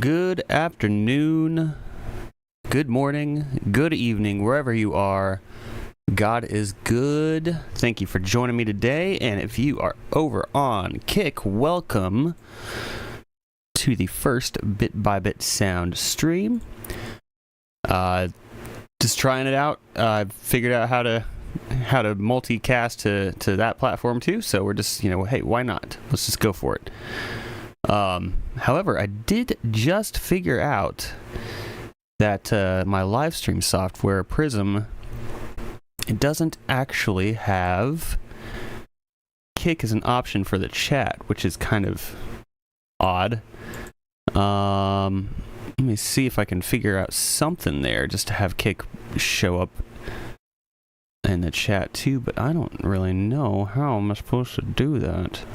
Good afternoon, good morning, good evening, wherever you are. God is good. Thank you for joining me today. And if you are over on Kick, welcome to the first Bit by Bit sound stream. Just trying it out. I figured out how to multicast to that platform too. So we're just, hey, why not? Let's just go for it. However, I did just figure out that my live stream software, Prism, it doesn't actually have Kick as an option for the chat, which is kind of odd. Let me see if I can figure out something there just to have Kick show up in the chat too, but I don't really know how am I supposed to do that.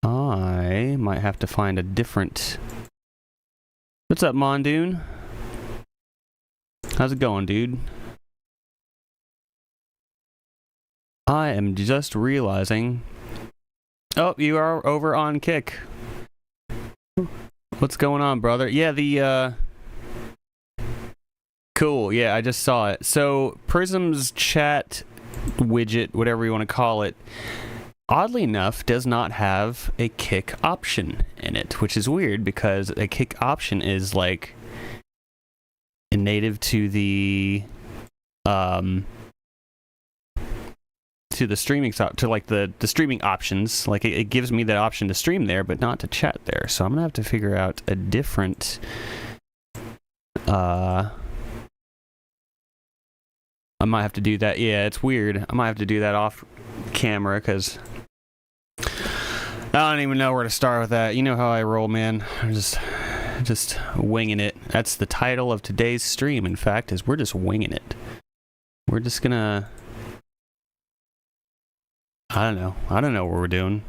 I might have to find a different... What's up, Mondoon? How's it going, dude? I am just realizing... Oh, you are over on Kick. What's going on, brother? Yeah, Cool, yeah, I just saw it. So, Prism's chat widget, whatever you want to call it, oddly enough, does not have a Kick option in it, which is weird because a Kick option is like native to the streaming to like the streaming options. Like it gives me that option to stream there, but not to chat there. So I'm gonna have to figure out a different. I might have to do that. Yeah, it's weird. I might have to do that off camera because I don't even know where to start with that. You know how I roll, man. I'm just winging it. That's the title of today's stream, in fact, is we're just winging it. We're just gonna... I don't know what we're doing.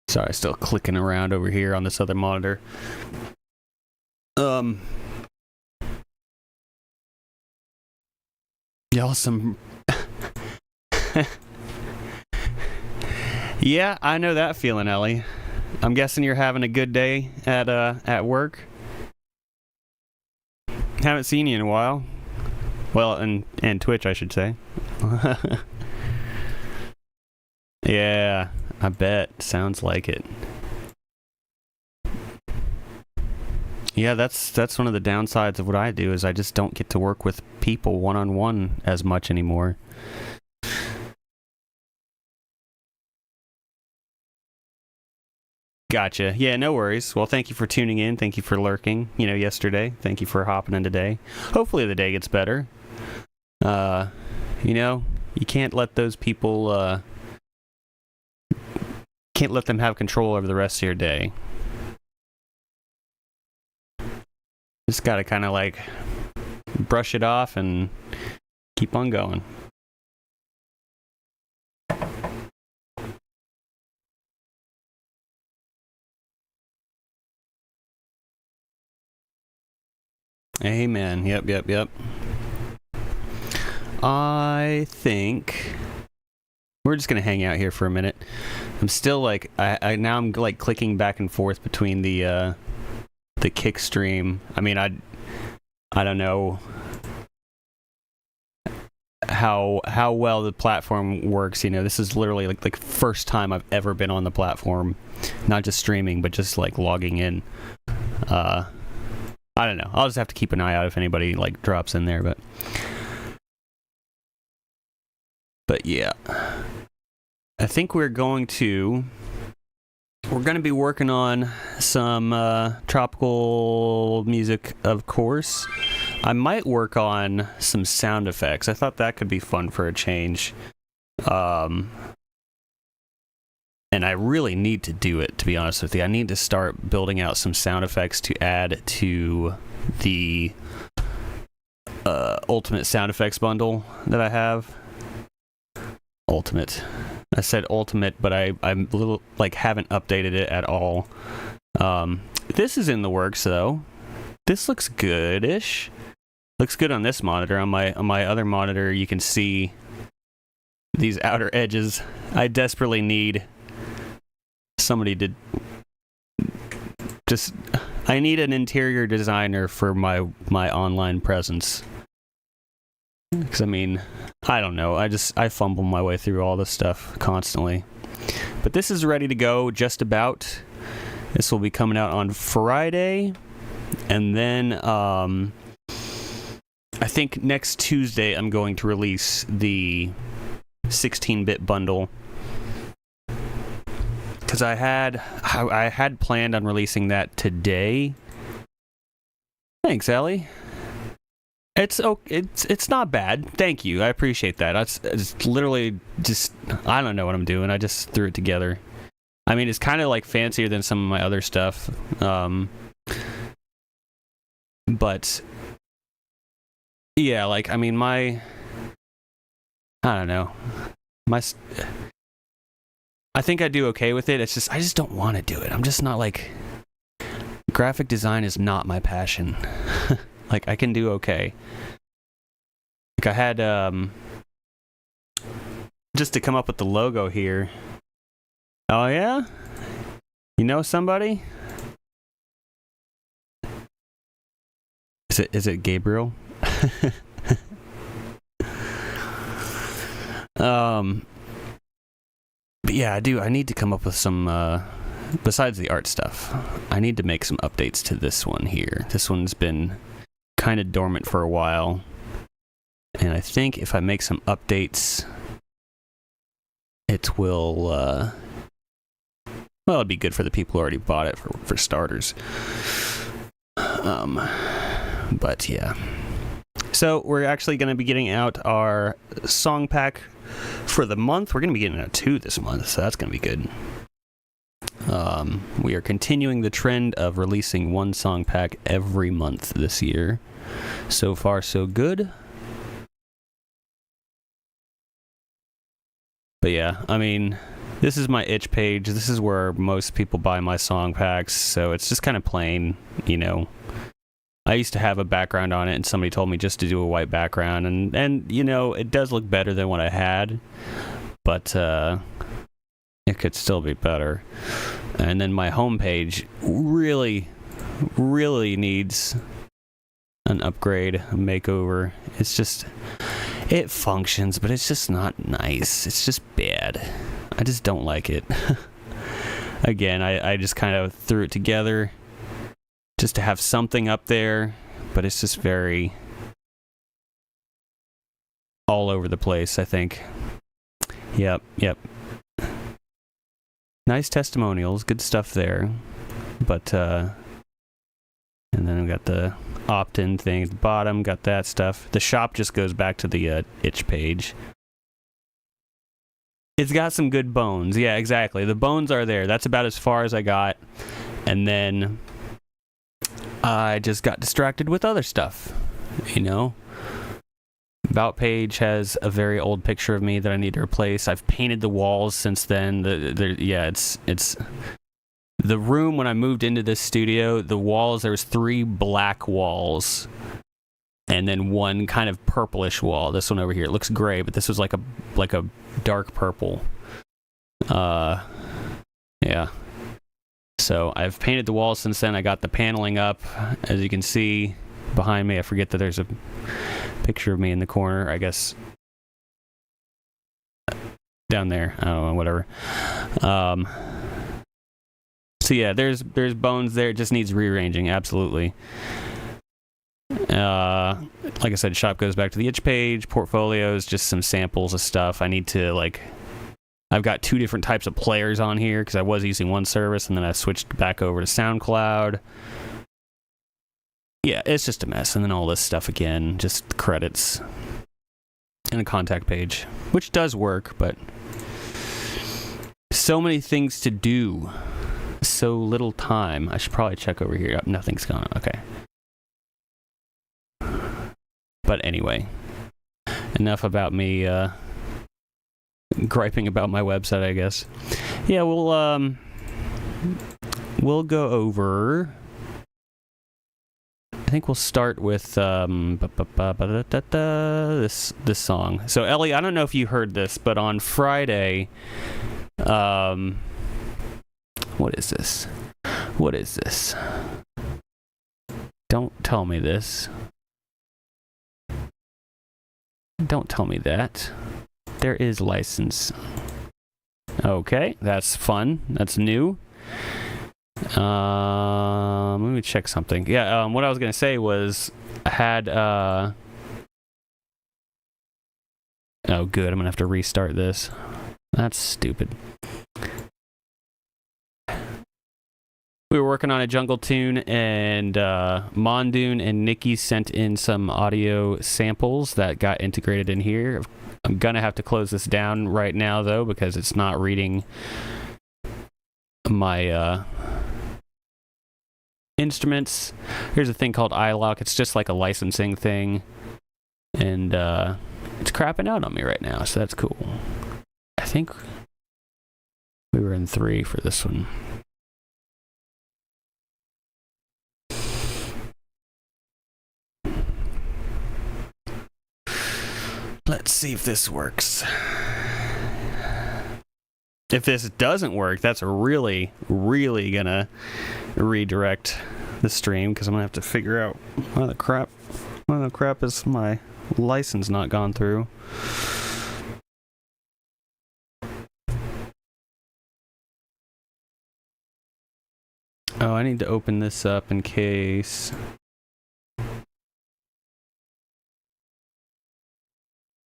Sorry, still clicking around over here on this other monitor. Y'all some... Yeah, I know that feeling, Ellie. I'm guessing you're having a good day at work. Haven't seen you in a while. Well, and Twitch, I should say. Yeah, I bet. Sounds like it. Yeah, that's one of the downsides of what I do is I just don't get to work with people one-on-one as much anymore. Gotcha. Yeah, no worries. Well, thank you for tuning in. Thank you for lurking, yesterday. Thank you for hopping in today. Hopefully the day gets better. You can't let those people, can't let them have control over the rest of your day. Just gotta kind of like brush it off and keep on going. Amen. Yep. I think we're just gonna hang out here for a minute. I'm still like I'm like clicking back and forth between the Kick stream. I mean, I don't know how well the platform works. This is literally like the first time I've ever been on the platform, not just streaming, but just like logging in. I don't know. I'll just have to keep an eye out if anybody like drops in there, but yeah. I think we're going to be working on some tropical music, of course. I might work on some sound effects. I thought that could be fun for a change. And I really need to do it, to be honest with you. I need to start building out some sound effects to add to the Ultimate sound effects bundle that I have. Ultimate. I said ultimate, but I'm a little haven't updated it at all. This is in the works though. This looks good-ish. Looks good on this monitor. On my other monitor, you can see these outer edges. I desperately need somebody to just... I need an interior designer for my online presence. Because, I mean, I don't know. I fumble my way through all this stuff constantly. But this is ready to go just about. This will be coming out on Friday. And then, I think next Tuesday I'm going to release the 16-bit bundle. Because I had planned on releasing that today. Thanks, Ellie. It's not bad. Thank you. I appreciate that. It's literally just, I don't know what I'm doing. I just threw it together. I mean, it's kind of like fancier than some of my other stuff. But yeah, like, I mean, I don't know. I think I do okay with it. It's just, I just don't want to do it. I'm just not like, graphic design is not my passion. Like, I can do okay. Like, I had, just to come up with the logo here. Oh, yeah? You know somebody? Is it Gabriel? But yeah, I need to come up with some, besides the art stuff, I need to make some updates to this one here. This one's been kind of dormant for a while. And I think if I make some updates, it will, well, it'd be good for the people who already bought it, for starters. But yeah. So we're actually going to be getting out our song pack for the month. We're going to be getting out 2 this month, so that's going to be good. We are continuing the trend of releasing 1 song pack every month this year. So far, so good. But yeah, I mean, this is my itch page. This is where most people buy my song packs, so it's just kind of plain, you know. I used to have a background on it, and somebody told me just to do a white background, and you know, it does look better than what I had, but it could still be better. And then my homepage really, really needs an upgrade, a makeover. It's just, it functions, but it's just not nice. It's just bad. I just don't like it. Again, I just kind of threw it together just to have something up there, but it's just very all over the place, I think. Yep. Nice testimonials, good stuff there. But, and then we got the opt-in thing at the bottom, got that stuff. The shop just goes back to the itch page. It's got some good bones. Yeah, exactly. The bones are there. That's about as far as I got. And then I just got distracted with other stuff, you know. About page has a very old picture of me that I need to replace. I've painted the walls since then. It's the room when I moved into this studio. The walls, there was 3 black walls, and then 1 kind of purplish wall. This one over here, it looks gray, but this was like a dark purple. Yeah. So I've painted the walls since then. I got the paneling up, as you can see behind me. I forget that there's a picture of me in the corner, I guess. Down there. I don't know, whatever. So yeah, there's bones there. It just needs rearranging, absolutely. Like I said, shop goes back to the itch page. Portfolios, just some samples of stuff. I need to, like, I've got 2 different types of players on here because I was using one service and then I switched back over to SoundCloud. Yeah, it's just a mess. And then all this stuff again, just credits and a contact page, which does work, but so many things to do, so little time. I should probably check over here. Oh, nothing's gone. Okay. But anyway, enough about me griping about my website, I guess. Yeah, we'll go over. think we'll start with this song. So Ellie, I don't know if you heard this, but on Friday, what is this? What is this? Don't tell me this. Don't tell me that. There is license. Okay, that's fun. That's new. Let me check something. Yeah, what I was gonna say was I had oh good, I'm gonna have to restart this. That's stupid. We were working on a jungle tune, and Mondoon and Nikki sent in some audio samples that got integrated in here. I'm gonna have to close this down right now though, because it's not reading my instruments. Here's a thing called iLock. It's just like a licensing thing, and it's crapping out on me right now, so that's cool. I think we were in 3 for this one. Let's see if this works. If this doesn't work, that's really gonna redirect the stream, because I'm gonna have to figure out why the crap is my license not gone through. Oh, I need to open this up in case.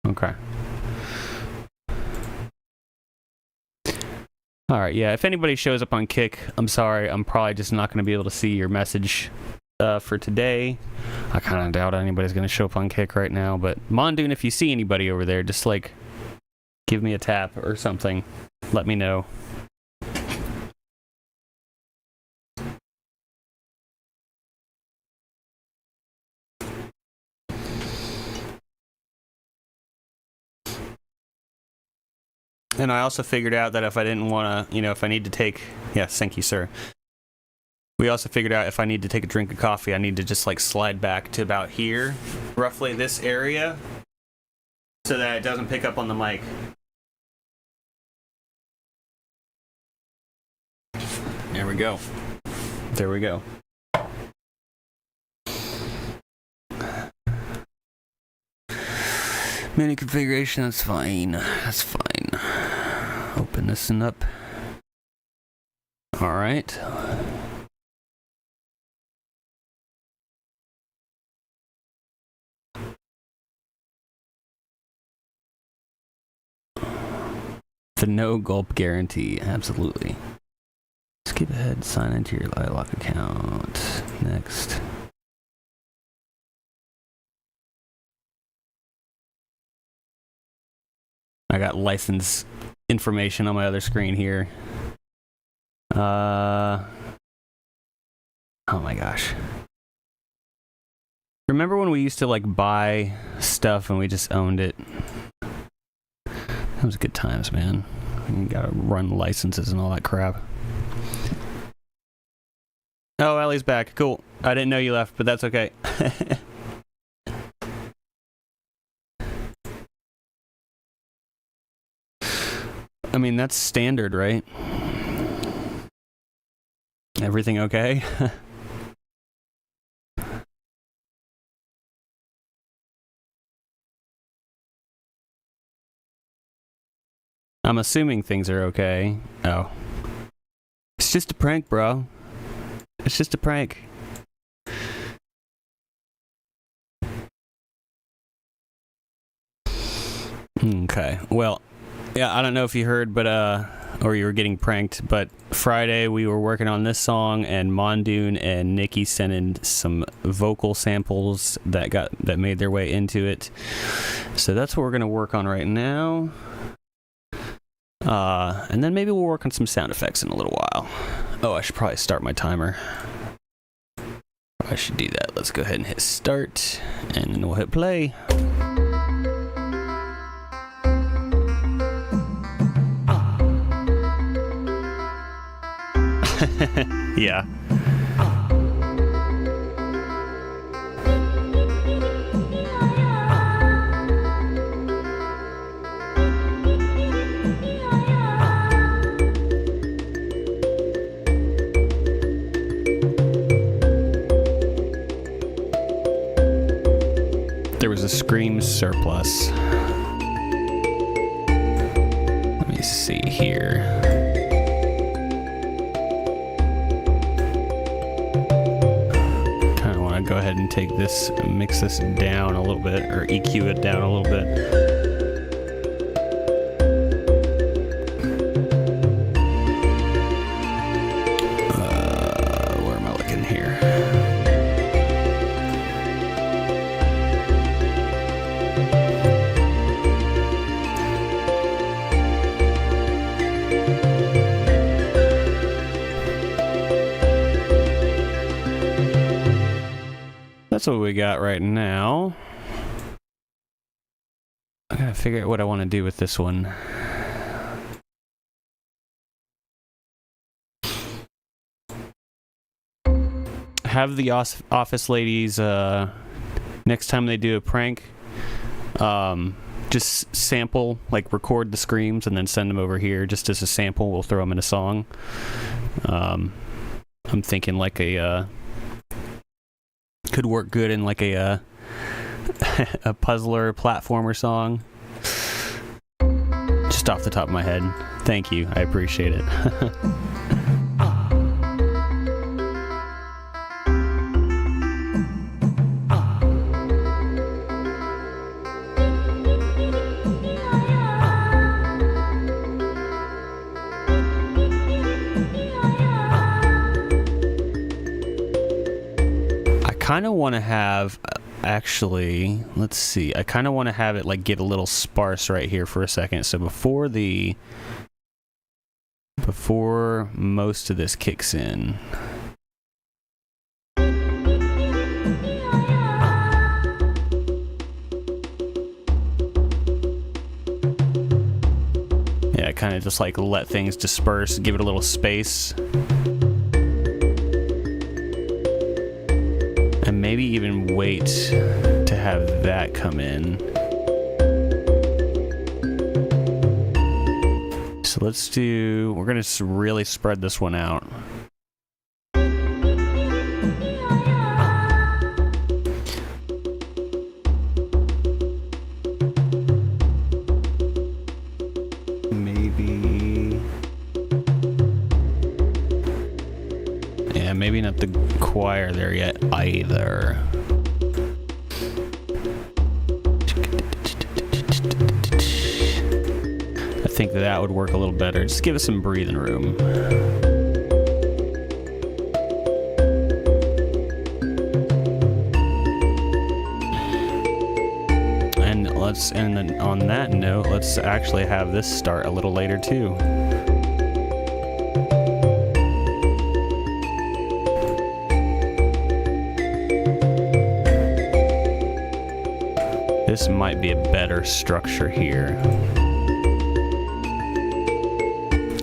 Okay. All right, yeah, if anybody shows up on Kick, I'm sorry, I'm probably just not going to be able to see your message for today. I kind of doubt anybody's going to show up on Kick right now, but Mondoon, if you see anybody over there, just like give me a tap or something. Let me know. And I also figured out that if I didn't want to, if I need to take, yes, thank you, sir. We also figured out if I need to take a drink of coffee, I need to just like slide back to about here, roughly this area, so that it doesn't pick up on the mic. There we go. There we go. Menu configuration, that's fine. That's fine. Open this one up. All right. The no gulp guarantee, absolutely. Skip ahead, sign into your iLock account. Next. I got license information on my other screen here. Oh my gosh. Remember when we used to like buy stuff and we just owned it? That was good times, man. You gotta run licenses and all that crap. Oh, Ellie's back. Cool. I didn't know you left, but that's okay. I mean, that's standard, right? Everything okay? I'm assuming things are okay. Oh. It's just a prank, bro. It's just a prank. Okay. Well, yeah, I don't know if you heard, but or you were getting pranked, but Friday we were working on this song, and Mondoon and Nikki sent in some vocal samples that made their way into it. So that's what we're gonna work on right now. And then maybe we'll work on some sound effects in a little while. Oh, I should probably start my timer. I should do that. Let's go ahead and hit start, and then we'll hit play. Yeah. there was a Scream surplus. Let me see here. Kind of want to go ahead and take this, mix this down a little bit, or EQ it down a little bit. That's what we got right now. I gotta figure out what I want to do with this one. Have the office ladies, next time they do a prank, just sample, like record the screams and then send them over here just as a sample. We'll throw them in a song. I'm thinking like a... could work good in like a a puzzler platformer song. Just off the top of my head. Thank you. I appreciate it. I kind of want to have, actually, let's see, I kind of want to have it like get a little sparse right here for a second. So before most of this kicks in, yeah, kind of just like let things disperse, give it a little space. And maybe even wait to have that come in. So let's do, we're gonna really spread this one out. Maybe not the choir there yet either. I think that would work a little better. Just give us some breathing room. And then on that note, let's actually have this start a little later too. This might be a better structure here.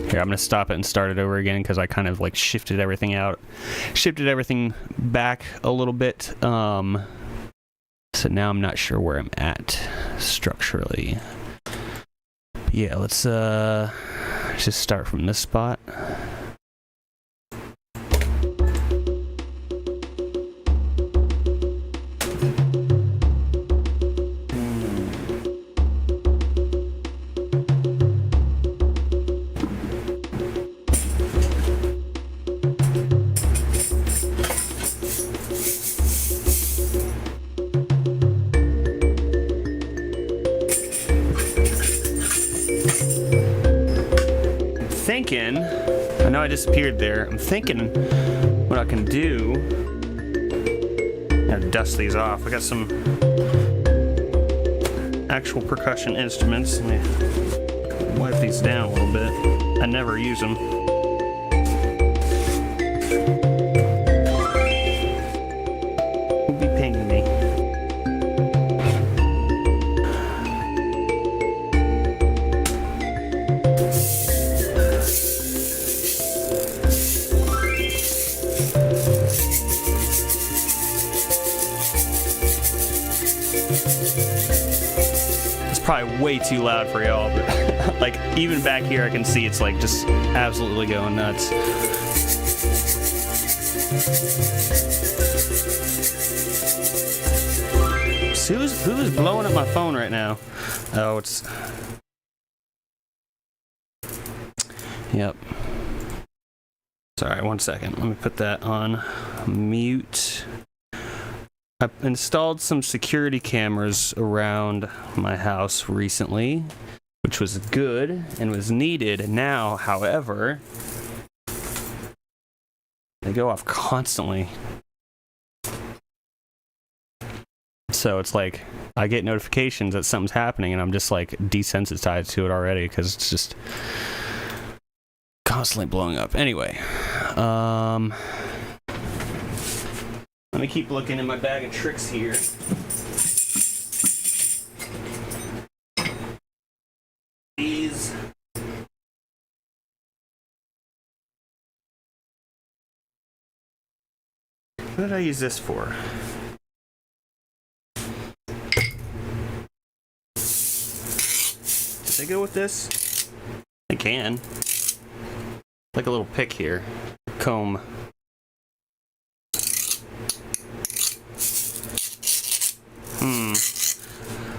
Here, I'm gonna stop it and start it over again because I kind of like shifted everything back a little bit. So now I'm not sure where I'm at structurally. Yeah, let's just start from this spot. I know I disappeared there. I'm thinking what I can do. I gotta dust these off. I got some actual percussion instruments. Let me wipe these down a little bit. I never use them. Who'll be pinging me? Probably way too loud for y'all, but like even back here I can see it's like just absolutely going nuts. Who's blowing up my phone right now? Oh, it's... Yep. Sorry, 1 second. Let me put that on mute. I installed some security cameras around my house recently, which was good and was needed. Now, however, they go off constantly. So it's like I get notifications that something's happening and I'm just like desensitized to it already because it's just constantly blowing up. Anyway, let me keep looking in my bag of tricks here. These. What did I use this for? Did they go with this? They can. Like a little pick here. Comb.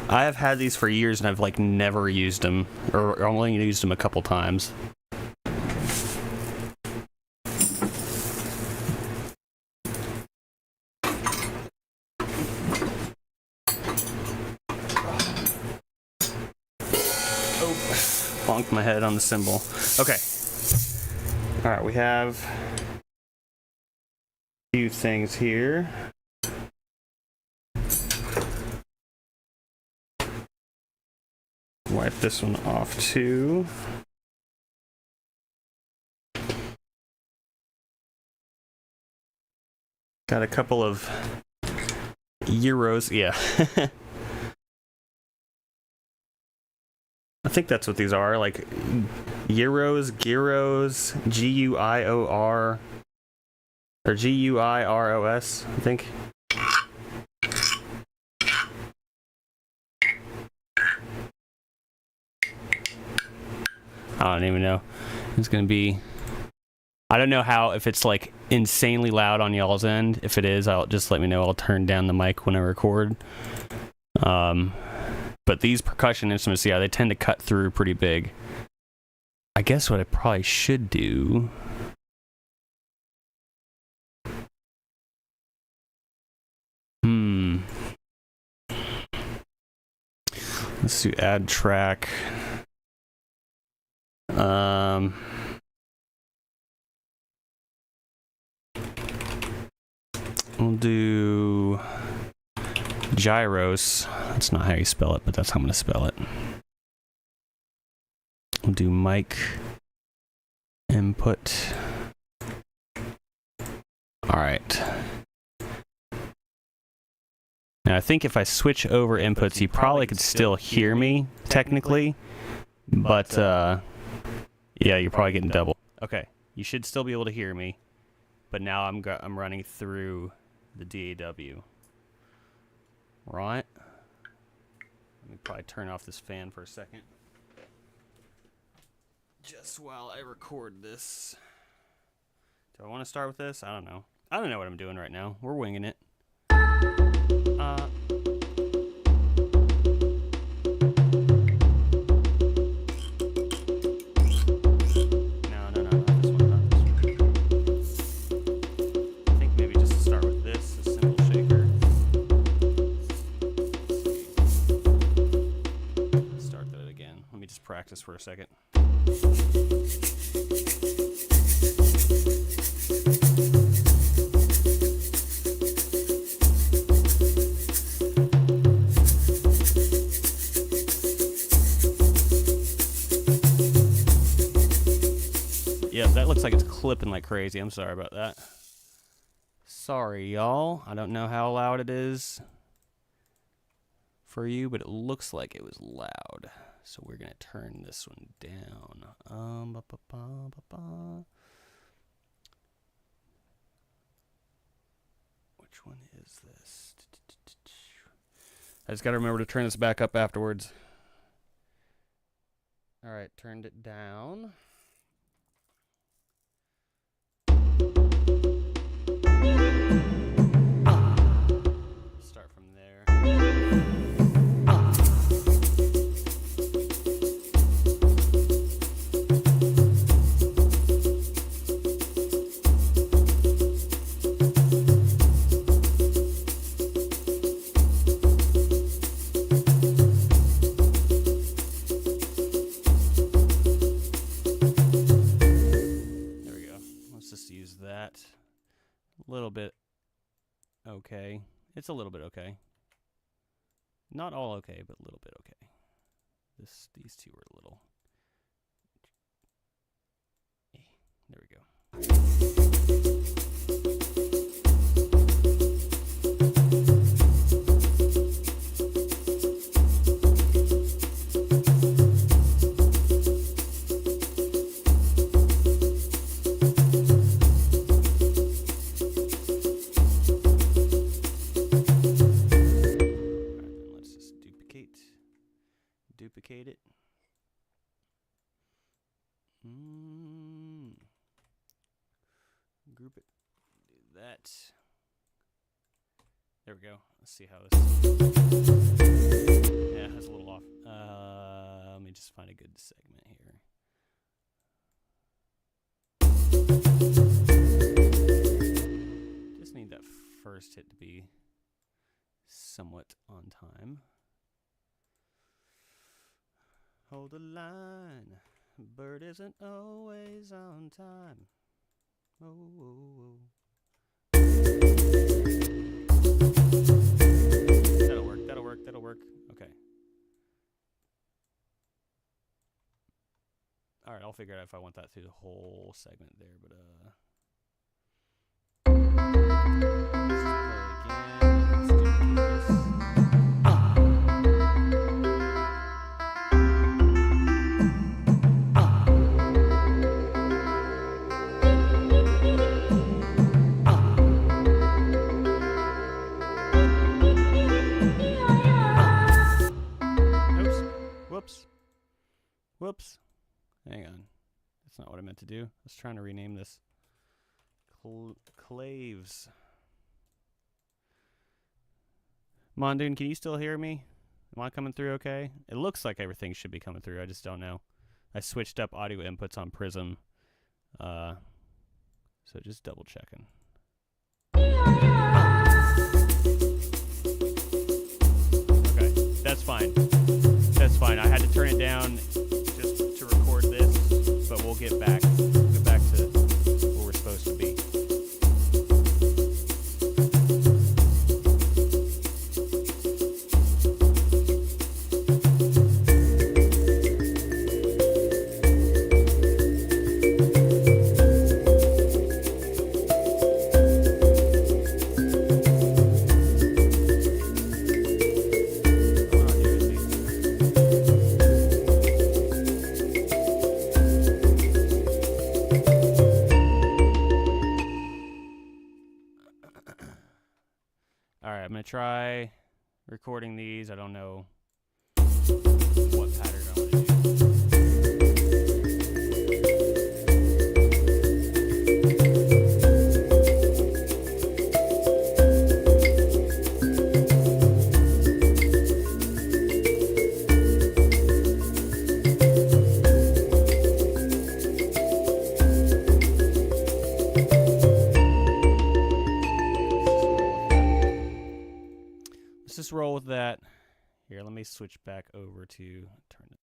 I have had these for years and I've like never used them, or only used them a couple times. Oh, bonked my head on the cymbal. Okay. All right, we have a few things here. Wipe this one off too. Got a couple of euros, yeah. I think that's what these are, like euros, gyros, G-U-I-O-R, or G-U-I-R-O-S, I think. I don't even know. It's gonna be... I don't know how, if it's like insanely loud on y'all's end. If it is, I'll just let me know. I'll turn down the mic when I record. But these percussion instruments, yeah, they tend to cut through pretty big. I guess what I probably should do... Let's do add track. We'll do gyros. That's not how you spell it, but that's how I'm going to spell it. We'll do mic input. All right. Now I think if I switch over inputs, you probably could still hear me technically, but yeah, you're probably getting double. Okay, you should still be able to hear me, but now I'm running through the DAW. Right. Let me probably turn off this fan for a second, just while I record this. Do I want to start with this? I don't know. I don't know what I'm doing right now. We're winging it. Practice for a second. Yeah, that looks like it's clipping like crazy. I'm sorry about that. Sorry, y'all. I don't know how loud it is for you, but it looks like it was loud. So we're going to turn this one down. Which one is this? I just got to remember to turn this back up afterwards. All right, turned it down. Start from there. It's a little bit okay. Not all okay, but a little bit okay. These two were a little. There we go. Duplicate it. Group it. Do that. There we go. Let's see how this. Yeah, that's a little off. Let me just find a good segment here. Just need that first hit to be somewhat on time. Hold the line. Bird isn't always on time. Oh, oh, oh. That'll work, that'll work, that'll work. Okay. Alright, I'll figure out if I want that through the whole segment there, but whoops. Hang on. That's not what I meant to do. I was trying to rename this. Claves. Mondoon, can you still hear me? Am I coming through okay? It looks like everything should be coming through. I just don't know. I switched up audio inputs on Prism. So just double checking. Okay, that's fine. That's fine. I had to turn it down just to record this, but we'll get back to where we're supposed to be. I'm going to try recording these. I don't know what pattern I want to do. Just roll with that. Here, let me switch back over to turn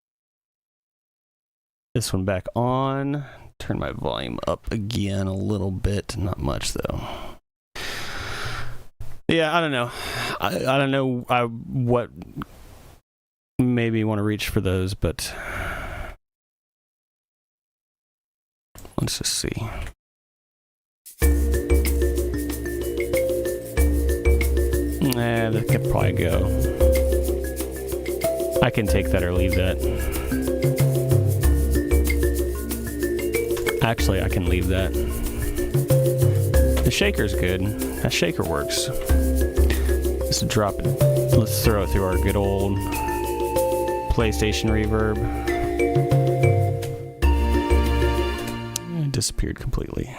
this one back on. Turn my volume up again a little bit, not much though. Yeah, I don't know. I don't know what maybe want to reach for those, but let's just see. That could probably go. I can take that or leave that. Actually, I can leave that. The shaker's good. That shaker works. Just drop it. Let's throw it through our good old PlayStation reverb. It disappeared completely.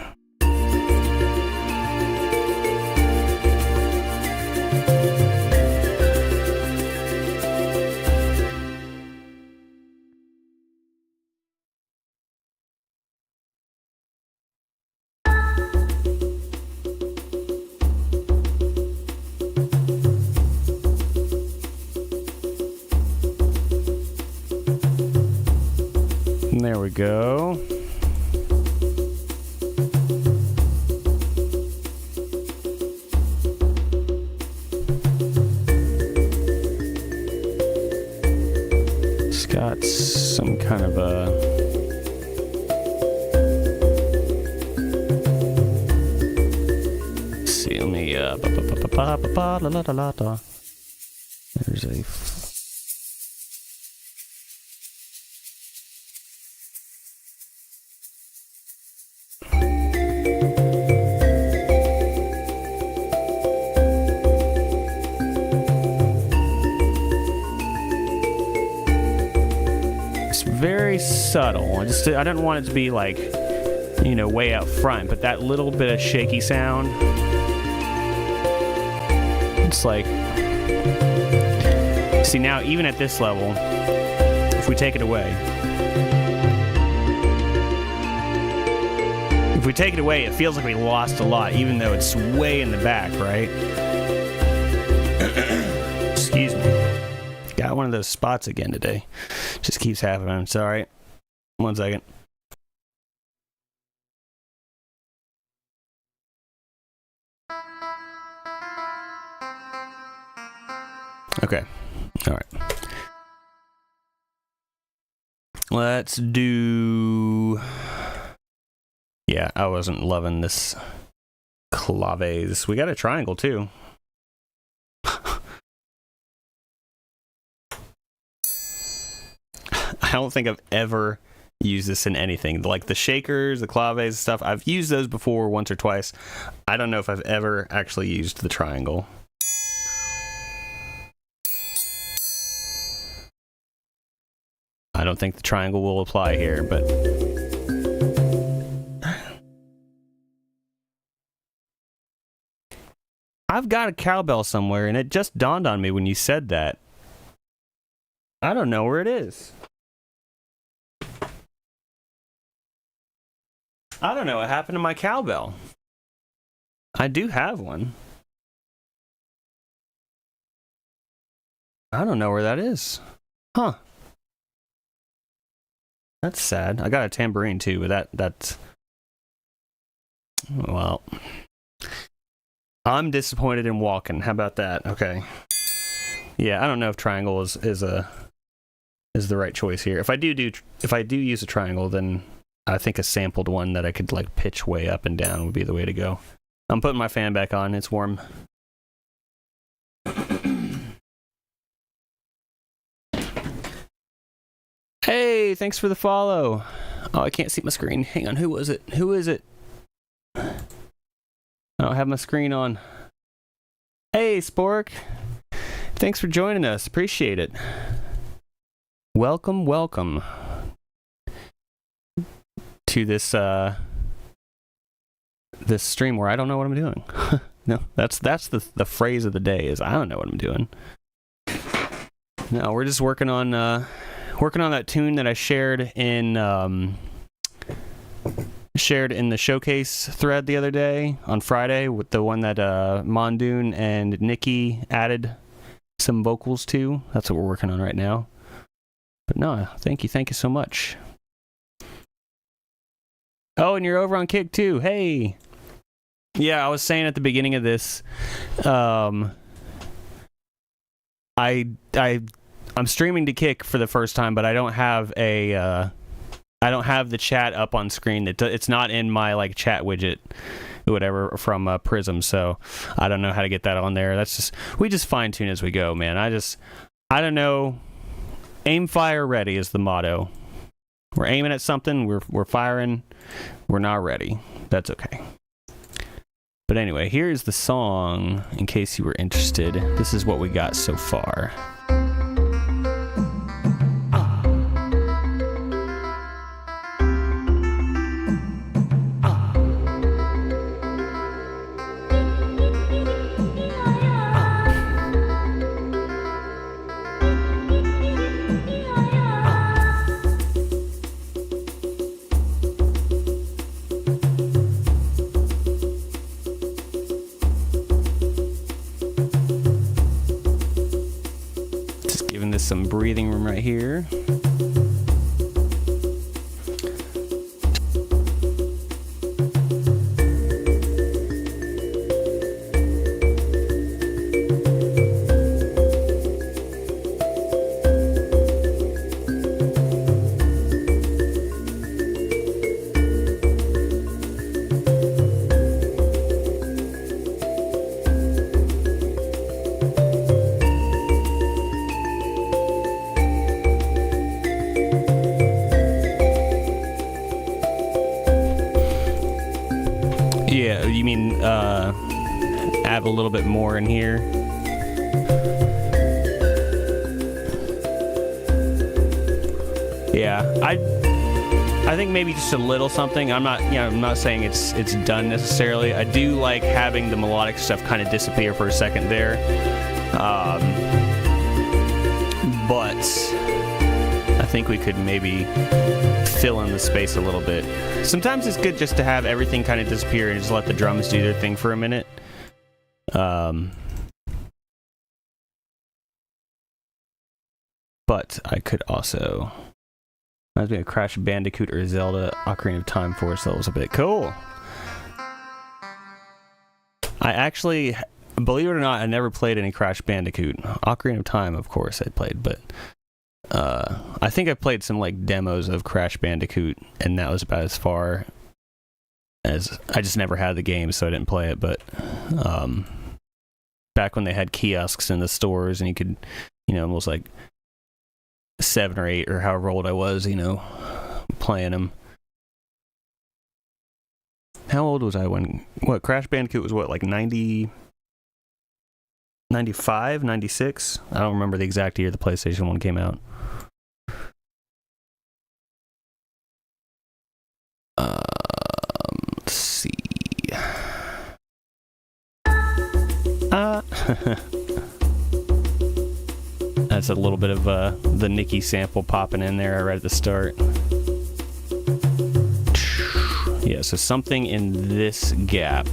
There we go. got some kind of a... Let's see, let me... There's a... Very subtle. I didn't want it to be like, you know, way out front, but that little bit of shaky sound, it's like, see now even at this level, if we take it away, it feels like we lost a lot, even though it's way in the back, right? Excuse me. Got one of those spots again today. Just keeps happening. Sorry. 1 second. Okay. All right. Let's do... Yeah, I wasn't loving this claves. We got a triangle, too. I don't think I've ever used this in anything. Like the shakers, the claves stuff, I've used those before once or twice. I don't know if I've ever actually used the triangle. I don't think the triangle will apply here, but... I've got a cowbell somewhere, and it just dawned on me when you said that. I don't know where it is. I don't know what happened to my cowbell. I do have one. I don't know where that is. Huh. That's sad. I got a tambourine too, but that's... Well... I'm disappointed in walking. How about that? Okay. Yeah, I don't know if triangle is the right choice here. If I do use a triangle, then I think a sampled one that I could like pitch way up and down would be the way to go. I'm putting my fan back on. It's warm. Hey, thanks for the follow. Oh, I can't see my screen. Hang on. Who was it? Who is it? I don't have my screen on. Hey, Spork. Thanks for joining us. Appreciate it. Welcome, welcome to this this stream where I don't know what I'm doing. No, that's the phrase of the day is I don't know what I'm doing. No, we're just working on that tune that I shared in the showcase thread the other day on Friday, with the one that Mondoon and Nikki added some vocals to. That's what we're working on right now. But no, thank you so much. Oh, and you're over on Kick too. Hey. Yeah, I was saying at the beginning of this, I'm streaming to Kick for the first time, but I don't have the chat up on screen. It's not in my like chat widget, whatever, from Prism. So I don't know how to get that on there. We just fine tune as we go, man. I don't know. Aim, fire, ready is the motto. We're aiming at something. We're firing. We're not ready. That's okay. But anyway, here's the song. In case you were interested, this is what we got so far. Some breathing room right here. you mean add a little bit more in here? Yeah, I think maybe just a little something. I'm not saying it's done necessarily. I do like having the melodic stuff kind of disappear for a second there. But I think we could maybe fill in the space a little bit. Sometimes it's good just to have everything kind of disappear and just let the drums do their thing for a minute. But I could also... Reminds me of Crash Bandicoot or Zelda Ocarina of Time Force levels a bit. Cool! I actually, believe it or not, I never played any Crash Bandicoot. Ocarina of Time, of course, I played, but I think I played some like demos of Crash Bandicoot, and that was about as far as... I just never had the game, so I didn't play it, but back when they had kiosks in the stores and you could, almost like 7 or 8 or however old I was, playing them. How old was I when... Crash Bandicoot was like 90... 95, 96? I don't remember the exact year the PlayStation 1 came out. Let's see. That's a little bit of the Nikki sample popping in there right at the start. Yeah, so something in this gap,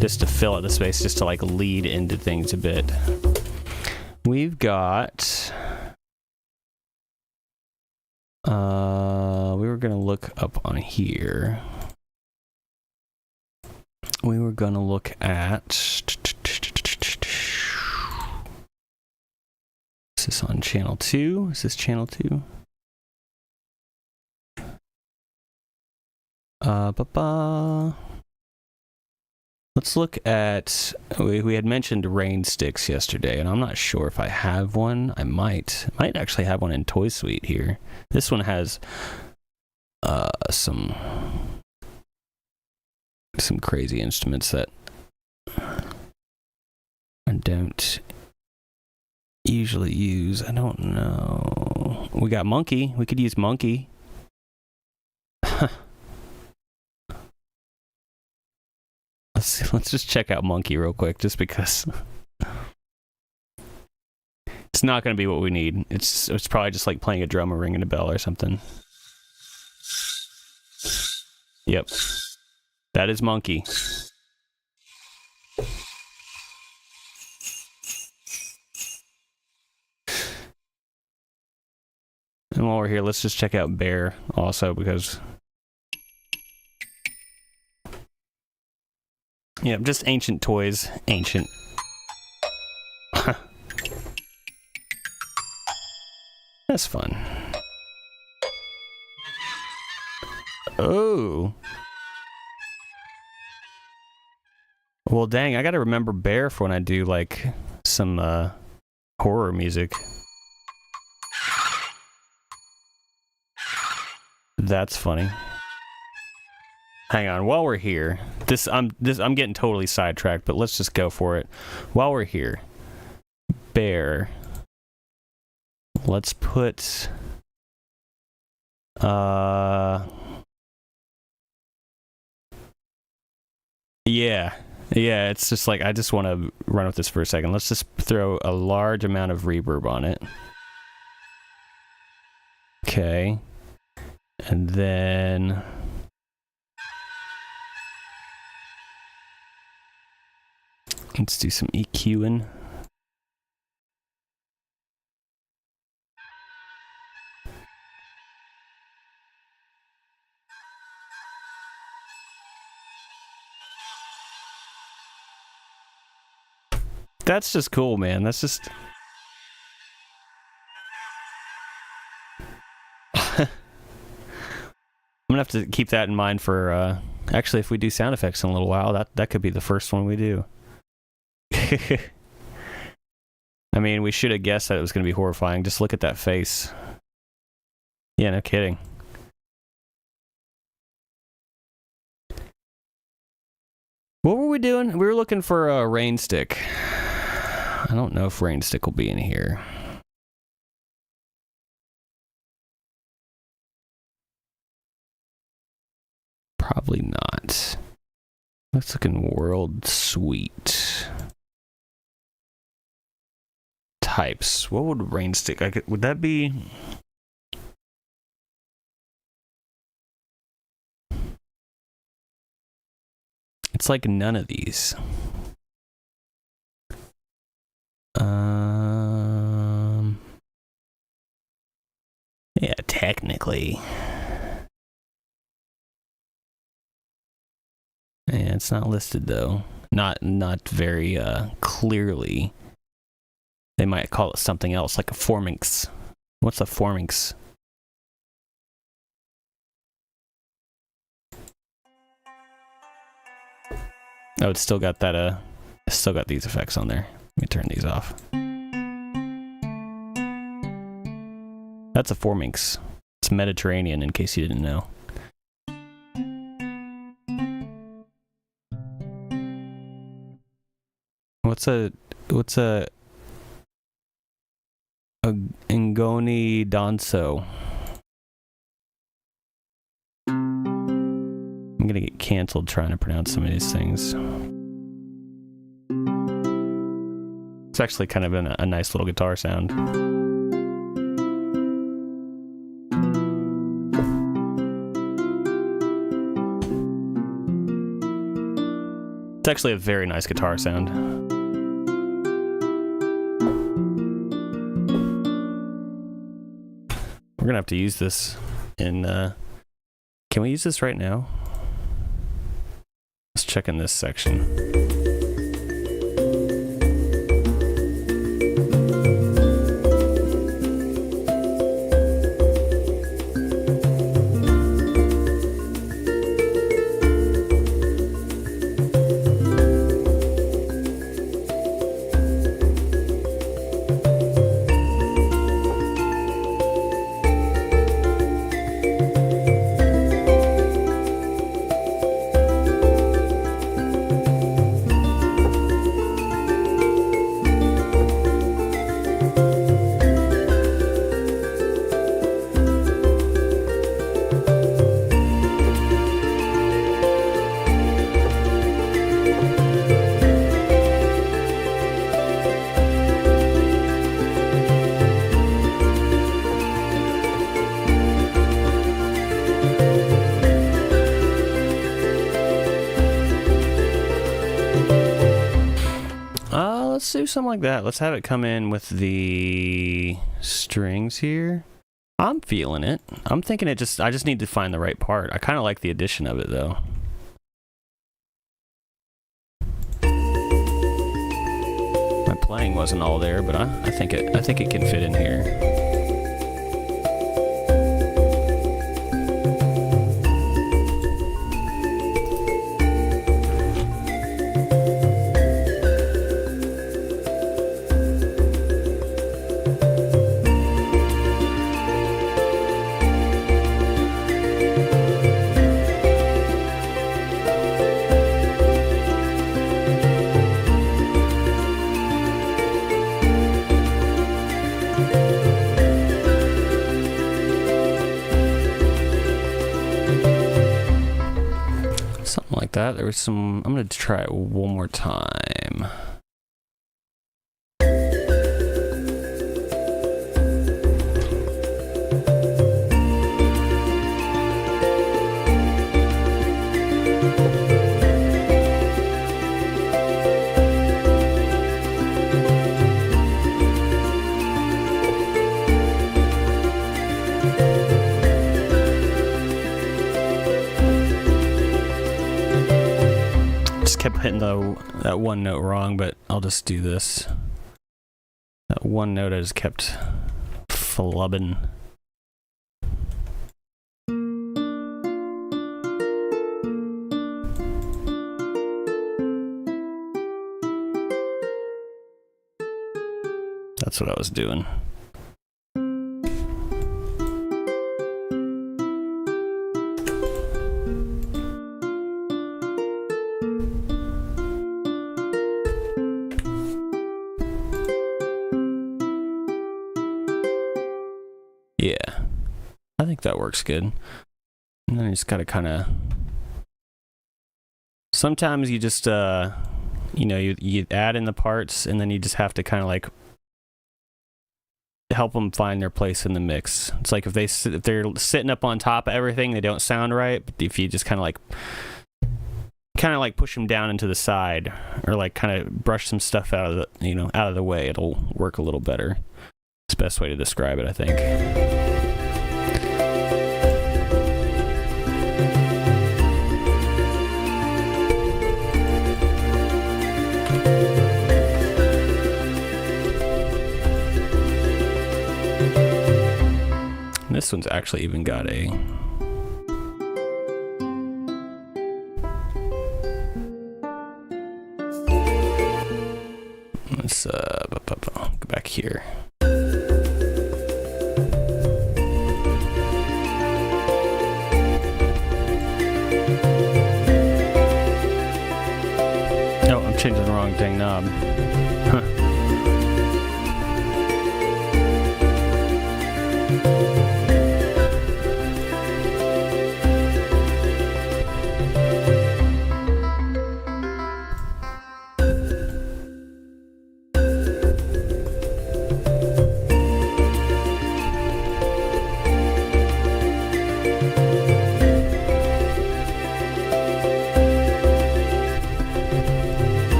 just to fill out the space, just to like lead into things a bit. We've got... we were gonna look up on here. We were gonna look at... Is this on channel 2? Is this channel 2? Let's look at... We had mentioned rain sticks yesterday, and I'm not sure if I have one. I might actually have one in Toy Suite here. This one has some crazy instruments that I don't usually use. I don't know. We got Monkey. We could use Monkey. Let's just check out Monkey real quick, just because it's not going to be what we need. It's probably just like playing a drum or ringing a bell or something. Yep, that is Monkey. And while we're here, let's just check out Bear also, because... Yeah, just ancient toys. Ancient. That's fun. Oh. Well, dang, I gotta remember Bear for when I do, like, some, horror music. That's funny. Hang on, while we're here, I'm getting totally sidetracked, but let's just go for it. While we're here, Bear. Let's put yeah, it's just like I just want to run with this for a second. Let's just throw a large amount of reverb on it. Okay. And then let's do some EQing. That's just cool, man. That's just... I'm gonna have to keep that in mind for, actually, if we do sound effects in a little while, that could be the first one we do. I mean, we should have guessed that it was going to be horrifying. Just look at that face. Yeah, no kidding. What were we doing? We were looking for a rain stick. I don't know if rain stick will be in here. Probably not. Let's look in World Suite. Types. What would rain stick? Would that be? It's like none of these. Yeah, technically. Yeah, it's not listed though. Not very clearly. They might call it something else, like a Forminx. What's a Forminx? Oh, it's still got that it's still got these effects on there. Let me turn these off. That's a Forminx. It's Mediterranean, in case you didn't know. What's a Ngoni Danso? I'm gonna get canceled trying to pronounce some of these things. It's actually kind of a nice little guitar sound. It's actually a very nice guitar sound. We're gonna have to use this in, can we use this right now? Let's check in this section. Let's do something like that. Let's have it come in with the strings here. I'm feeling it. I'm thinking I just need to find the right part. I kind of like the addition of it though. My playing wasn't all there, but I think it can fit in here. That there was some. I'm gonna try it one more time. Kept hitting that one note wrong, but I'll just do this. That one note I just kept flubbing. That's what I was doing. Yeah, I think that works good. And then you just gotta kind of. Sometimes you just, you add in the parts, and then you just have to kind of like help them find their place in the mix. It's like if they're sitting up on top of everything, they don't sound right. But if you just kind of like push them down into the side, or like kind of brush some stuff out of the way, it'll work a little better. It's the best way to describe it, I think. This one's actually even got a let's go back here. Oh, I'm changing the wrong dang knob. Huh.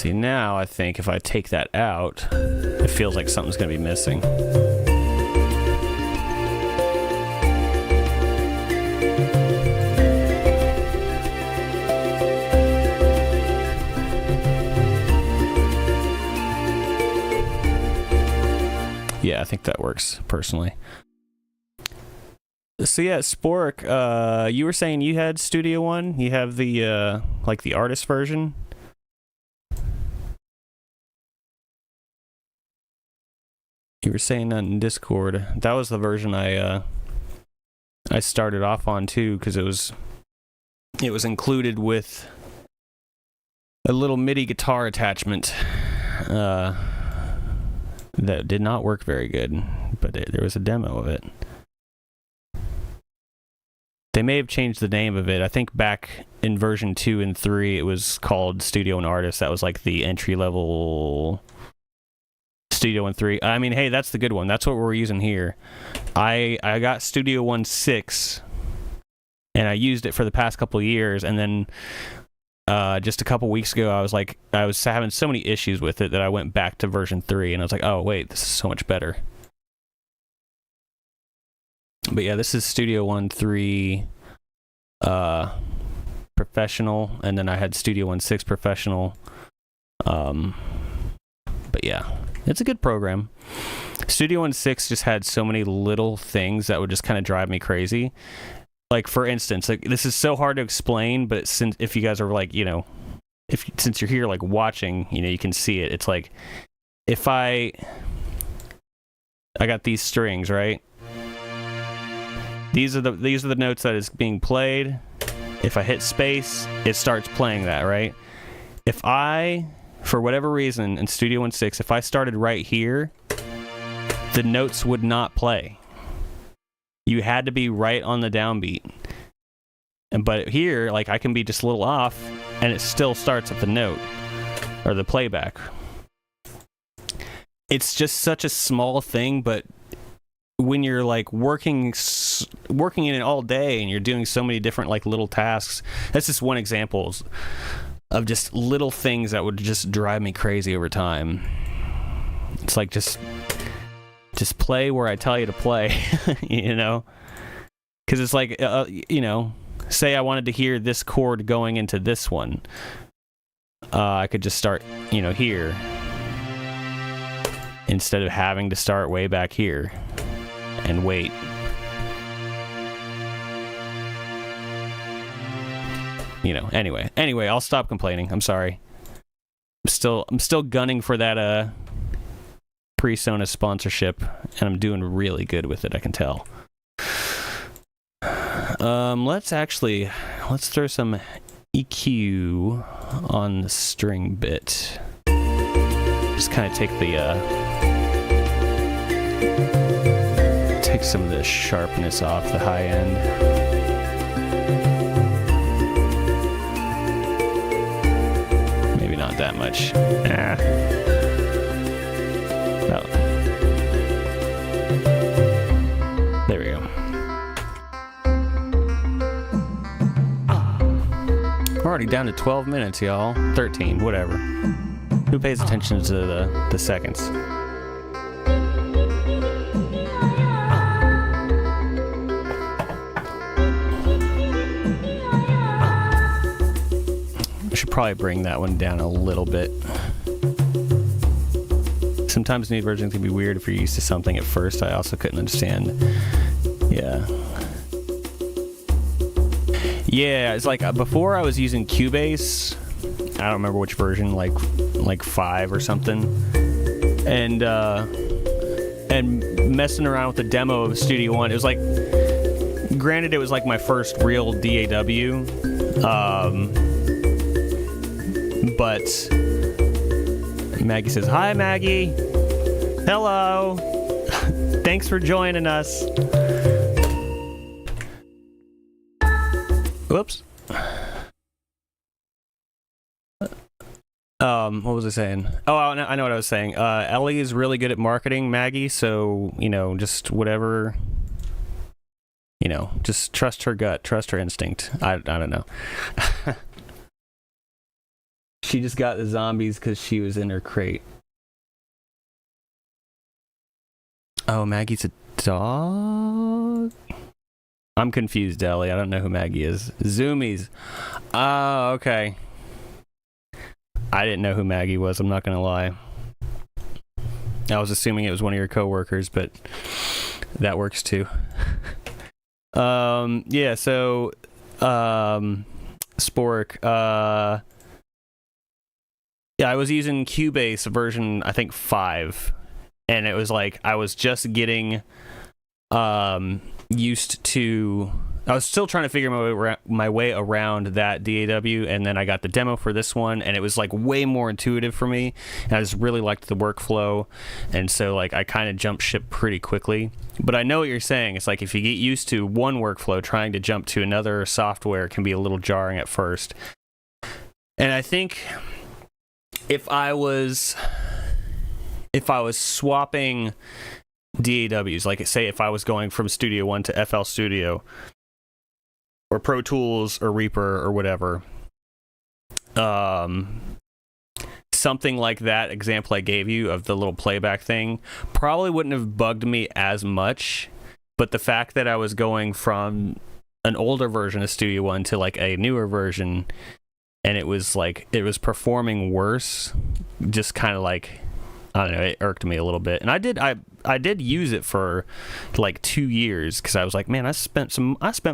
See, now I think if I take that out, it feels like something's going to be missing. Yeah, I think that works, personally. So yeah, Spork, you were saying you had Studio One? You have the, like the artist version? You were saying that in Discord. That was the version I started off on too, because it was included with a little MIDI guitar attachment that did not work very good, but there was a demo of it. They may have changed the name of it. I think back in version 2 and 3, it was called Studio and Artist. That was like the entry level Studio One 3. I mean, hey, that's the good one. That's what we're using here. I got Studio One 6, and I used it for the past couple of years, and then just a couple weeks ago, I was having so many issues with it that I went back to version 3, and I was like, oh, wait, this is so much better. But yeah, this is Studio One 3 Professional, and then I had Studio One 6 Professional. But yeah, it's a good program. Studio One 6 just had so many little things that would just kind of drive me crazy. Like, for instance, like, this is so hard to explain, but since if you guys are like, since you're here like watching, you can see it. It's like if I got these strings, right? These are the notes that is being played. If I hit space, it starts playing that, right? If I, for whatever reason, in Studio One 6, if I started right here, the notes would not play. You had to be right on the downbeat. But here, like, I can be just a little off, and it still starts at the note, or the playback. It's just such a small thing, but when you're like working in it all day and you're doing so many different like little tasks, that's just one example of just little things that would just drive me crazy over time. It's like just play where I tell you to play, because it's like say I wanted to hear this chord going into this one, I could just start here instead of having to start way back here and wait. Anyway, I'll stop complaining. I'm sorry. I'm still gunning for that PreSonus sponsorship, and I'm doing really good with it, I can tell. Let's let's throw some EQ on the string bit. Just kind of take some of the sharpness off the high end. Maybe not that much. Oh. There we go. We're already down to 12 minutes, y'all. 13, whatever. Who pays attention to the seconds? I should probably bring that one down a little bit. Sometimes new versions can be weird if you're used to something at first. I also couldn't understand. Yeah. Yeah, it's like before I was using Cubase. I don't remember which version, like 5 or something. And messing around with the demo of Studio One. It was like, granted, it was like my first real DAW. But Maggie says, "Hi, Maggie. Hello. Thanks for joining us." Whoops. What was I saying? Oh, I know what I was saying. Ellie is really good at marketing, Maggie, so, just whatever, just trust her gut, trust her instinct. I don't know. She just got the zombies because she was in her crate. Oh, Maggie's a dog? I'm confused, Ellie. I don't know who Maggie is. Zoomies. Oh, okay. I didn't know who Maggie was, I'm not going to lie. I was assuming it was one of your coworkers, but that works too. Yeah, so Spork, yeah, I was using Cubase version, I think 5, and it was like I was just getting used to. I was still trying to figure my way around that DAW, and then I got the demo for this one, and it was like way more intuitive for me, and I just really liked the workflow, and so like I kind of jumped ship pretty quickly. But I know what you're saying. It's like if you get used to one workflow, trying to jump to another software can be a little jarring at first. And I think if I was swapping DAWs, like say if I was going from Studio One to FL Studio, or Pro Tools or Reaper or whatever, something like that example I gave you of the little playback thing probably wouldn't have bugged me as much, but the fact that I was going from an older version of Studio One to like a newer version, and it was performing worse, just kind of like, I don't know, it irked me a little bit. And I did use it for like 2 years because I was like, man, I spent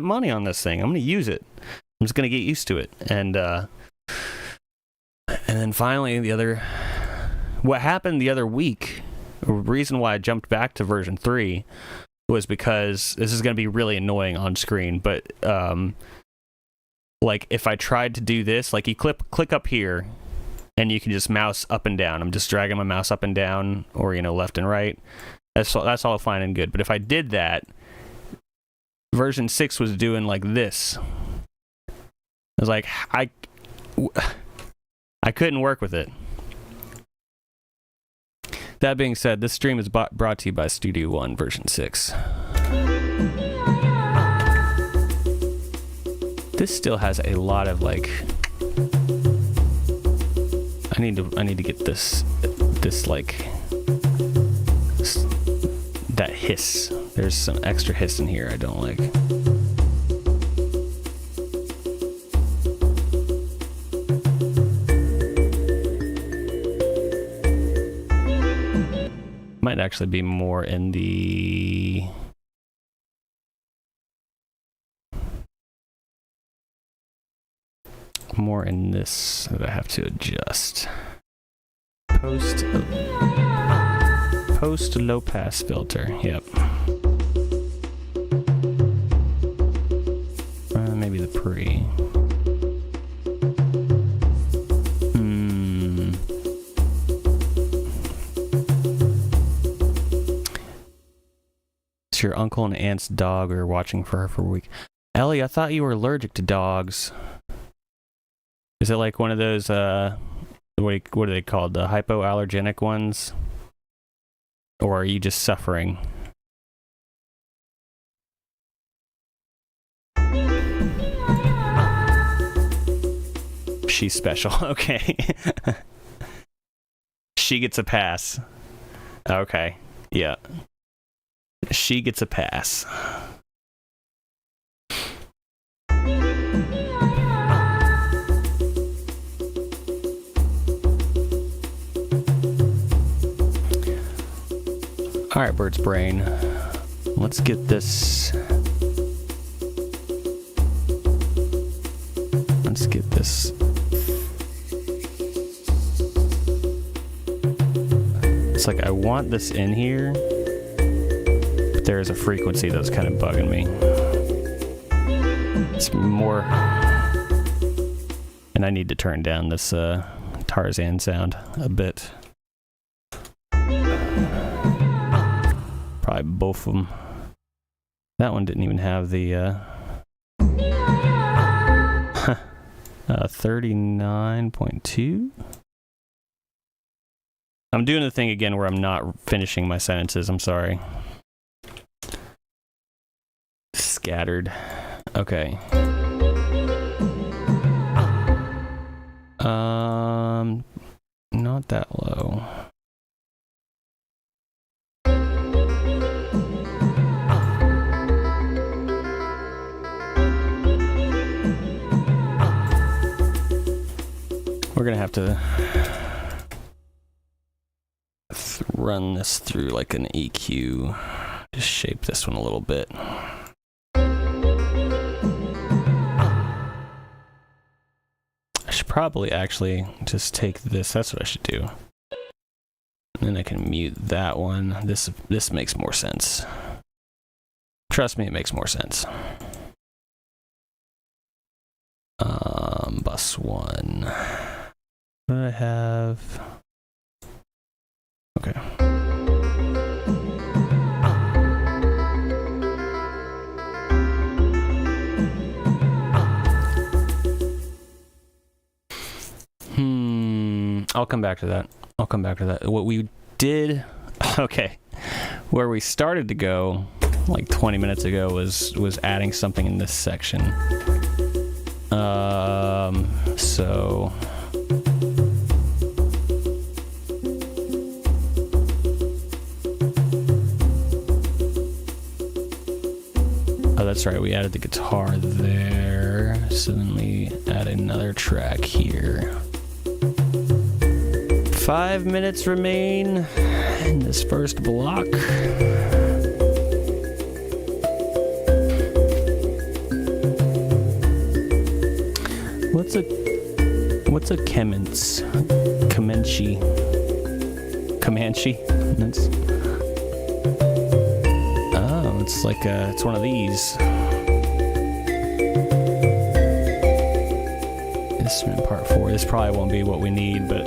money on this thing. I'm gonna use it. I'm just gonna get used to it. And then finally what happened the other week, the reason why I jumped back to version 3 was because this is gonna be really annoying on screen, but like if I tried to do this, like you click up here, and you can just mouse up and down. I'm just dragging my mouse up and down, or left and right. That's all fine and good. But if I did that, version 6 was doing like this. I was like, I couldn't work with it. That being said, this stream is brought to you by Studio One version 6. This still has a lot of like. I need to get this like that hiss. There's some extra hiss in here I don't like. Might actually be more in the more in this that I have to adjust. Post low pass filter. Yep. Maybe the pre. It's your uncle and aunt's dog. We were watching for her for a week. Ellie, I thought you were allergic to dogs. Is it like one of those, what are they called? The hypoallergenic ones? Or are you just suffering? She's special. Okay. She gets a pass. Okay. Yeah. She gets a pass. All right, Bird's Brain. Let's get this. Let's get this. It's like I want this in here, but there is a frequency that's kind of bugging me. It's more, and I need to turn down this Tarzan sound a bit. Probably both of them. That one didn't even have the 39.2. I'm doing the thing again where I'm not finishing my sentences. I'm sorry. Scattered. Okay. Not that low. We're gonna have to run this through like an EQ. Just shape this one a little bit. I should probably actually just take this. That's what I should do. And then I can mute that one. This makes more sense. Trust me, it makes more sense. Bus one. What do I have? Okay. I'll come back to that. What we did, okay, where we started to go like 20 minutes ago was adding something in this section. So oh, that's right, we added the guitar there. So then we add another track here. 5 minutes remain in this first block. What's a Comanche? That's, oh, it's like it's one of these. This is in part 4. This probably won't be what we need, but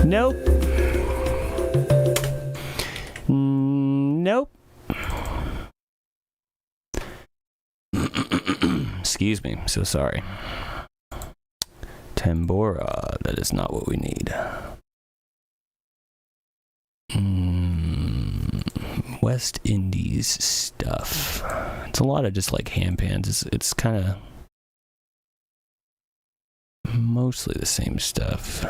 nope. Nope. Excuse me, I'm so sorry. Tambora, that is not what we need. West Indies stuff. It's a lot of just like hand pans. It's kind of mostly the same stuff.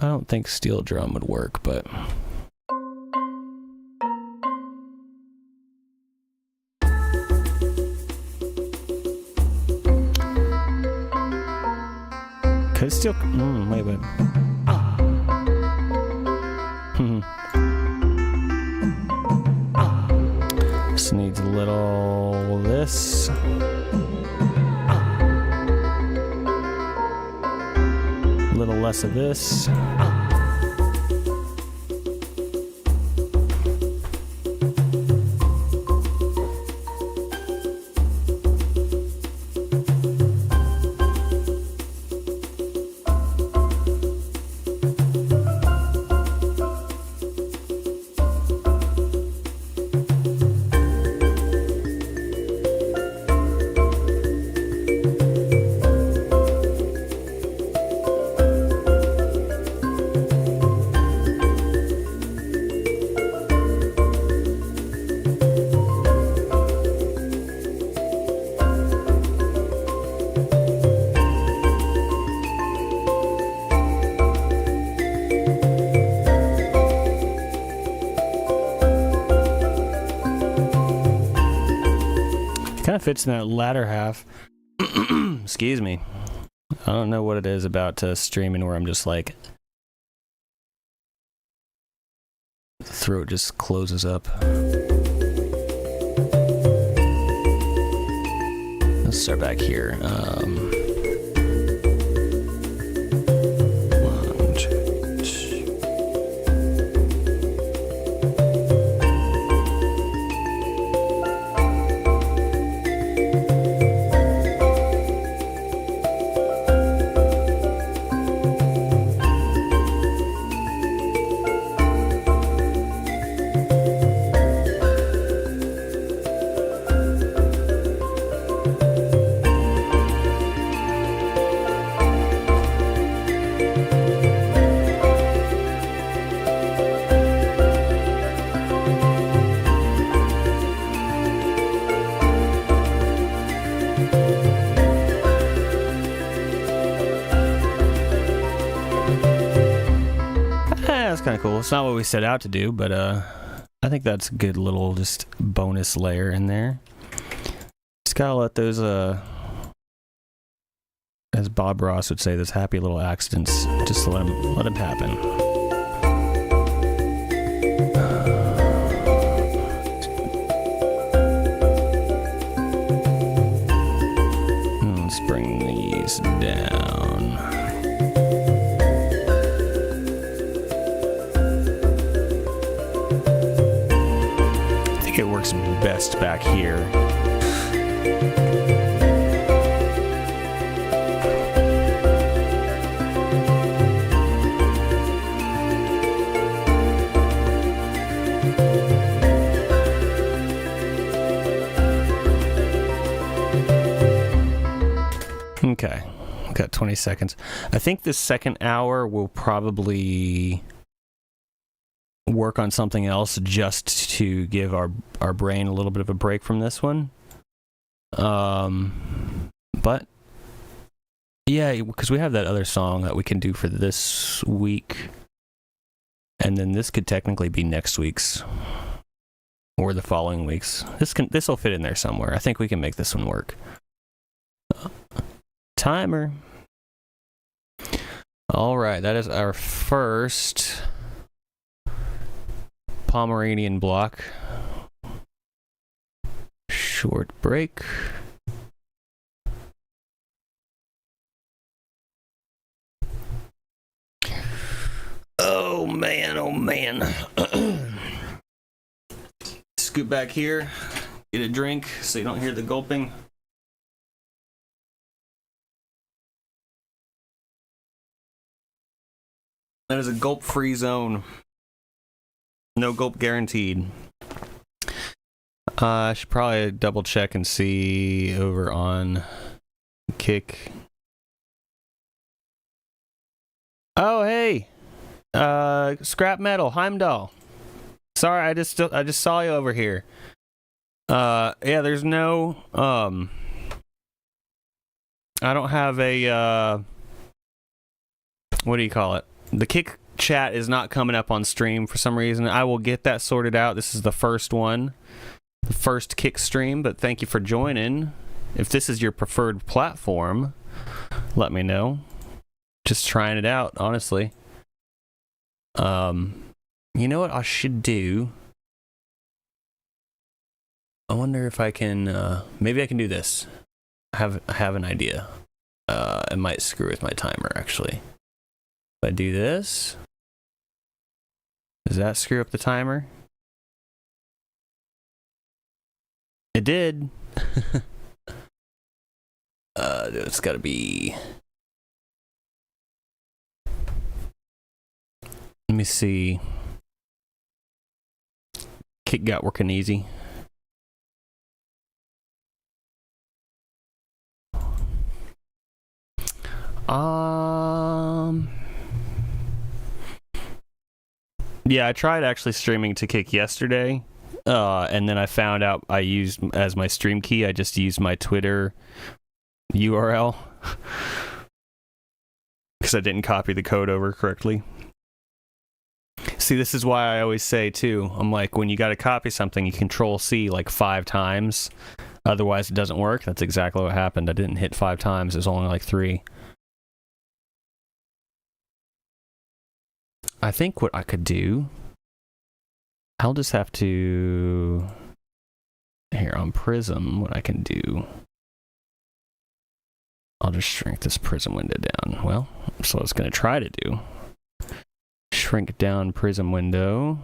I don't think steel drum would work, but could still. Wait. This needs a little this. A little less of this. Kind of fits in that latter half. Excuse me. I don't know what it is about streaming where I'm just like, the throat just closes up. Let's start back here. One, two, three. That's kind of cool. It's not what we set out to do, but I think that's a good little just bonus layer in there. Just gotta let those, as Bob Ross would say, those happy little accidents, just let them happen. Let's bring these down. It works best back here. Okay, I've got 20 seconds. I think this second hour will probably work on something else just to give our brain a little bit of a break from this one. But yeah, because we have that other song that we can do for this week, and then this could technically be next week's or the following week's. This will fit in there somewhere. I think we can make this one work. Timer. All right, that is our first Pomeranian block. Short break. Oh man, oh man. Scoot back here, get a drink so you don't hear the gulping. That is a gulp-free zone. No gulp guaranteed. I should probably double check and see over on Kick. Oh, hey. Scrap Metal, Heimdall. Sorry, I just saw you over here. Yeah, there's no, I don't have a, what do you call it? The Kick chat is not coming up on stream for some reason. I will get that sorted out. This is the first one, the first Kick stream, but thank you for joining. If this is your preferred platform, let me know. Just trying it out, honestly. You know what I should do? I wonder if I can, maybe I can do this. I have an idea. It might screw with my timer, actually. If I do this, does that screw up the timer? It did. It's gotta be... Let me see. Kick got working easy. Yeah, I tried actually streaming to Kick yesterday, and then I found out I used, as my stream key, I just used my Twitter URL because I didn't copy the code over correctly. See, this is why I always say, too, I'm like, when you got to copy something, you Control-C like 5 times. Otherwise, it doesn't work. That's exactly what happened. I didn't hit 5 times. It was only like 3. I think what I could do, I'll just have to, here on Prism, what I can do, I'll just shrink this Prism window down. Well, that's what I was going to try to do. Shrink down Prism window.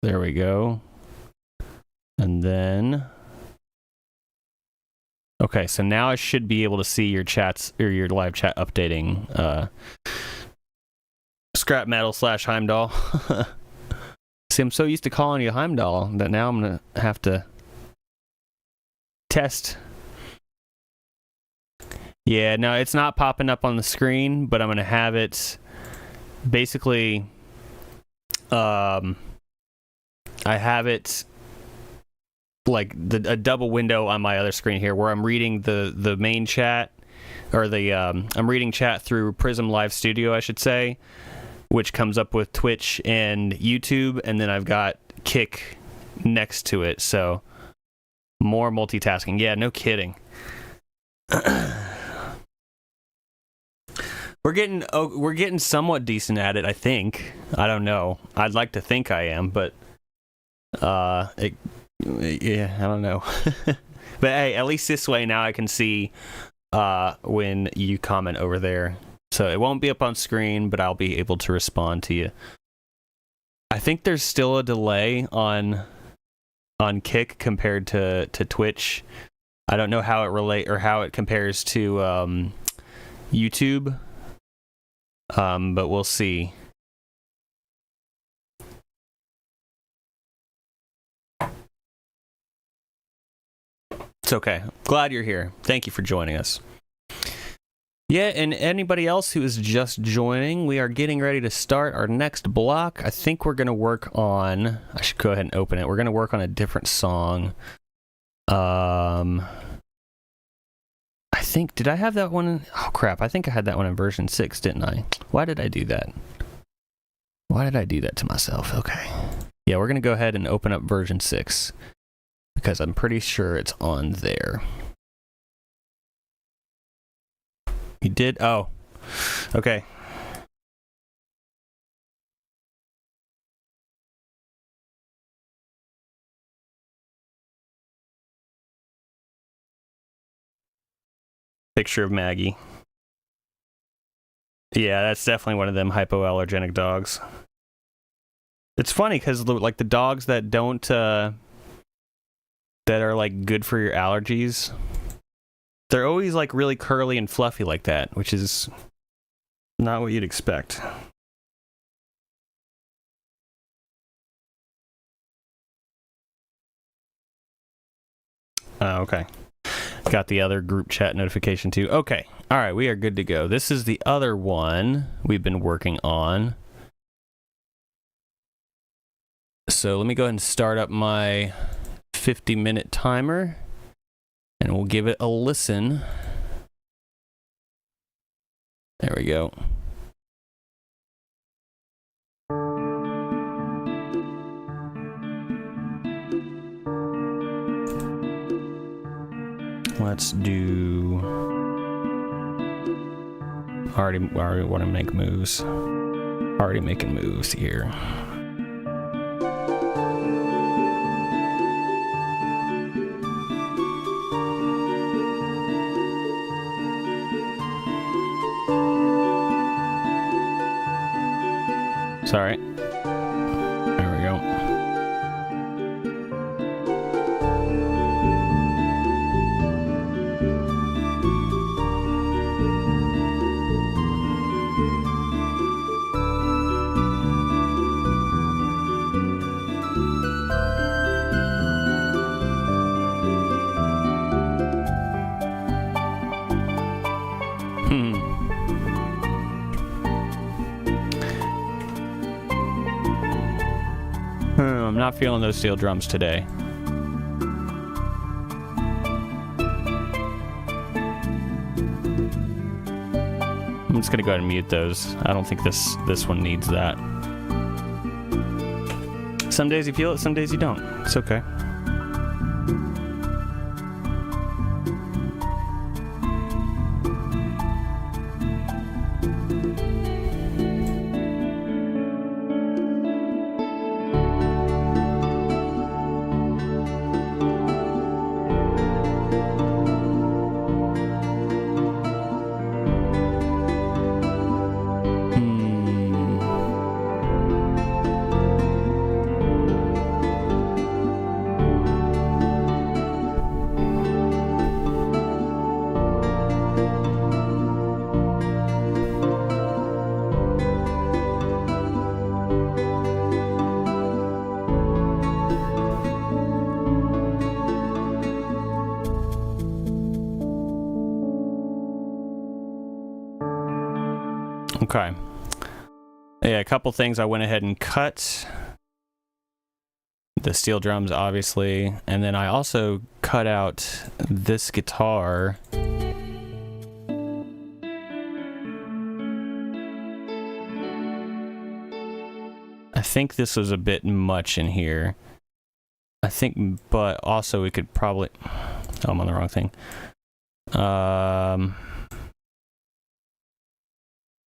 There we go. And then, okay, so now I should be able to see your chats, or your live chat updating. Scrap Metal / Heimdall. See, I'm so used to calling you Heimdall that now I'm going to have to test. Yeah, no, it's not popping up on the screen, but I'm going to have it basically, I have it like a double window on my other screen here where I'm reading the main chat, or I'm reading chat through Prism Live Studio, I should say, which comes up with Twitch and YouTube, and then I've got Kick next to it, so more multitasking. Yeah, no kidding. We're getting somewhat decent at it, I think. I don't know. I'd like to think I am, but yeah, I don't know. But hey, at least this way now I can see when you comment over there. So it won't be up on screen, but I'll be able to respond to you. I think there's still a delay on Kick compared to Twitch. I don't know how it compares to YouTube. But we'll see. It's okay. Glad you're here. Thank you for joining us. Yeah, and anybody else who is just joining, we are getting ready to start our next block. I think we're going to work on, I should go ahead and open it. We're going to work on a different song. I think, did I have that one? Oh, crap. I think I had that one in version 6, didn't I? Why did I do that? Why did I do that to myself? Okay. Yeah, we're going to go ahead and open up version 6 because I'm pretty sure it's on there. You did? Oh. Okay. Picture of Maggie. Yeah, that's definitely one of them hypoallergenic dogs. It's funny because like the dogs that don't that are like good for your allergies, they're always like really curly and fluffy like that, which is not what you'd expect. Oh, okay. Got the other group chat notification too. Okay. All right, we are good to go. This is the other one we've been working on. So let me go ahead and start up my 50-minute timer, and we'll give it a listen. There we go. Let's do... Already want to make moves. Already making moves here. Sorry. There we go. I'm not feeling those steel drums today. I'm just gonna go ahead and mute those. I don't think this one needs that. Some days you feel it, some days you don't. It's okay. Okay. Yeah, a couple things I went ahead and cut. The steel drums, obviously. And then I also cut out this guitar. I think this was a bit much in here. I think, but also we could probably... Oh, I'm on the wrong thing.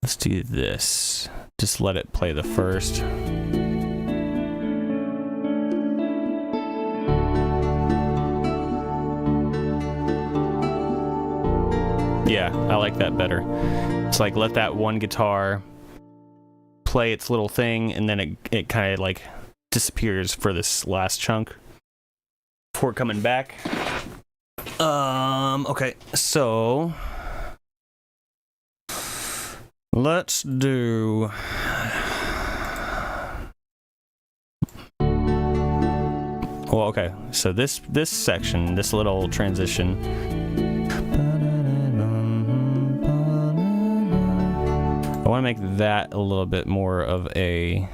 Let's do this. Just let it play the first. Yeah, I like that better. It's like let that one guitar play its little thing, and then it kind of like disappears for this last chunk before coming back. Okay, so let's do... Well, okay, so this section, this little transition, I want to make that a little bit more of a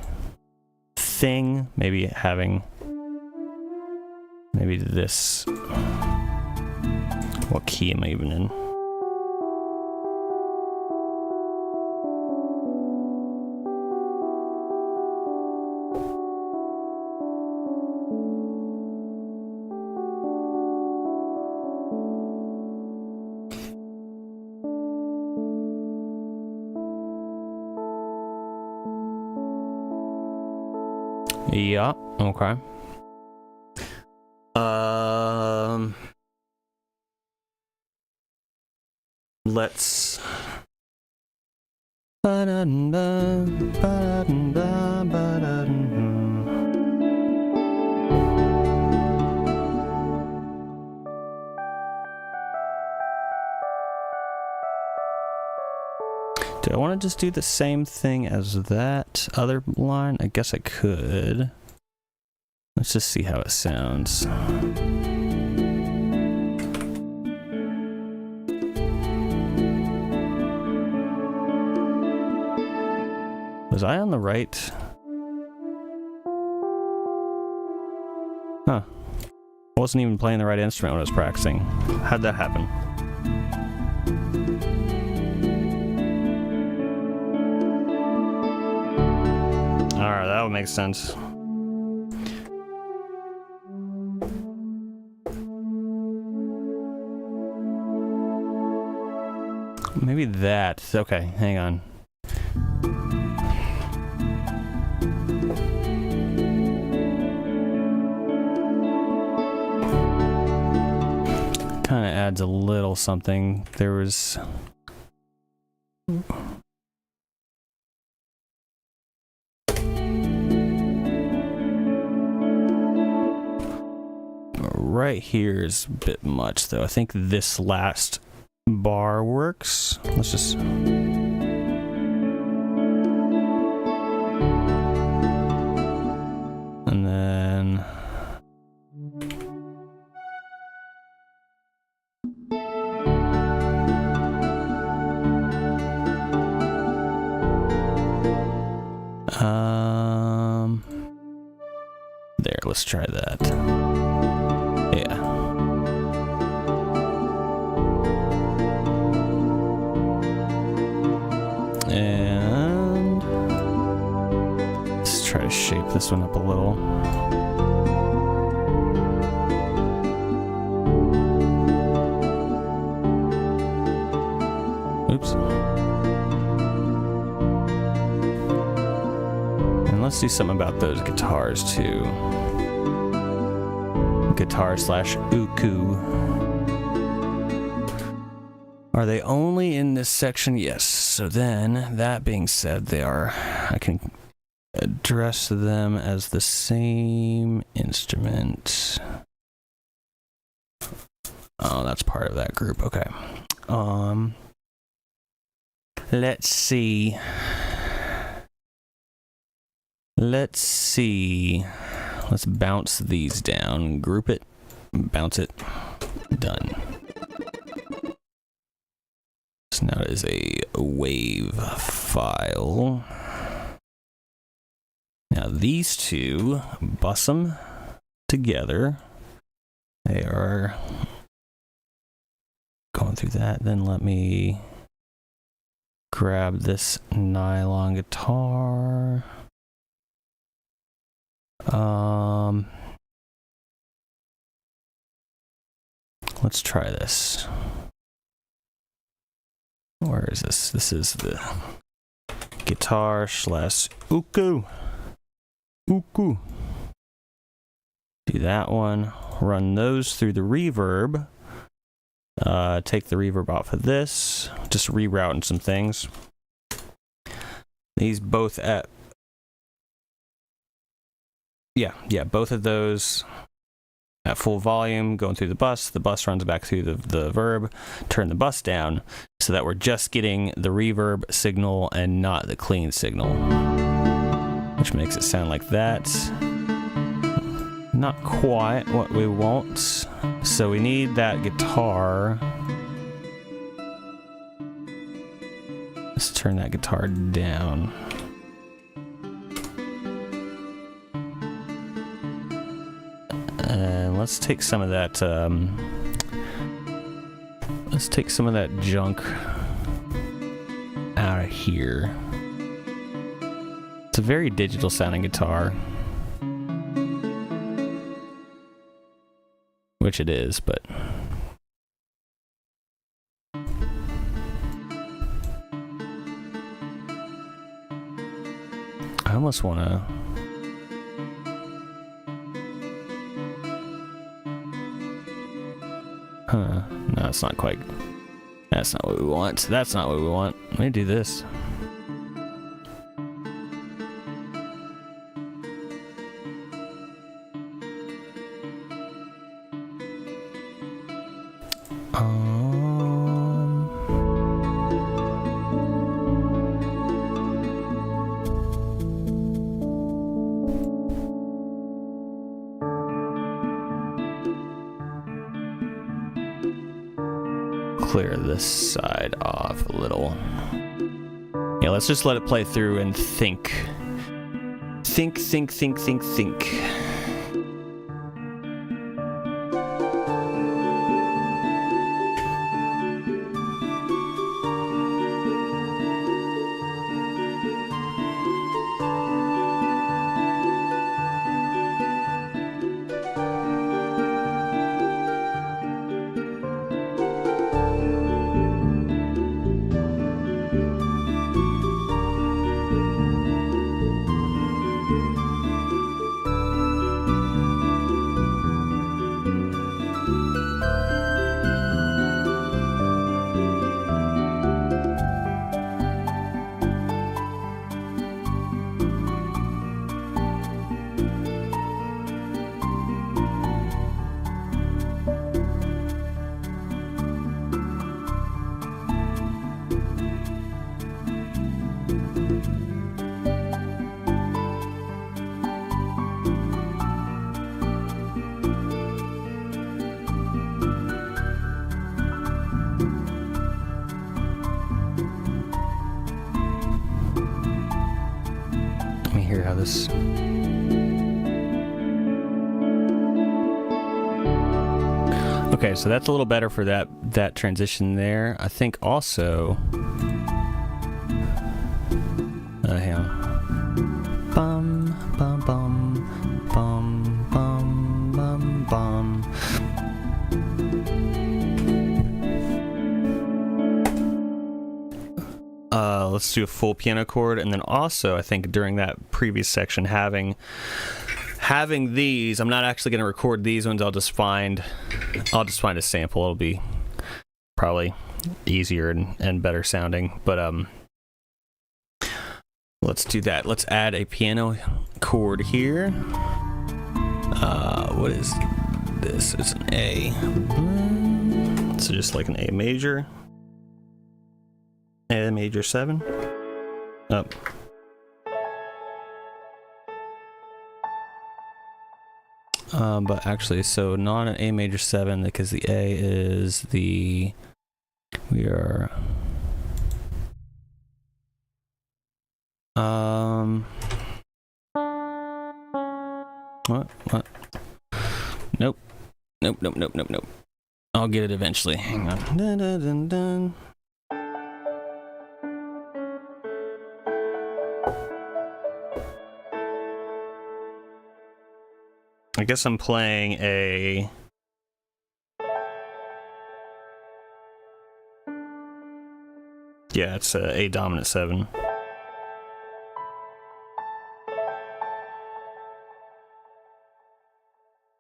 thing, maybe having this... What key am I even in? Yeah, okay. Let's... Do I want to just do the same thing as that other line? I guess I could. Let's just see how it sounds. Was I on the right? Huh. I wasn't even playing the right instrument when I was practicing. How'd that happen? Alright, that would make sense. Maybe that. Okay, hang on. Kind of adds a little something. There was... Right here is a bit much, though. I think this last bar works. Let's just... And then... There, let's try that. Yeah. And let's try to shape this one up a little. Oops. And let's do something about those guitars too. Guitar slash uku. Are they only in this section? Yes. So then, that being said, they are. I can address them as the same instrument. Oh, that's part of that group. Okay. Let's see. Let's bounce these down. Group it. Bounce it. Done. So now it is a wave file. Now these two, bus them together. They are going through that. Then let me grab this nylon guitar. Let's try this. Where is this? This is the guitar slash uku. Uku. Do that one. Run those through the reverb. Take the reverb off of this. Just rerouting some things. These both at... Yeah, both of those at full volume, going through the bus. The bus runs back through the verb. Turn the bus down so that we're just getting the reverb signal and not the clean signal. Which makes it sound like that. Not quite what we want. So we need that guitar. Let's turn that guitar down. And let's take some of that. Let's take some of that junk out of here. It's a very digital sounding guitar, which it is, but I almost want to. No, it's not quite. That's not what we want. That's not what we want. Let me do this. Clear this side off a little. Yeah, let's just let it play through and think. Think. Hear how this. Okay, so that's a little better for that transition there. I think also. Hang on. Bum bum bum. let's do a full piano chord, and then also I think during that previous section having these, I'm not actually going to record these ones. I'll just find a sample. It'll be probably easier and better sounding. But let's do that. Let's add a piano chord here. What is this? It's an A. So just like an A major. A major 7. Up. But actually, so not an A major 7 because the A is the, we are, what? Nope. I'll get it eventually. Hang on. Dun, dun, dun, dun. I guess I'm playing a... Yeah, it's a dominant 7.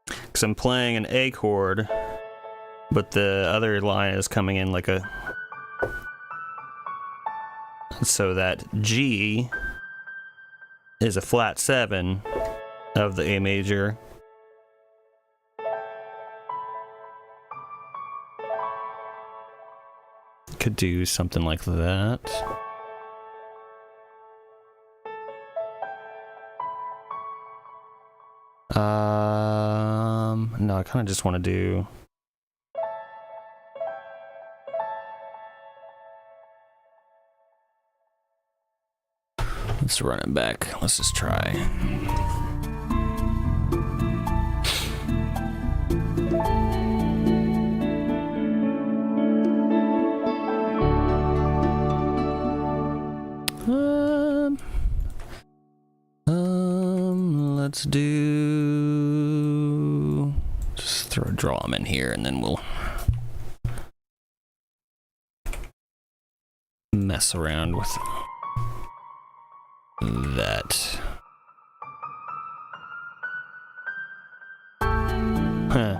Because I'm playing an A chord, but the other line is coming in like a... So that G is a flat 7 of the A major. Could do something like that. No, I kind of just want to do... Let's run it back. Let's just try. Let's do... Just throw a drum in here and then we'll mess around with that. Huh.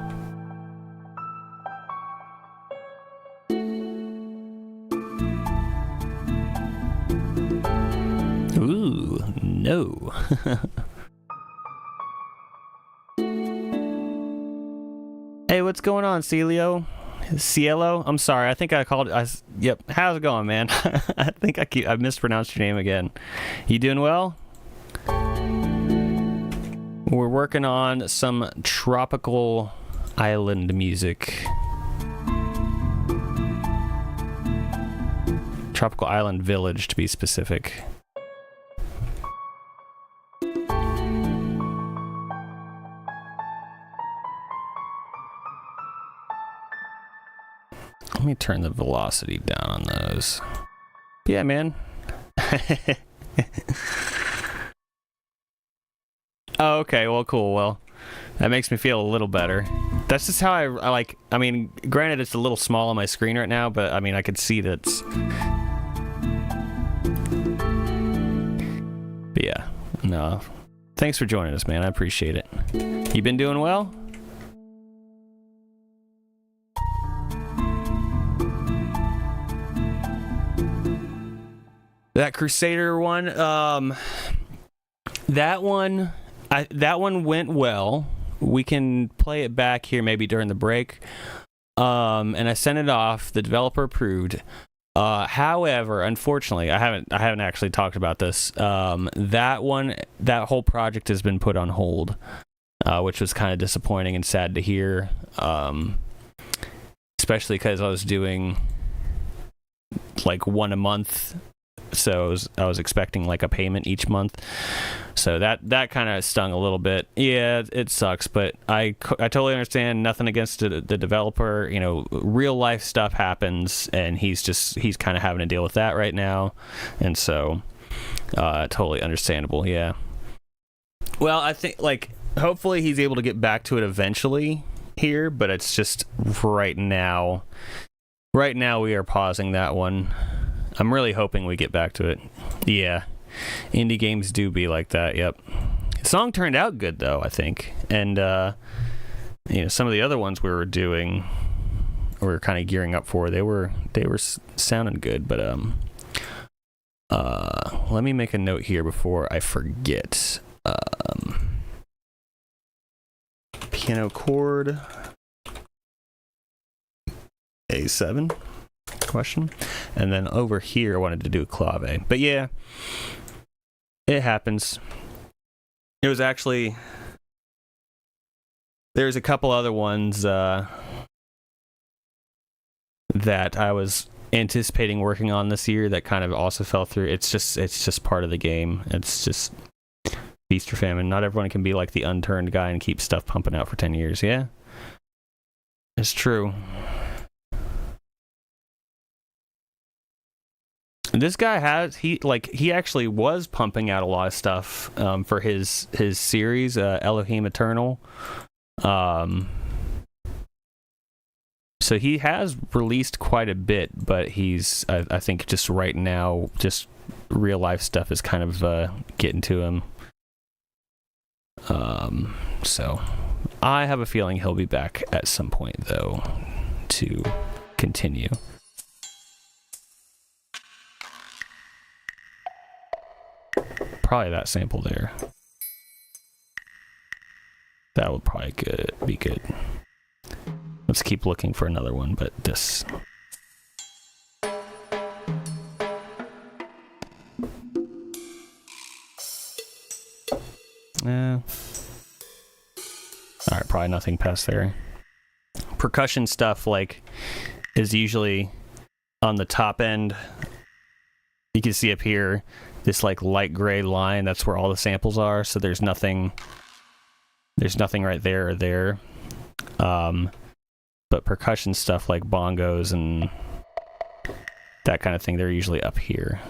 Ooh, no. Hey, what's going on, Cielo? I'm sorry. I think I called. Yep. How's it going, man? I think I mispronounced your name again. You doing well? We're working on some tropical island music. Tropical Island Village, to be specific. Let me turn the velocity down on those. Yeah, man. Oh, okay. Well, cool. Well, that makes me feel a little better. That's just how I like. I mean, granted, it's a little small on my screen right now, but I mean, I could see that's. But yeah, no. Thanks for joining us, man. I appreciate it. You been doing well? That Crusader one, that one went well. We can play it back here maybe during the break. And I sent it off. The developer approved. However, unfortunately, I haven't actually talked about this. That whole project has been put on hold, which was kind of disappointing and sad to hear. Especially because I was doing like one a month. So I was expecting like a payment each month, so that kind of stung a little bit. Yeah, it sucks, but I totally understand. Nothing against the developer. You know, real life stuff happens, and he's kind of having to deal with that right now, and so totally understandable. Yeah. Well, I think like hopefully he's able to get back to it eventually here, but it's just right now we are pausing that one. I'm really hoping we get back to it. Yeah. Indie games do be like that, yep. The song turned out good, though, I think. And, some of the other ones we were doing, we were kind of gearing up for, they were sounding good. But let me make a note here before I forget. Piano chord A7 question, and then over here I wanted to do a clave. But yeah, it happens. It was actually, there's a couple other ones that I was anticipating working on this year that kind of also fell through. It's just part of the game. It's just feast or famine. Not everyone can be like the unturned guy and keep stuff pumping out for 10 years. Yeah, it's true. This guy he actually was pumping out a lot of stuff for his series, Elohim Eternal. So he has released quite a bit, but he's I think just right now, just real life stuff is kind of getting to him. So I have a feeling he'll be back at some point, though, to continue. Probably that sample there. That would probably be good. Let's keep looking for another one, but this. Alright, probably nothing past there. Percussion stuff is usually on the top end. You can see up here this light gray line, that's where all the samples are, so there's nothing right there or there. But percussion stuff like bongos and that kind of thing, they're usually up here.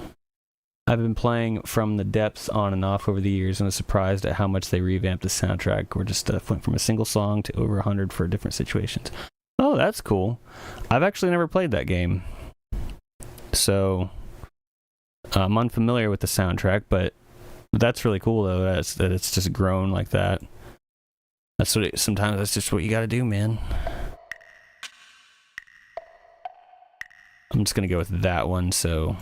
I've been playing From the Depths on and off over the years and was surprised at how much they revamped the soundtrack, or just went from a single song to over 100 for different situations. Oh, that's cool. I've actually never played that game, so I'm unfamiliar with the soundtrack, but that's really cool, though, that it's just grown like that. Sometimes that's just what you gotta do, man. I'm just gonna go with that one, so...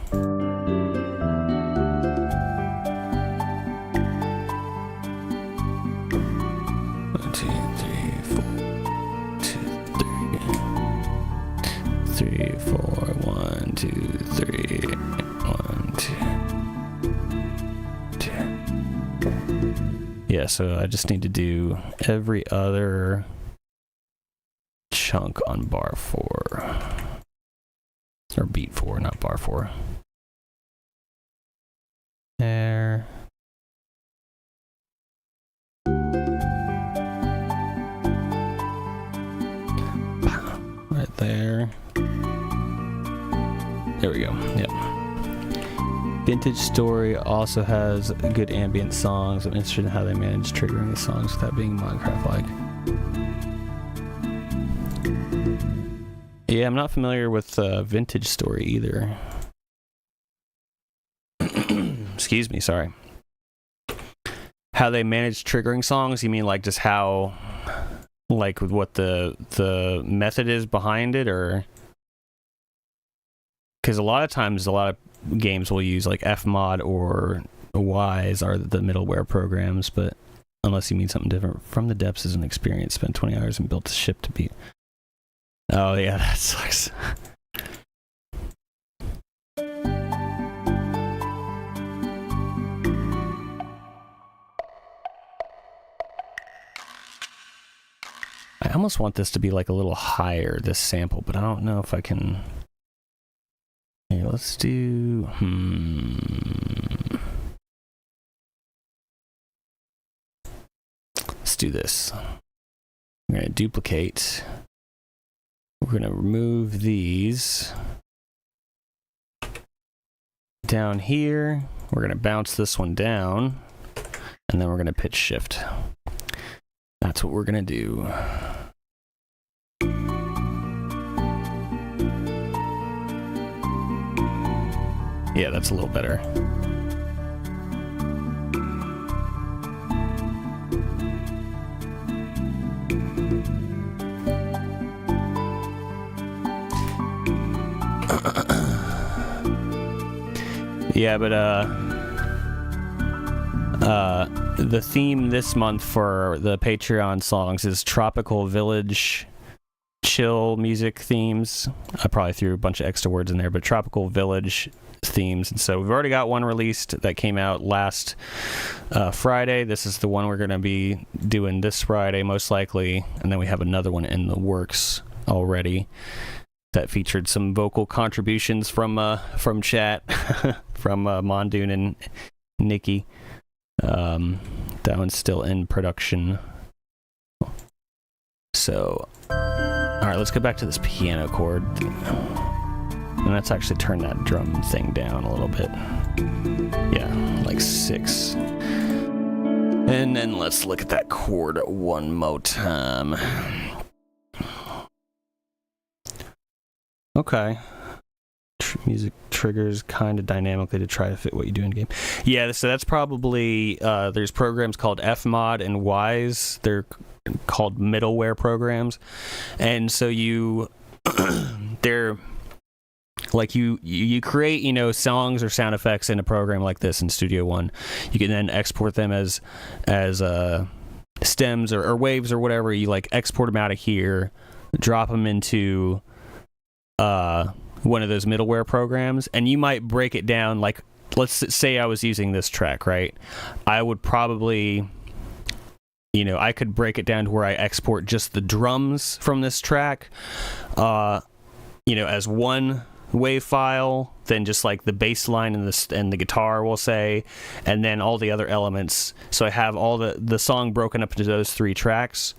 3, 4, 1, 2, 3, 1, 2. Yeah, so I just need to do every other chunk on bar 4. Or beat 4, not bar 4. There. Right there. There we go. Yep. Vintage Story also has good ambient songs. I'm interested in how they manage triggering the songs without being Minecraft-like. Yeah, I'm not familiar with Vintage Story either. Excuse me, sorry. How they manage triggering songs? You mean just how, with what the method is behind it, or? Because a lot of times, a lot of games will use Fmod or Wise are the middleware programs, but unless you mean something different. From the Depths is an experience. Spent 20 hours and built a ship to beat. Oh yeah, that sucks. I almost want this to be a little higher, this sample, but I don't know if I can. Here, let's do... Let's do this. I'm going to duplicate. We're going to remove these. Down here, we're going to bounce this one down, and then we're going to pitch shift. That's what we're going to do. Yeah, that's a little better. Yeah, but the theme this month for the Patreon songs is Tropical Village chill music themes. I probably threw a bunch of extra words in there, but Tropical Village themes. And so we've already got one released that came out last Friday. This is the one we're going to be doing this Friday, most likely. And then we have another one in the works already that featured some vocal contributions from chat, from Mondoon and Nikki. That one's still in production. So, all right, let's go back to this piano chord. And let's actually turn that drum thing down a little bit. Yeah, like 6. And then let's look at that chord one more time. Okay. Music triggers kind of dynamically to try to fit what you do in game. Yeah, so that's probably there's programs called Fmod and Wise. They're called middleware programs, and so they're like you create songs or sound effects in a program like this in Studio One. You can then export them as stems or waves or whatever. You like export them out of here, drop them into one of those middleware programs, and you might break it down. Like, let's say I was using this track, right? I would probably, I could break it down to where I export just the drums from this track, as one wave file, then just like the bass line and the guitar, we'll say, and then all the other elements. So I have all the song broken up into those 3 tracks.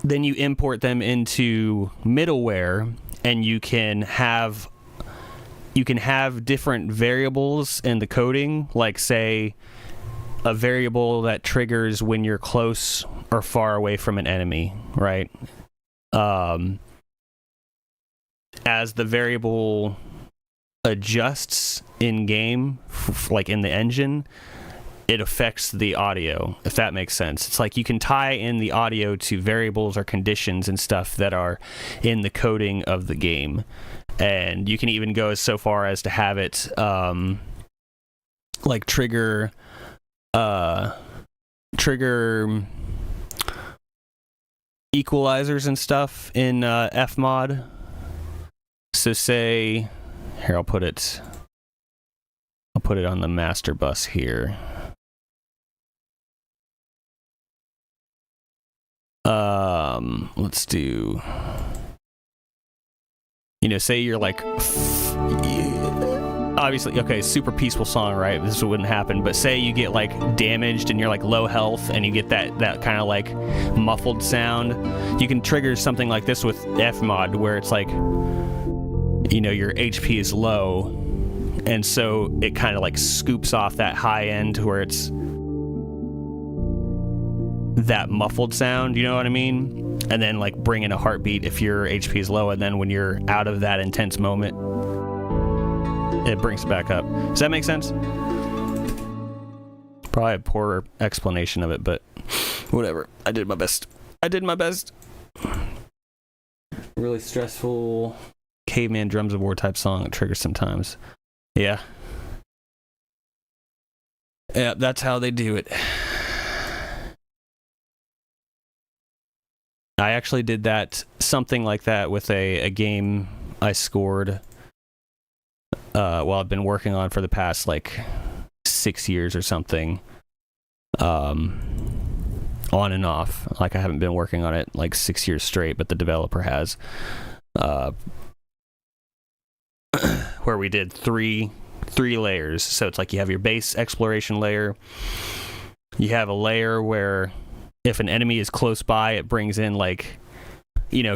Then you import them into middleware, and you can have different variables in the coding, like say a variable that triggers when you're close or far away from an enemy, right? As the variable adjusts in game, like in the engine, it affects the audio, if that makes sense. It's like you can tie in the audio to variables or conditions and stuff that are in the coding of the game. And you can even go so far as to have it like trigger equalizers and stuff in Fmod. So say, here, I'll put it on the master bus here. Let's do, say you're like, obviously, okay, super peaceful song, right? This wouldn't happen, but say you get like damaged and you're like low health and you get that kind of like muffled sound. You can trigger something like this with Fmod, where it's like, your HP is low, and so it kind of like scoops off that high end to where it's that muffled sound, you know what I mean? And then like bring in a heartbeat if your HP is low, and then when you're out of that intense moment, it brings it back up. Does that make sense? Probably a poor explanation of it, but whatever. I did my best. Really stressful caveman drums of war type song that triggers sometimes. Yeah, that's how they do it. I actually did something like that with a game I scored I've been working on for the past like 6 years or something, on and off. Like, I haven't been working on it like 6 years straight, but the developer has, where we did three layers. So it's like you have your base exploration layer, you have a layer where if an enemy is close by, it brings in like,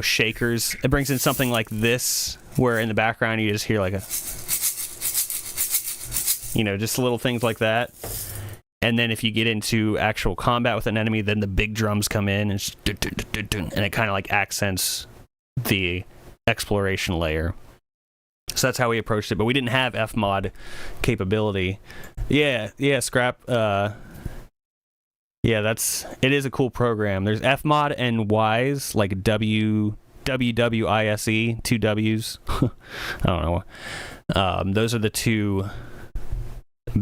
shakers. It brings in something like this, where in the background you just hear like just little things like that. And then if you get into actual combat with an enemy, then the big drums come in and it kind of like accents the exploration layer. So that's how we approached it, but we didn't have Fmod capability. Yeah, Scrap. Yeah, it is a cool program. There's Fmod and Wise, like WWISE, two W's. I don't know. Those are the two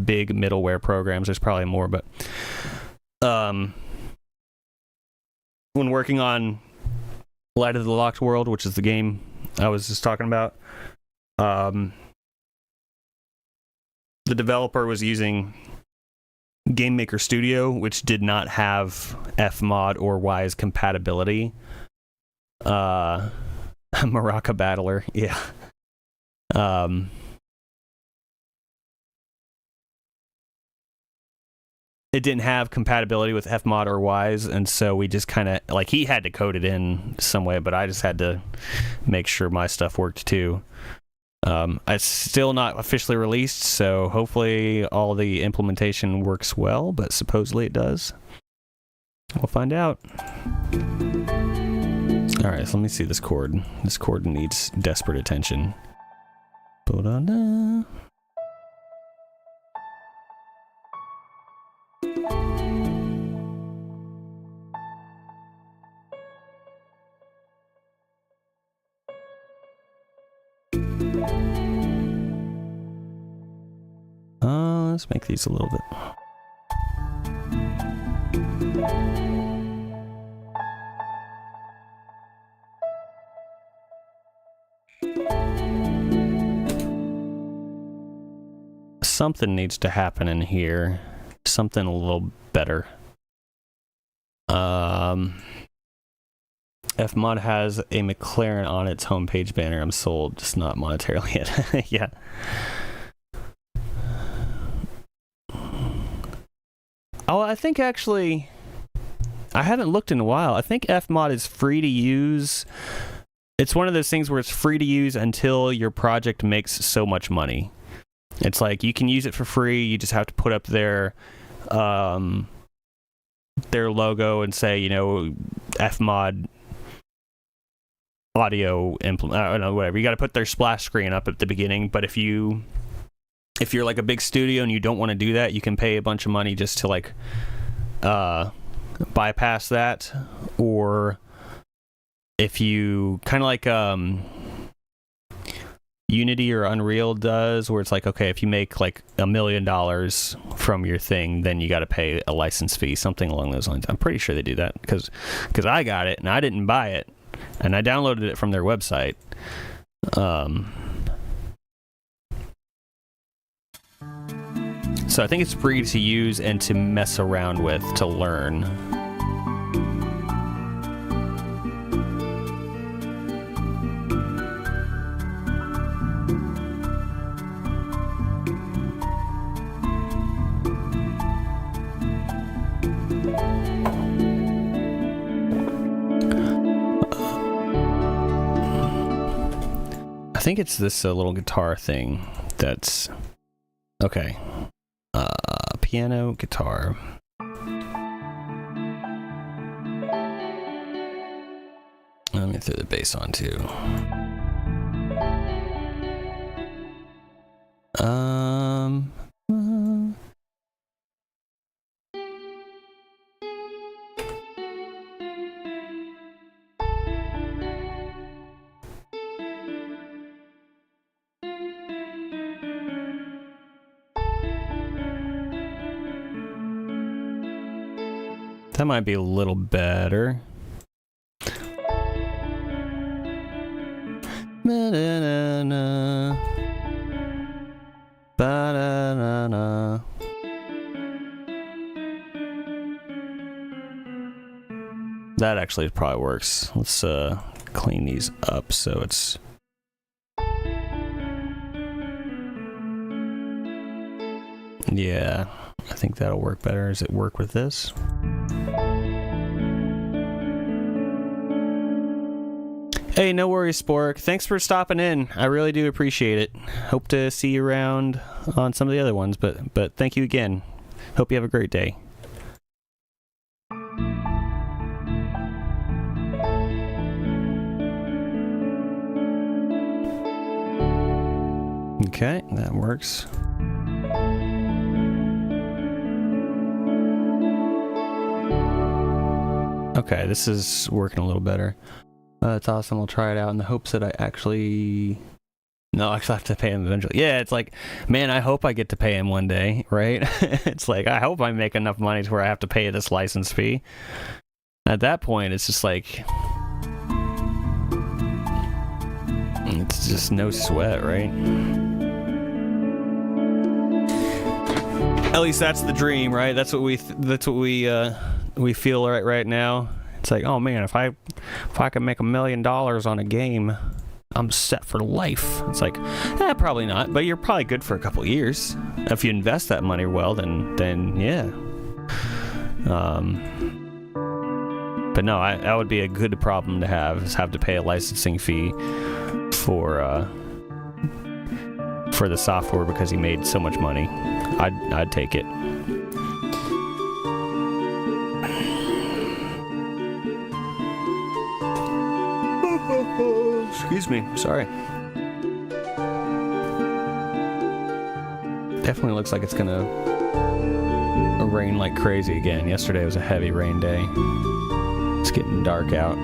big middleware programs. There's probably more, but when working on Light of the Locked World, which is the game I was just talking about, the developer was using Game Maker Studio, which did not have Fmod or Wise compatibility. Maraca Battler, yeah. It didn't have compatibility with Fmod or Wise, and so we just kind of, like, he had to code it in some way, but I just had to make sure my stuff worked too. It's still not officially released, so hopefully all the implementation works well, but supposedly it does. We'll find out. Alright, so let me see this chord. This chord needs desperate attention. Ba-da-da. Let's make these a little bit. Something needs to happen in here. Something a little better. Fmod has a McLaren on its homepage banner. I'm sold, just not monetarily yet. Yeah. Oh, I think actually, I haven't looked in a while. I think Fmod is free to use. It's one of those things where it's free to use until your project makes so much money. It's like you can use it for free. You just have to put up their logo and say, you know, Fmod audio implement. I don't know, whatever. You got to put their splash screen up at the beginning. But if you're like a big studio and you don't want to do that, you can pay a bunch of money just to like bypass that. Or if you kind of like Unity or Unreal does, where it's like, okay, if you make like $1 million from your thing, then you got to pay a license fee, something along those lines. I'm pretty sure they do that because I got it and I didn't buy it, and I downloaded it from their website. So I think it's free to use and to mess around with, to learn. I think it's this little guitar thing that's okay. Piano, guitar. Let me throw the bass on too. That might be a little better. Ba-da-na-na. Ba-da-na-na. That actually probably works. Let's clean these up so it's... Yeah, I think that'll work better. Does it work with this? Hey, no worries, Spork. Thanks for stopping in. I really do appreciate it. Hope to see you around on some of the other ones, but thank you again. Hope you have a great day. Okay, that works. Okay, this is working a little better. It's awesome. I'll try it out in the hopes that I actually... No, I actually have to pay him eventually. Yeah, it's like, man, I hope I get to pay him one day, right? It's like, I hope I make enough money to where I have to pay this license fee. At that point, it's just like... It's just no sweat, right? At least that's the dream, right? That's what we feel right now. It's like, oh man, if I can make $1 million on a game, I'm set for life. It's like, probably not, but you're probably good for a couple years. If you invest that money well, then yeah. But no, that would be a good problem to have, is have to pay a licensing fee for the software because he made so much money. I'd take it. Excuse me, sorry. Definitely looks like it's gonna rain like crazy again. Yesterday was a heavy rain day. It's getting dark out.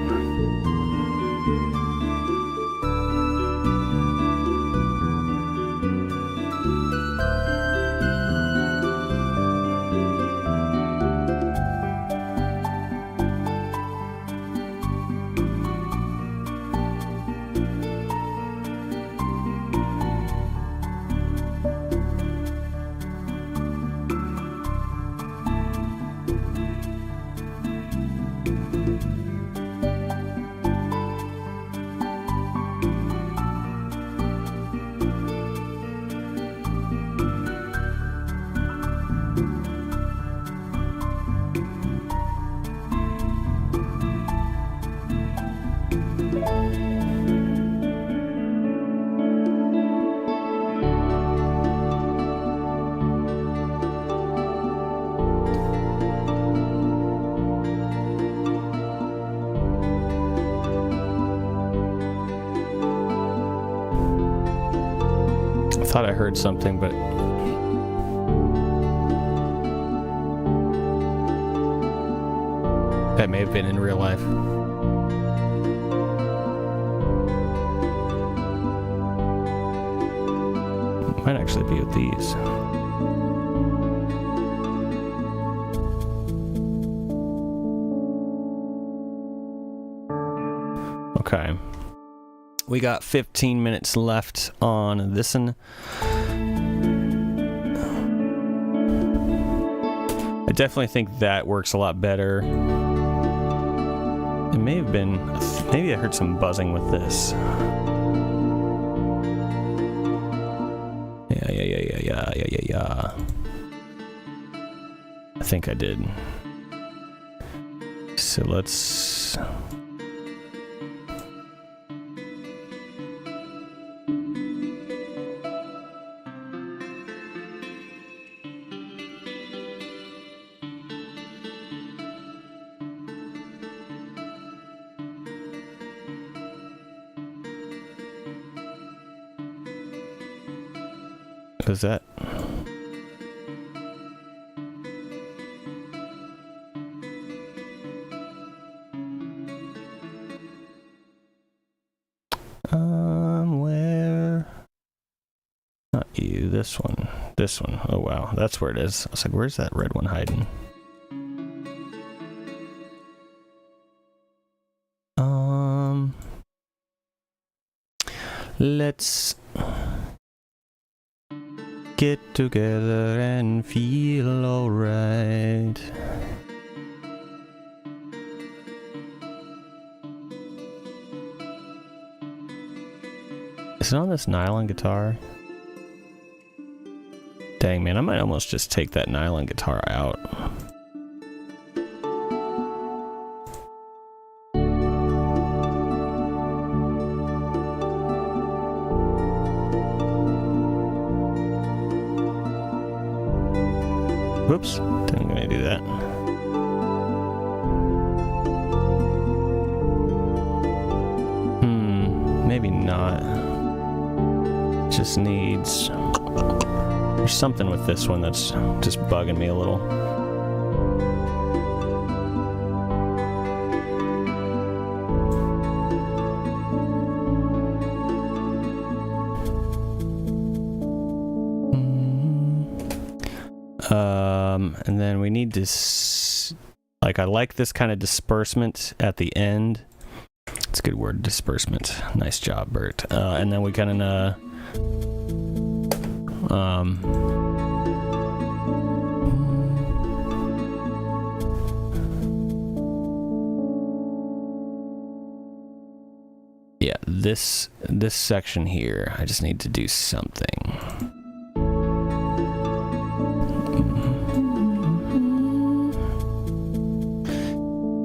I thought I heard something, but that may have been in real life. Might actually be with these. Okay. We got 15 minutes left on this one. I definitely think that works a lot better. It may have been... Maybe I heard some buzzing with this. Yeah. I think I did. So let's... Is that? Where? Not you, this one. This one. Oh wow, that's where it is. I was like, where's that red one hiding? Let's get together and feel alright. Is it on this nylon guitar? Dang man, I might almost just take that nylon guitar out. Whoops, didn't gonna do that. Maybe not. just needs... There's something with this one that's just bugging me a little. And then we need to, like, I like this kind of disbursement at the end. It's a good word, disbursement. Nice job, Bert. And then we kind of, yeah, this section here, I just need to do something.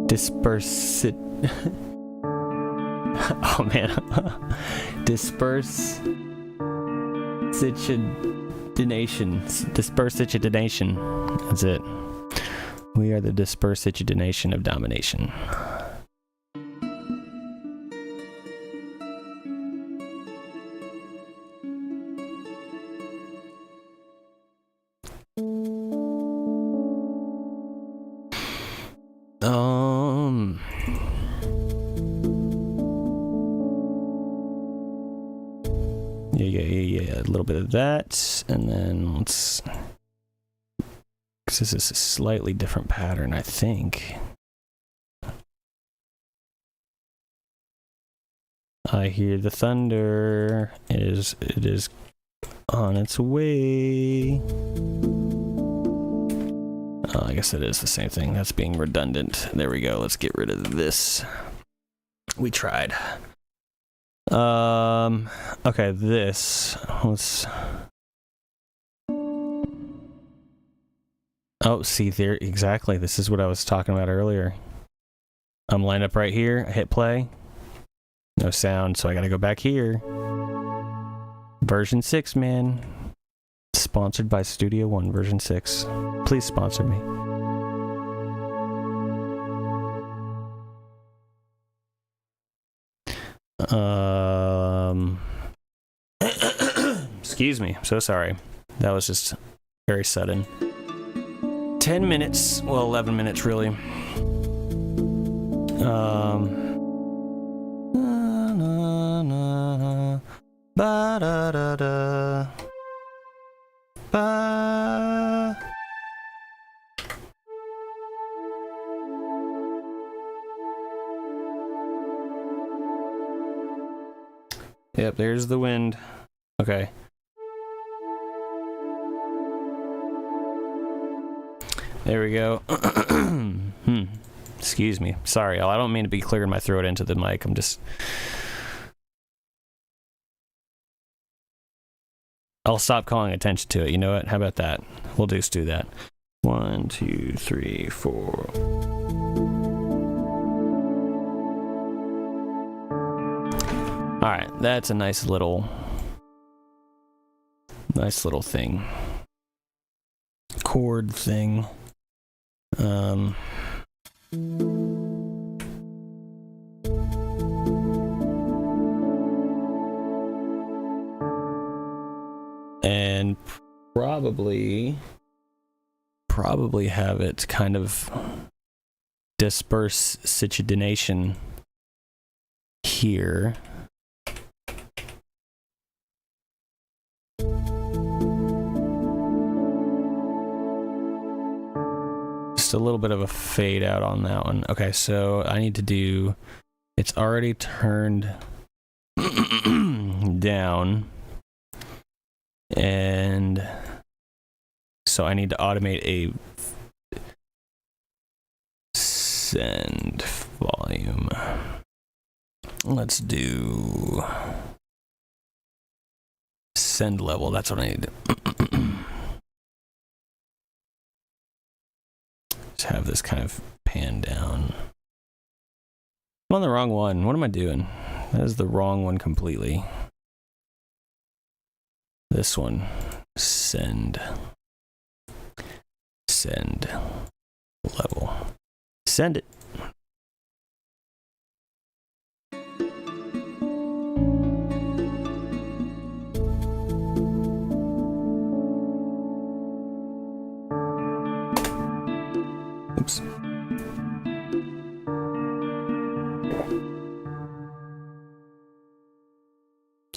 Disperse it. Oh man. Dispersicidination. That's it. We are the dispersicidination of domination. Yeah, a little bit of that, and then let's, because this is a slightly different pattern, I think. I hear the thunder. It is on its way. Oh, I guess it is the same thing. That's being redundant. There we go. Let's get rid of this. We tried. Okay, let's... Oh, see there, exactly. This is what I was talking about earlier. I'm lined up right here. I hit play. No sound, so I gotta go back here. Version 6, man. Sponsored by Studio One, version 6. Please sponsor me. Excuse me. I'm so sorry. That was just very sudden. 10 minutes. Well, 11 minutes, really. Ba-da-da-da. Ba. Yep, there's the wind. Okay. There we go. Excuse me. Sorry, I don't mean to be clearing my throat into the mic. I'm just... I'll stop calling attention to it. You know what? How about that? We'll just do that. 1, 2, 3, 4. Alright, that's a nice little thing. Chord thing. And probably have it kind of disperse citrullination here. Just a little bit of a fade out on that one. Okay, so I need to do, it's already turned down, and so I need to automate a send volume. Let's do send level. That's what I need. Just have this kind of pan down. I'm on the wrong one. What am I doing? That is the wrong one completely. This one. Send level. Send it.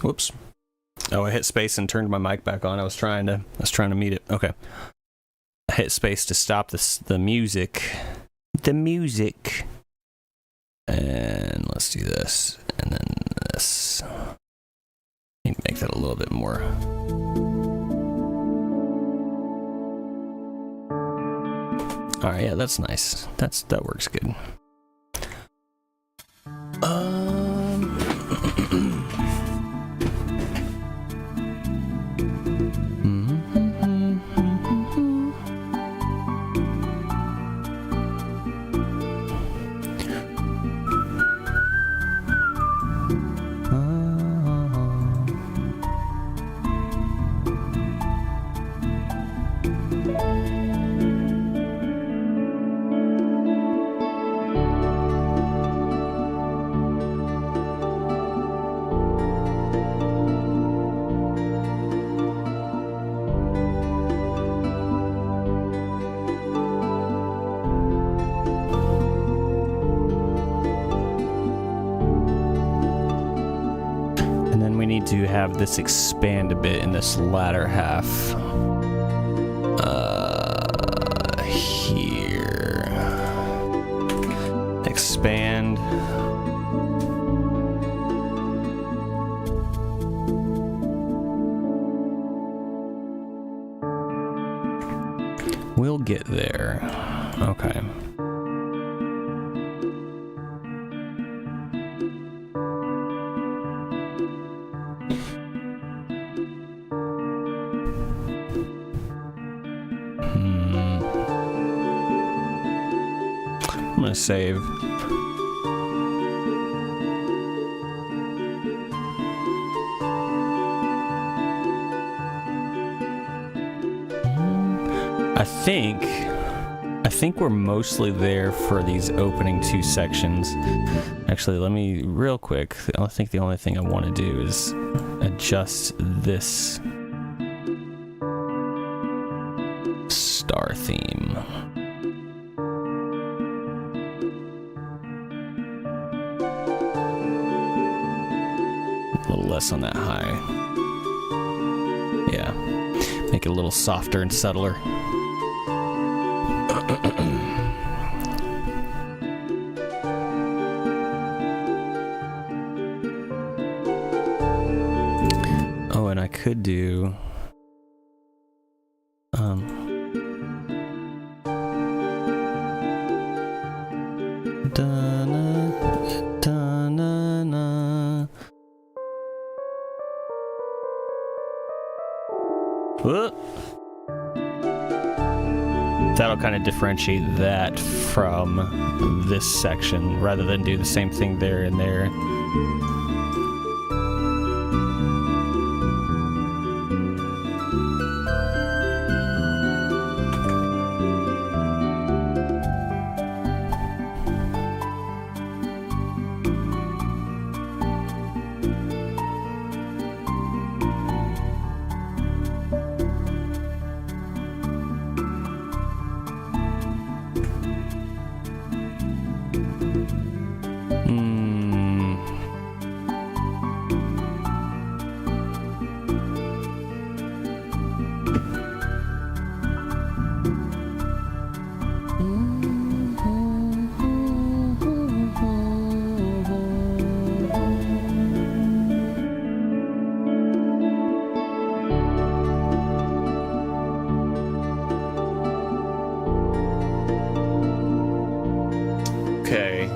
Whoops. Oh, I hit space and turned my mic back on. I was trying to mute it. Okay. I hit space to stop the music. The music. And let's do this. And then this. Need to make that a little bit more. All right, yeah, that's nice. That works good. To have this expand a bit in this latter half. Here. Expand. We'll get there. Okay. I'm gonna save. I think we're mostly there for these opening two sections. Actually, let me real quick. I think the only thing I want to do is adjust this star theme. A little less on that high. Yeah. Make it a little softer and subtler. Oh, and I could do that'll kind of differentiate that from this section rather than do the same thing there and there. Okay.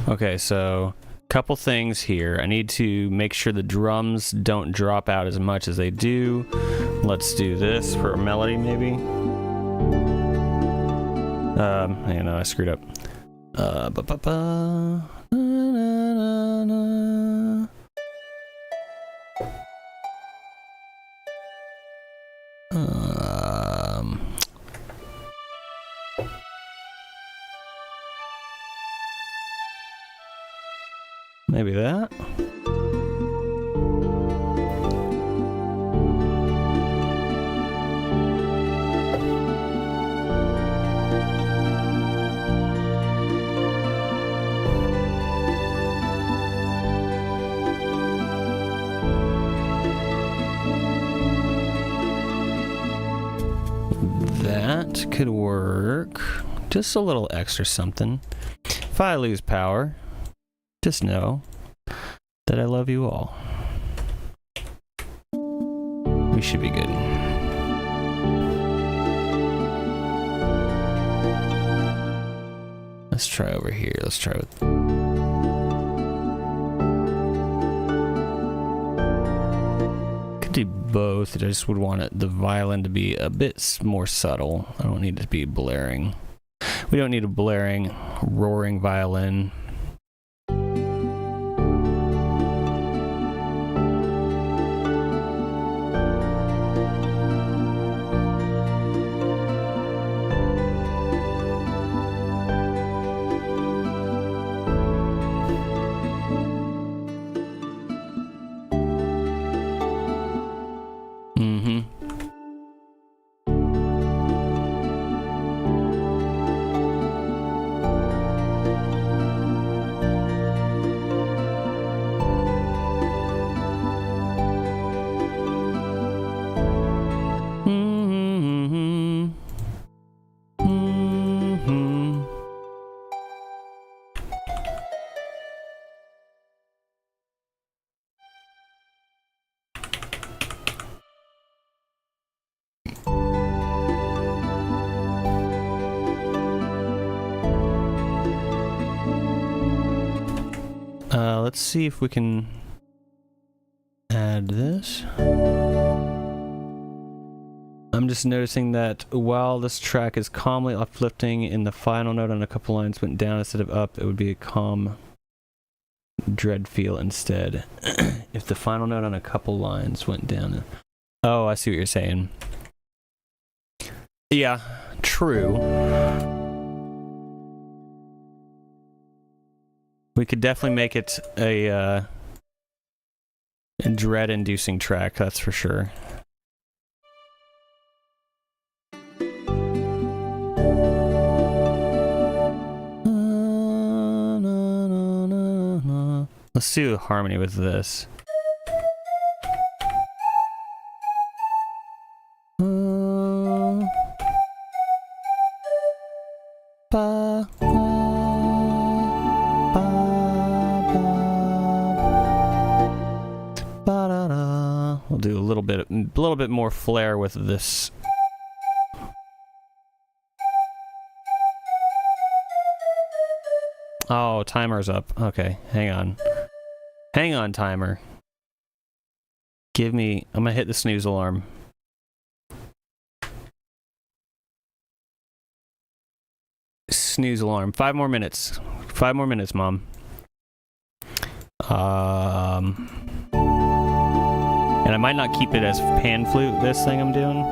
Okay, so couple things here. I need to make sure the drums don't drop out as much as they do. Let's do this for a melody, maybe. You know, I screwed up. Maybe that. That could work. Just a little extra something. If I lose power, just know that I love you all. We should be good. Let's try over here. Let's try with... Could do both. I just would want the violin to be a bit more subtle. I don't need it to be blaring. We don't need a blaring, roaring violin. Let's see if we can add this. I'm just noticing that while this track is calmly uplifting and the final note on a couple lines went down instead of up, it would be a calm dread feel instead. If the final note on a couple lines went down. Oh, I see what you're saying. Yeah, true. We could definitely make it a dread-inducing track, that's for sure. Let's do harmony with this. We'll do a little bit more flair with this. Oh, timer's up. Okay, hang on. Hang on, timer. I'm gonna hit the snooze alarm. Snooze alarm. 5 more minutes. 5 more minutes, Mom. And I might not keep it as pan flute, this thing I'm doing.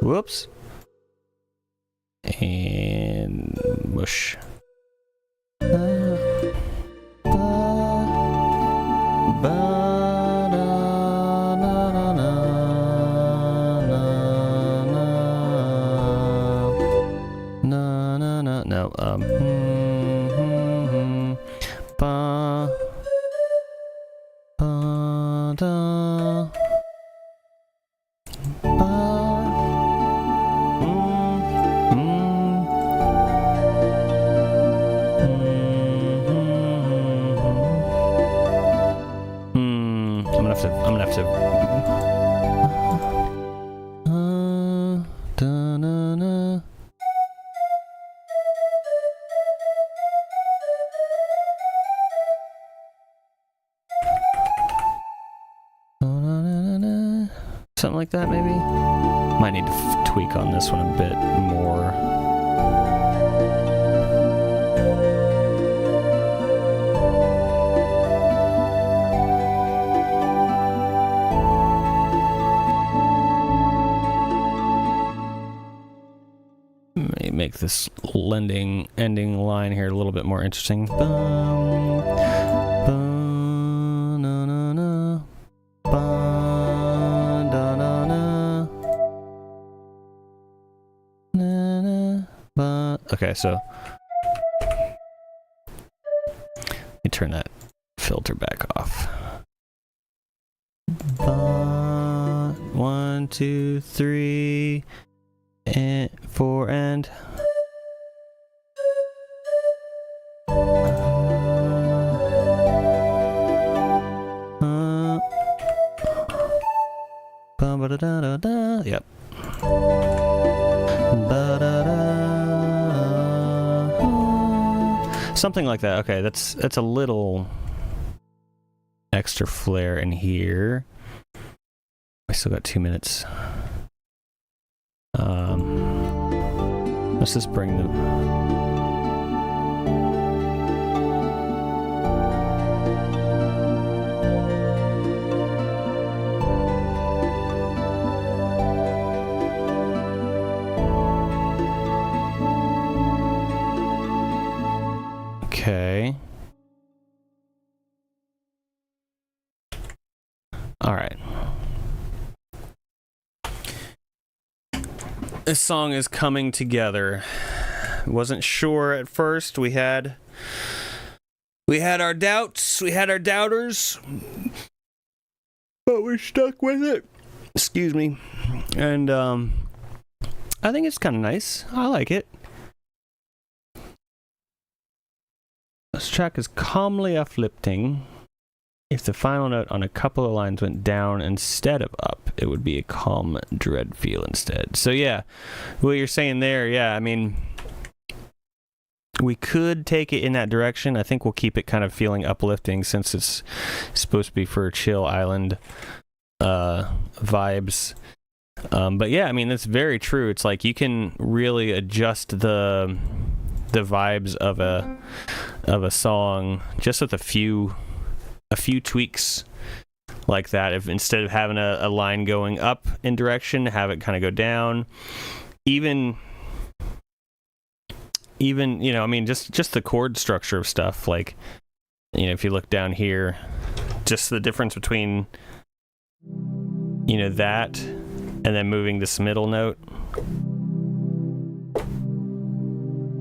Whoops. And mush. No, I'm gonna have to. Something like that, maybe? Might need to tweak on this one a bit more. Let me make this ending line here a little bit more interesting. Bum, bum, na, na, na, bum, da, na, na, na, na, bum. Okay, so let me turn that filter back off. 1, 2, 3, and 4, and yep. Something like that. Okay, that's a little extra flair in here. I still got 2 minutes. Let's just bring the okay. All right. This song is coming together. Wasn't sure at first. We had our doubts, we had our doubters, but we're stuck with it. Excuse me. And I think it's kind of nice. I like it. This track is calmly uplifting. If the final note on a couple of lines went down instead of up, it would be a calm dread feel instead. So yeah, what you're saying there, yeah, I mean, we could take it in that direction. I think we'll keep it kind of feeling uplifting since it's supposed to be for chill island vibes. But yeah, I mean, that's very true. It's like you can really adjust the vibes of a song just with a few tweaks like that. If instead of having a line going up in direction, have it kind of go down. Even you know, I mean, just the chord structure of stuff, like, you know, if you look down here, just the difference between, you know, that and then moving this middle note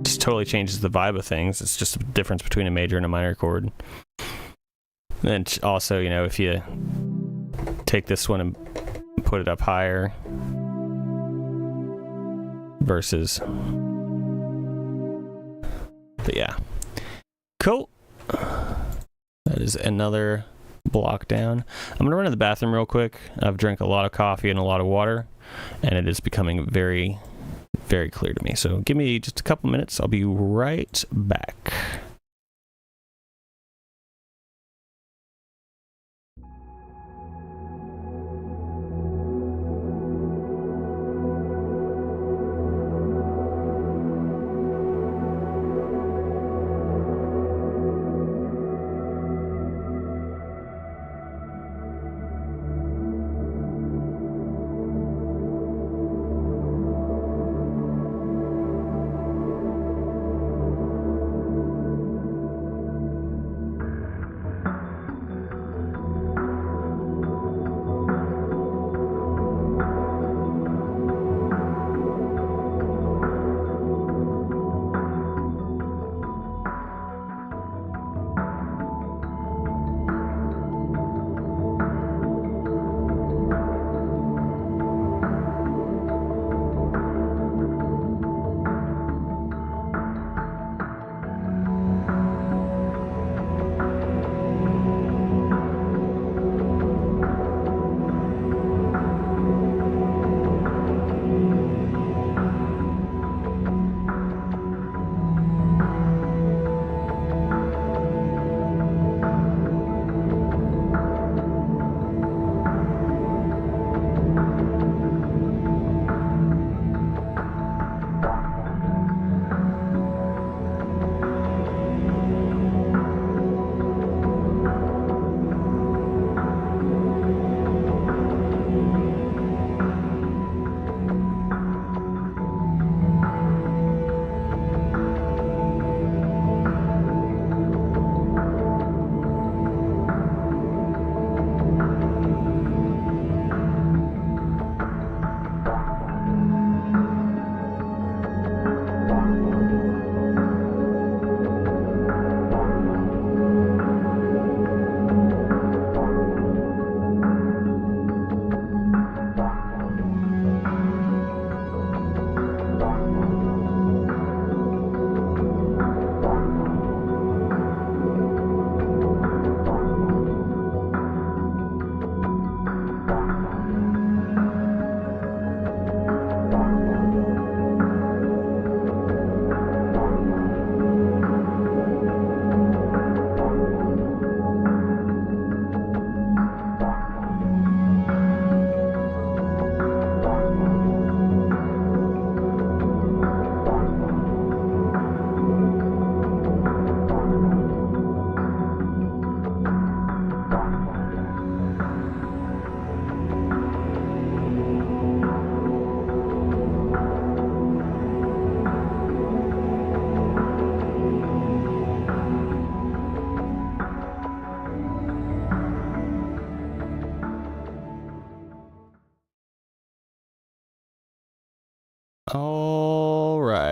just totally changes the vibe of things. It's just a difference between a major and a minor chord. And also, you know, if you take this one and put it up higher versus, but yeah, cool. That is another block down. I'm gonna run to the bathroom real quick. I've drank a lot of coffee and a lot of water, and it is becoming very, very clear to me. So give me just a couple minutes. I'll be right back.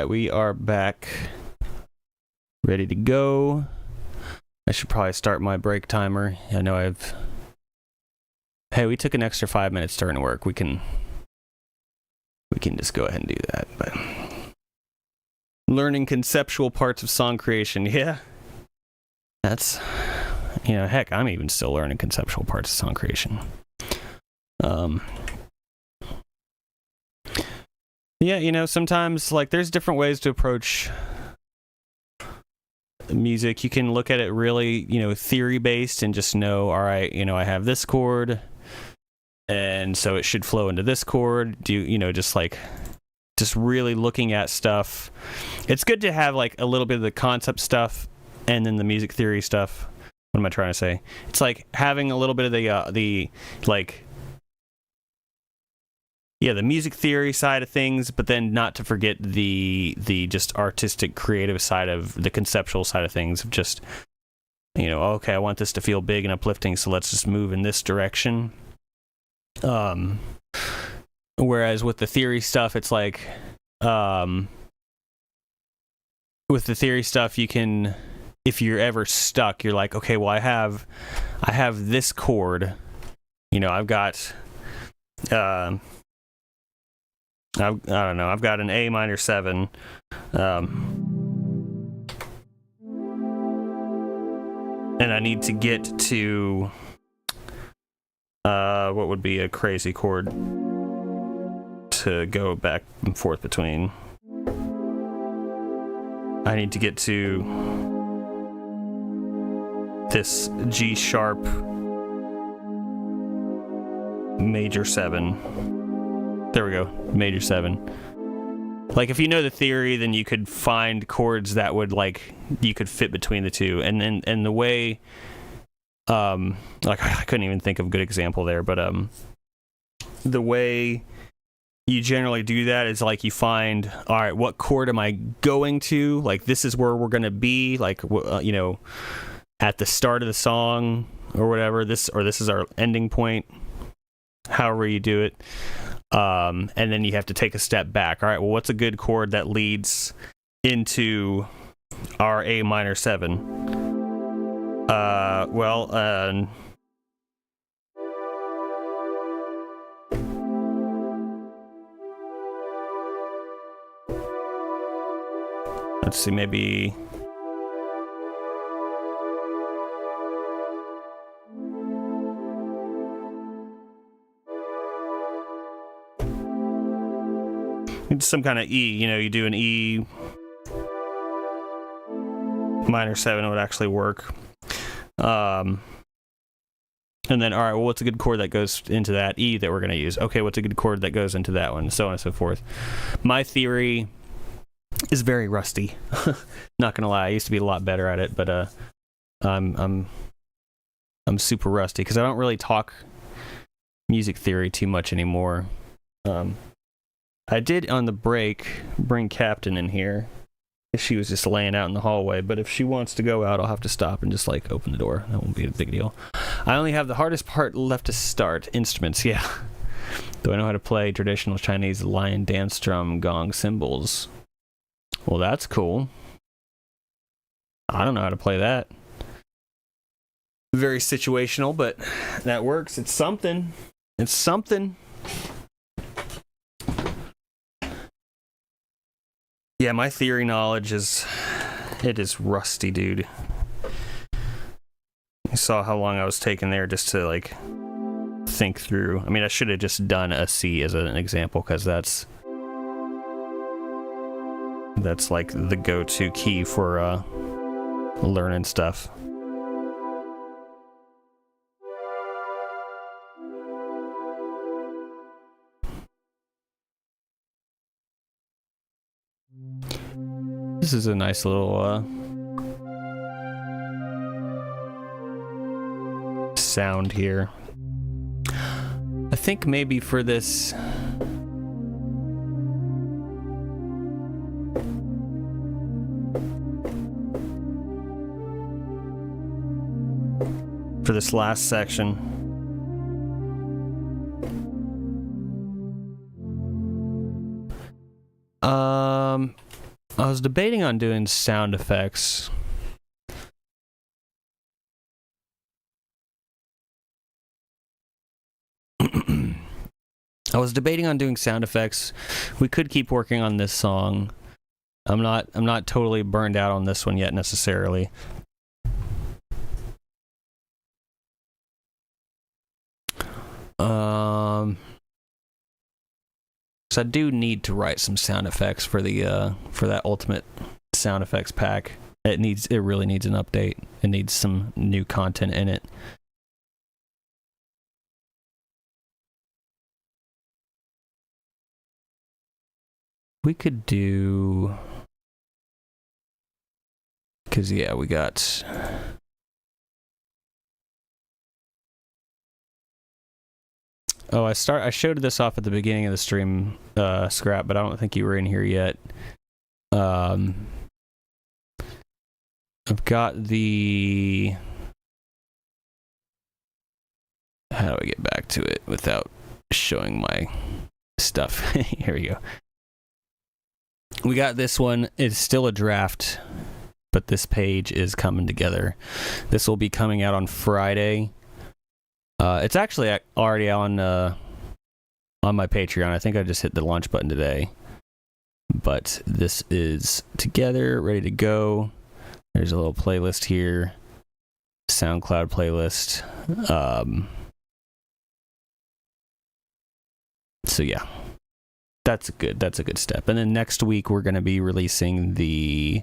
right, we are back. Ready to go. I should probably start my break timer. I know Hey, we took an extra 5 minutes during work. We can just go ahead and do that. But learning conceptual parts of song creation, yeah. That's, heck, I'm even still learning conceptual parts of song creation. Yeah, sometimes, like, there's different ways to approach music. You can look at it really, theory-based and just know, all right, I have this chord, and so it should flow into this chord. Just really looking at stuff. It's good to have, like, a little bit of the concept stuff and then the music theory stuff. What am I trying to say? It's like having a little bit of the music theory side of things, but then not to forget the just artistic, creative side of the conceptual side of things. Of just, okay, I want this to feel big and uplifting, so let's just move in this direction. Whereas with the theory stuff, it's like, with the theory stuff, you can, if you're ever stuck, you're like, okay, well, I have this chord, I've got, I don't know, I've got an A minor 7, and I need to get to, what would be a crazy chord to go back and forth between. I need to get to this G sharp major 7. There we go, major 7. Like, if you know the theory, then you could find chords that would, like, you could fit between the two. And the way, like, I couldn't even think of a good example there, but the way you generally do that is, like, you find, all right, what chord am I going to? Like, this is where we're going to be, like, at the start of the song or whatever, this is our ending point, however you do it. And then you have to take a step back. All right, well, what's a good chord that leads into our A minor 7? Let's see, maybe... It's some kind of E, you do an E minor 7 would actually work. And then, all right, well, what's a good chord that goes into that E that we're going to use? Okay, what's a good chord that goes into that one? So on and so forth. My theory is very rusty. Not going to lie, I used to be a lot better at it, but I'm super rusty because I don't really talk music theory too much anymore. I did on the break bring Captain in here. She was just laying out in the hallway, but if she wants to go out, I'll have to stop and just, like, open the door. That won't be a big deal. I only have the hardest part left to start. Instruments, yeah. Do I know how to play traditional Chinese lion dance drum, gong, cymbals? Well, that's cool. I don't know how to play that. Very situational, but that works. It's something. It's something. Yeah, my theory knowledge is rusty, dude. You saw how long I was taking there just to, like, think through. I mean, I should have just done a C as an example, because that's like the go-to key for learning stuff. This is a nice little sound here. I think maybe for this last section, I was debating on doing sound effects. I was debating on doing sound effects. We could keep working on this song. I'm not totally burned out on this one yet necessarily. So I do need to write some sound effects for the for that ultimate sound effects pack. It really needs an update. It needs some new content in it. We could do, because yeah, we got I showed this off at the beginning of the stream, Scrap, but I don't think you were in here yet. I've got the, how do I get back to it without showing my stuff? Here we go. We got this one. It's still a draft, but this page is coming together. This will be coming out on Friday. It's actually already on my Patreon. I think I just hit the launch button today. But this is together, ready to go. There's a little playlist here. SoundCloud playlist. So yeah. That's a good step. And then next week we're going to be releasing the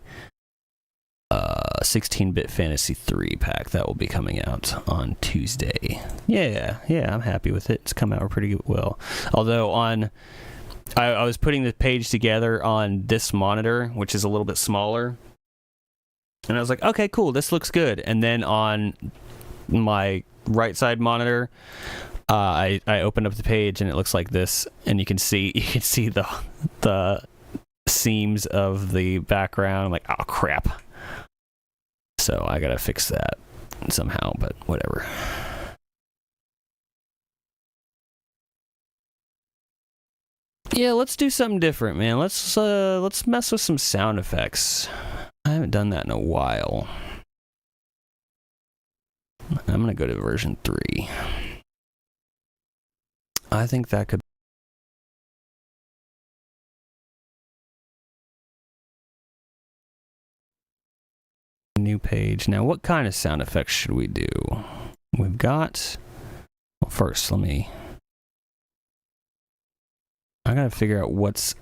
16-bit Fantasy 3 pack. That will be coming out on Tuesday. Yeah, I'm happy with it. It's come out pretty well. Although I was putting the page together on this monitor, which is a little bit smaller. And I was like, okay, cool, this looks good. And then on my right side monitor, I opened up the page and it looks like this, and you can see the seams of the background. I'm like, oh crap. So I gotta fix that somehow, but whatever. Yeah, let's do something different, man. Let's mess with some sound effects. I haven't done that in a while. I'm gonna go to version 3. I think that could be a new page. Now, what kind of sound effects should we do? We've got, well, first, I gotta figure out what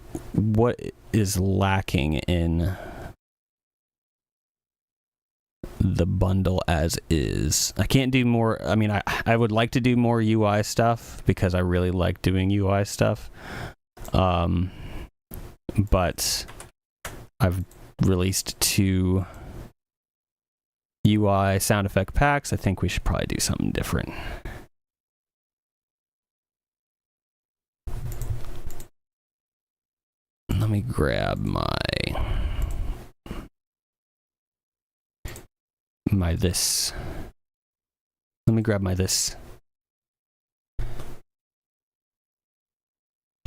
is lacking in the bundle as is. I can't do more. I mean, I would like to do more UI stuff because I really like doing UI stuff. But I've released 2 UI sound effect packs. I think we should probably do something different. Let me grab my this. Let me grab my this.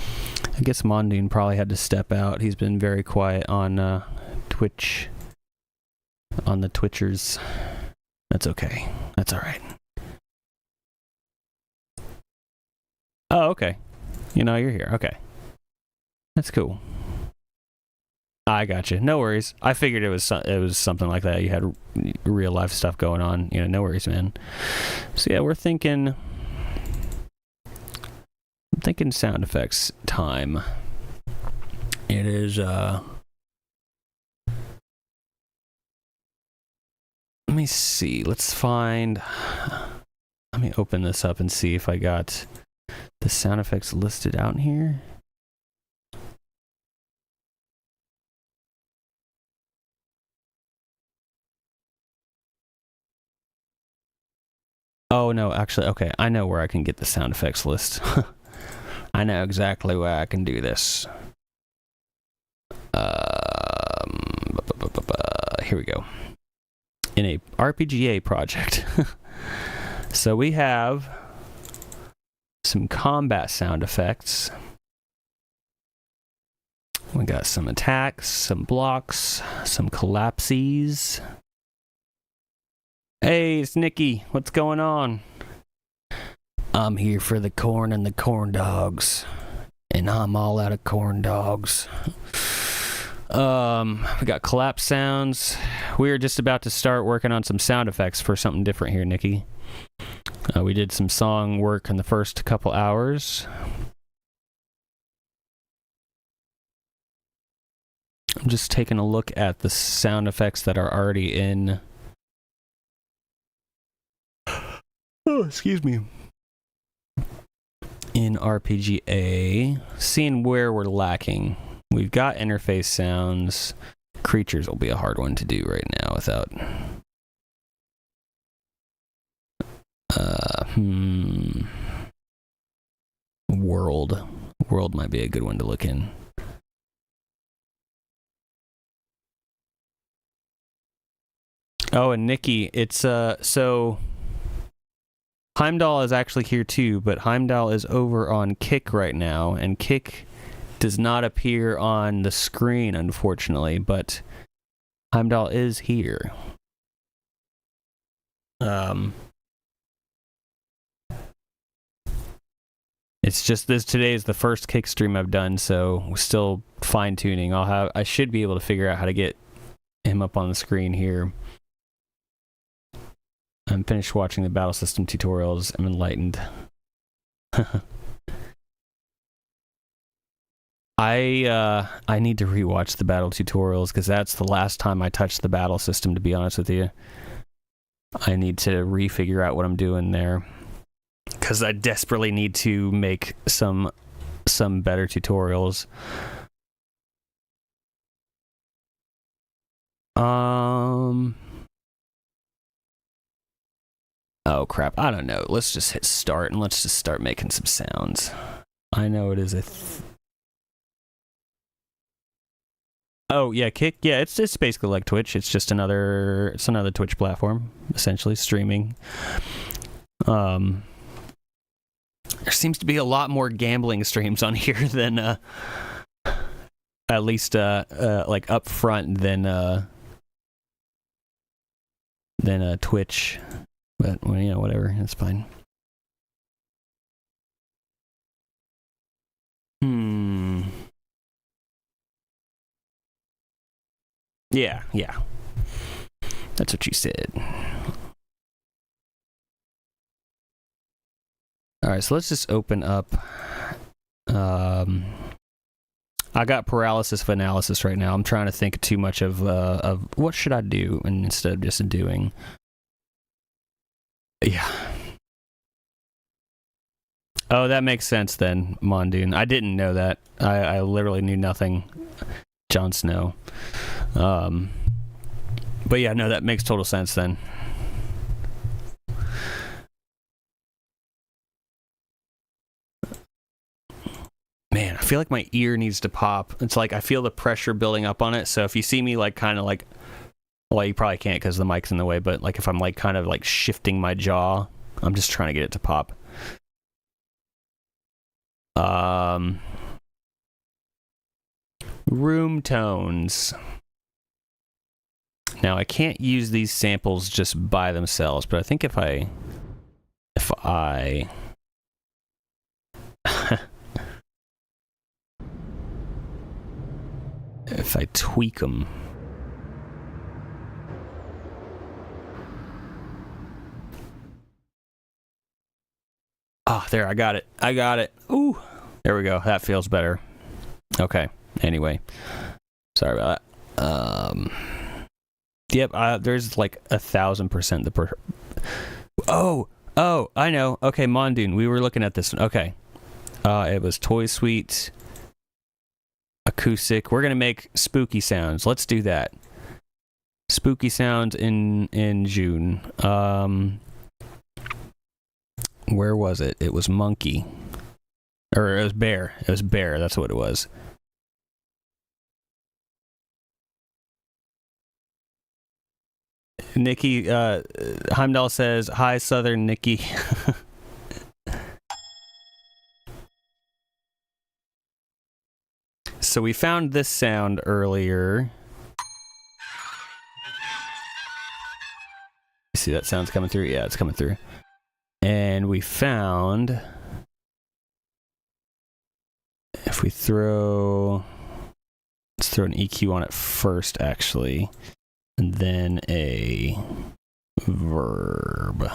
I guess Mondoon probably had to step out. He's been very quiet on Twitch. On the Twitchers. That's okay. That's alright. Oh, okay. You're here. Okay. That's cool. I gotcha. No worries. I figured it was something like that. You had real life stuff going on. No worries, man. So yeah, I'm thinking sound effects time. It is let me see. Let me open this up and see if I got the sound effects listed out in here. Oh, no, actually, okay, I know where I can get the sound effects list. I know exactly where I can do this. Here we go. In a RPGA project. So we have some combat sound effects. We got some attacks, some blocks, some collapses. Hey, it's Nikki. What's going on? I'm here for the corn and the corn dogs. And I'm all out of corn dogs. We got collapse sounds. We're just about to start working on some sound effects for something different here, Nikki. We did some song work in the first couple hours. I'm just taking a look at the sound effects that are already in. Oh, excuse me. In RPGA, seeing where we're lacking. We've got interface sounds. Creatures will be a hard one to do right now without. World might be a good one to look in. Oh, and Nikki, it's so Heimdall is actually here too, but Heimdall is over on Kick right now, and Kick does not appear on the screen, unfortunately, but Heimdall is here. It's just this today is the first Kick stream I've done, so we're still fine-tuning. I should be able to figure out how to get him up on the screen here. I'm finished watching the battle system tutorials. I'm enlightened. I need to rewatch the battle tutorials because that's the last time I touched the battle system, to be honest with you. I need to refigure out what I'm doing there because I desperately need to make some better tutorials. Oh crap, I don't know. Let's just hit start and let's just start making some sounds. I know it is oh yeah, Kick. Yeah, it's basically like Twitch. It's just another Twitch platform, essentially streaming. There seems to be a lot more gambling streams on here than at least like up front than Twitch. But, well, you know, whatever. It's fine. Yeah. That's what you said. Alright, so let's just open up. I got paralysis of analysis right now. I'm trying to think too much of what should I do instead of just doing. Yeah. Oh, that makes sense then, Mondoon. I didn't know that. I literally knew nothing. Jon Snow. But yeah, no, that makes total sense then. Man, I feel like my ear needs to pop. It's like I feel the pressure building up on it. So if you see me like kind of like, well, you probably can't because the mic's in the way, but like if I'm like kind of like shifting my jaw, I'm just trying to get it to pop. Room tones. Now I can't use these samples just by themselves, but I think if I if I tweak them. Ah, there, I got it. Ooh, there we go. That feels better. Okay. Anyway, sorry about that. Yep. There's like 1,000% the Oh, I know. Okay, Mondoon. We were looking at this one. Okay. It was Toy Suite, acoustic. We're gonna make spooky sounds. Let's do that. Spooky sounds in June. Where was it? It was monkey. Or it was bear. It was bear. That's what it was. Nikki, Heimdall says, hi, Southern Nikki. So we found this sound earlier. You see that sound's coming through? Yeah, it's coming through. And we found... If we throw... Let's throw an EQ on it first, actually. And then a verb.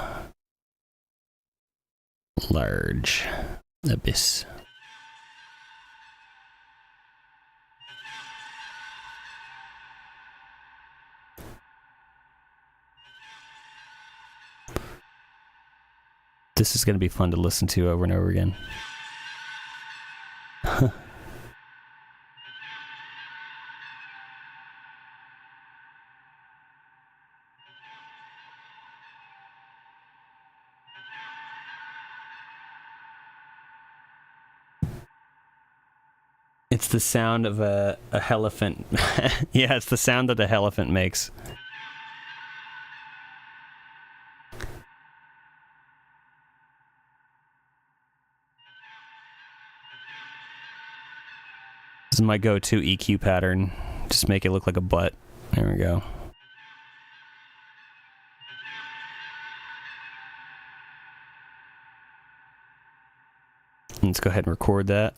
Large. Abyss. This is going to be fun to listen to over and over again. It's the sound of a elephant. Yeah, it's the sound that a elephant makes. This is my go-to EQ pattern. Just make it look like a butt. There we go. Let's go ahead and record that.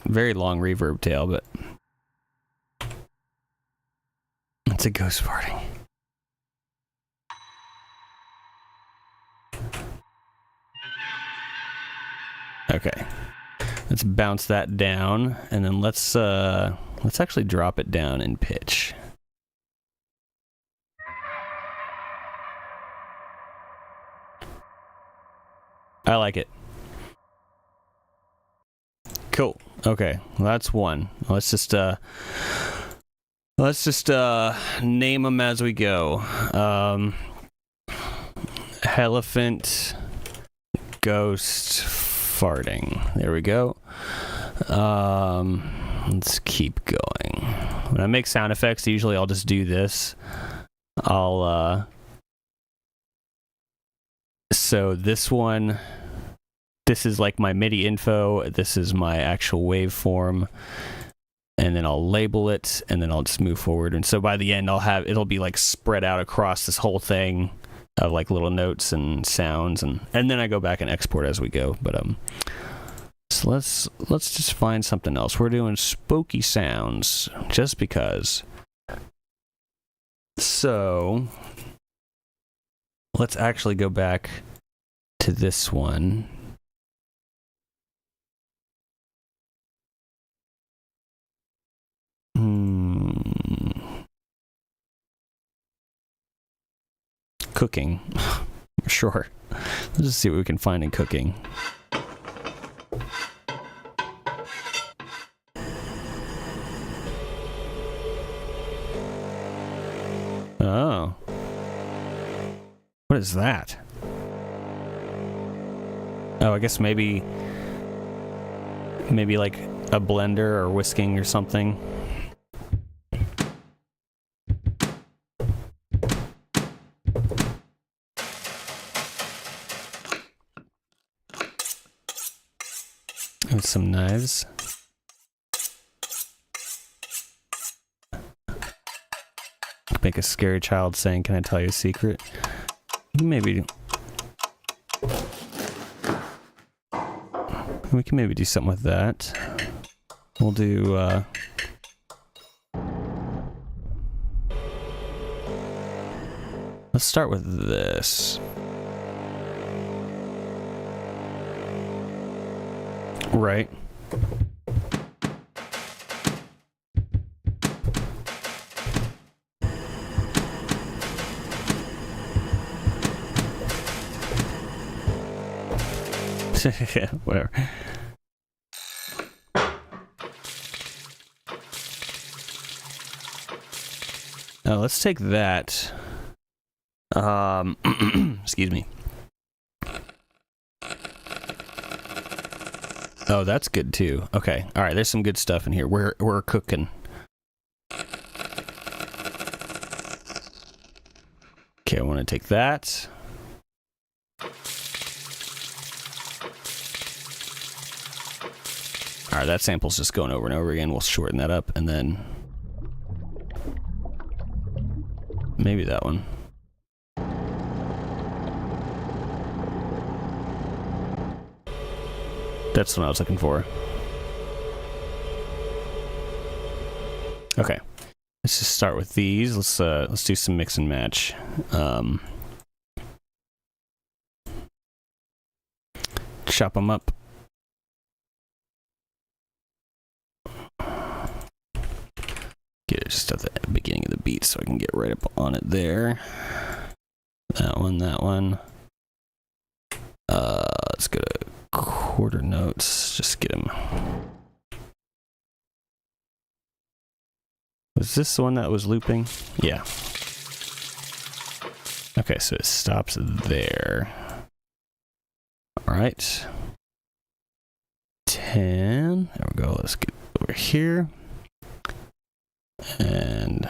Very long reverb tail, but it's a ghost farting. Okay, let's bounce that down, and then let's actually drop it down in pitch. I like it. Cool. Okay, well, that's one. Let's just name them as we go. Elephant, ghost, farting. There we go. Let's keep going. When I make sound effects, usually I'll just do this. So this one, this is like my MIDI info. This is my actual waveform. And then I'll label it, and then I'll just move forward. And so by the end, it'll be like spread out across this whole thing of like little notes and sounds, and then I go back and export as we go. But so let's just find something else. We're doing spooky sounds just because. So let's actually go back to this one. Cooking. Sure. Let's just see what we can find in cooking. Oh. What is that? Oh, I guess maybe like a blender or whisking or something. With some knives. Make a scary child saying, "Can I tell you a secret?" Maybe we can maybe do something with that. We'll do let's start with this. Right. Yeah, whatever. Now let's take that. Excuse me. Oh, that's good too. Okay. All right. There's some good stuff in here. We're cooking. Okay, I want to take that. Alright, that sample's just going over and over again. We'll shorten that up, and then maybe that one. That's what I was looking for. Okay, let's just start with these. Let's do some mix and match. Chop them up. Get it just at the beginning of the beat so I can get right up on it there. That one, that one. Let's go to quarter notes. Just get them. Was this the one that was looping? Yeah. Okay, so it stops there. All right. 10. There we go. Let's get over here. And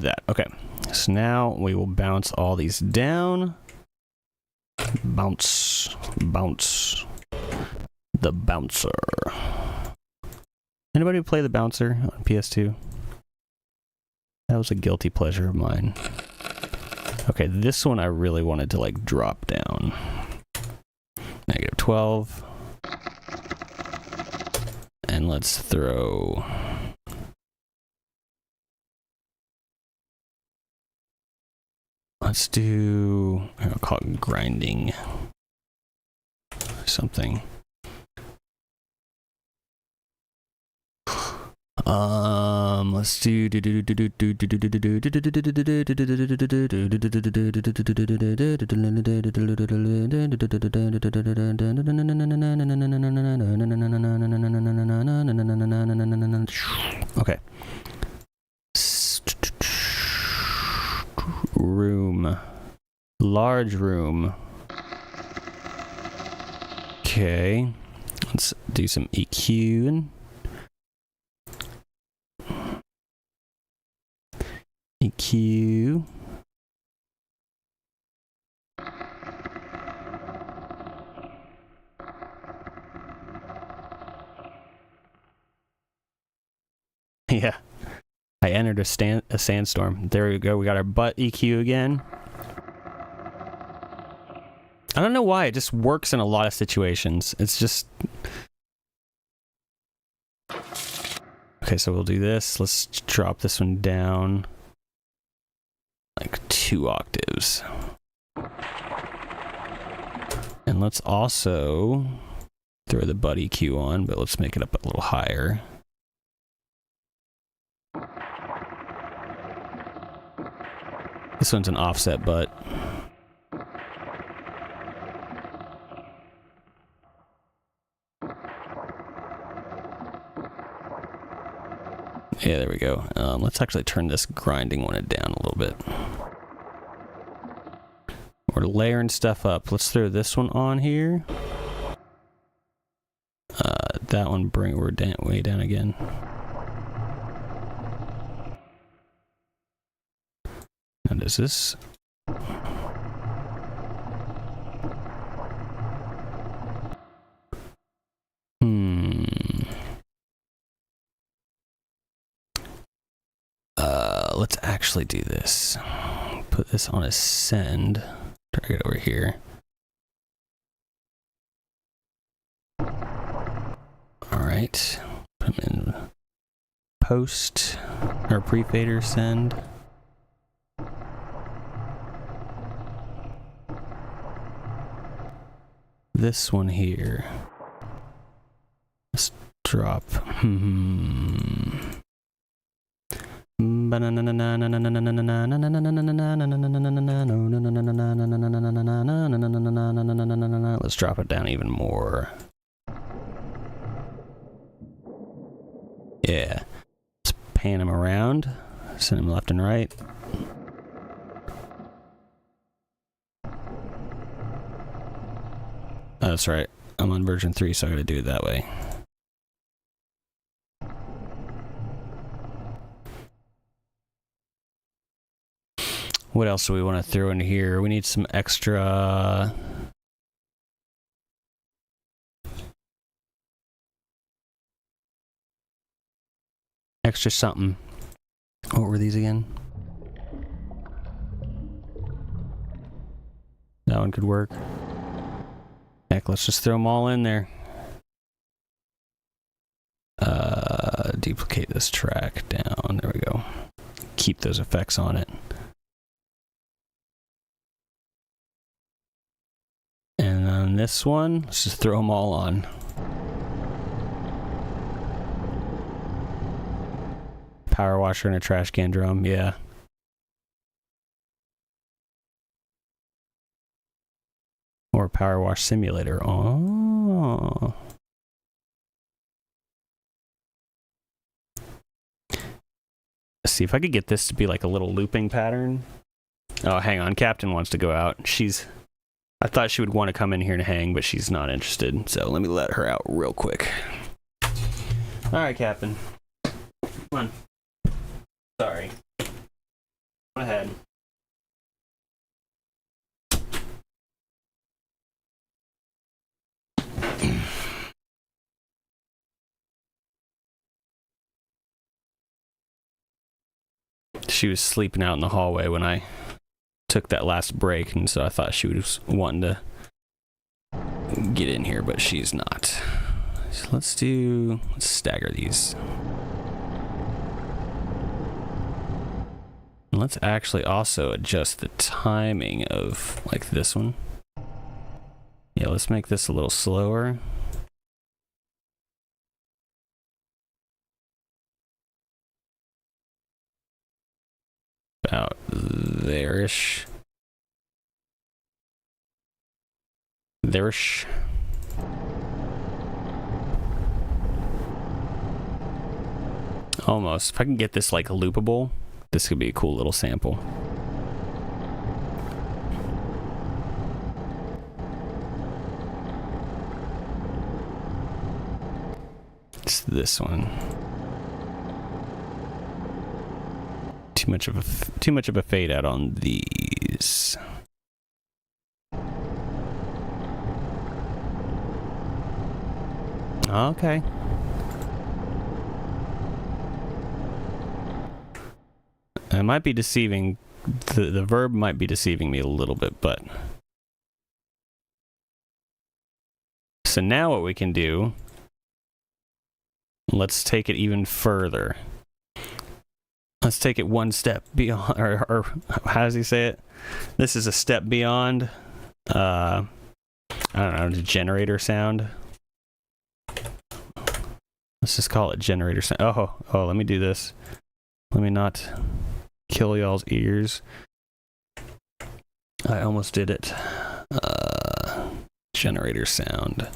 that. Okay. So now we will bounce all these down. Bounce. Bounce. The bouncer. Anybody play the bouncer on PS2? That was a guilty pleasure of mine. Okay, this one I really wanted to like drop down. -12. And let's throw... Let's do... I'll call it grinding. Something. Let's do okay. Room. Large room. Okay. Let's do some EQ. EQ. Yeah. I entered a sandstorm. There we go. We got our butt EQ again. I don't know why. It just works in a lot of situations. It's just... Okay, so we'll do this. Let's drop this one down like 2 octaves. And let's also throw the butt EQ on, but let's make it up a little higher. This one's an offset butt. Yeah, there we go. Let's actually turn this grinding one down a little bit. We're layering stuff up. Let's throw this one on here. That one we're way down again. Now does this... Let's actually do this. Put this on a send. Drag it over here. Alright. Put them in post or pre-fader send. This one here. Let's drop. Let's drop it down even more. Yeah. Let's pan him around. Send him left and right. Oh, that's right. I'm on version 3, so I gotta do it that way. What else do we want to throw in here? We need some extra... extra something. What were these again? That one could work. Heck, let's just throw them all in there. Duplicate this track down. There we go. Keep those effects on it. And on this one, let's just throw them all on. Power washer and a trash can drum, yeah. Or power wash simulator. Oh. Let's see if I could get this to be like a little looping pattern. Oh, hang on. Captain wants to go out. I thought she would want to come in here and hang, but she's not interested. So let me let her out real quick. All right, Captain. Come on. Sorry. Go ahead. She was sleeping out in the hallway when I took that last break, and so I thought she was wanting to get in here, but she's not. So let's stagger these. And let's actually also adjust the timing of like this one. Yeah, let's make this a little slower. About there-ish. There-ish. Almost. If I can get this like loopable, this could be a cool little sample. It's this one. Too much of a fade out on these. Okay. It might be deceiving. The verb might be deceiving me a little bit, but so now what we can do, let's take it even further. Let's take it one step beyond, or how does he say it? This is a step beyond, I don't know, the generator sound. Let's just call it generator sound. Oh, let me do this. Let me not kill y'all's ears. I almost did it. Generator sound.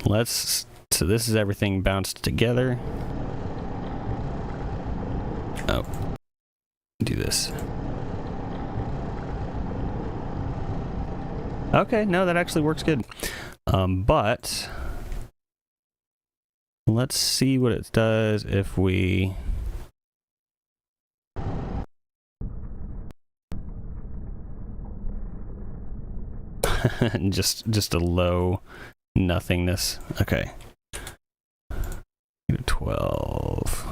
So this is everything bounced together. Oh, do this. Okay, no, that actually works good. But let's see what it does if we just a low nothingness. Okay. 12.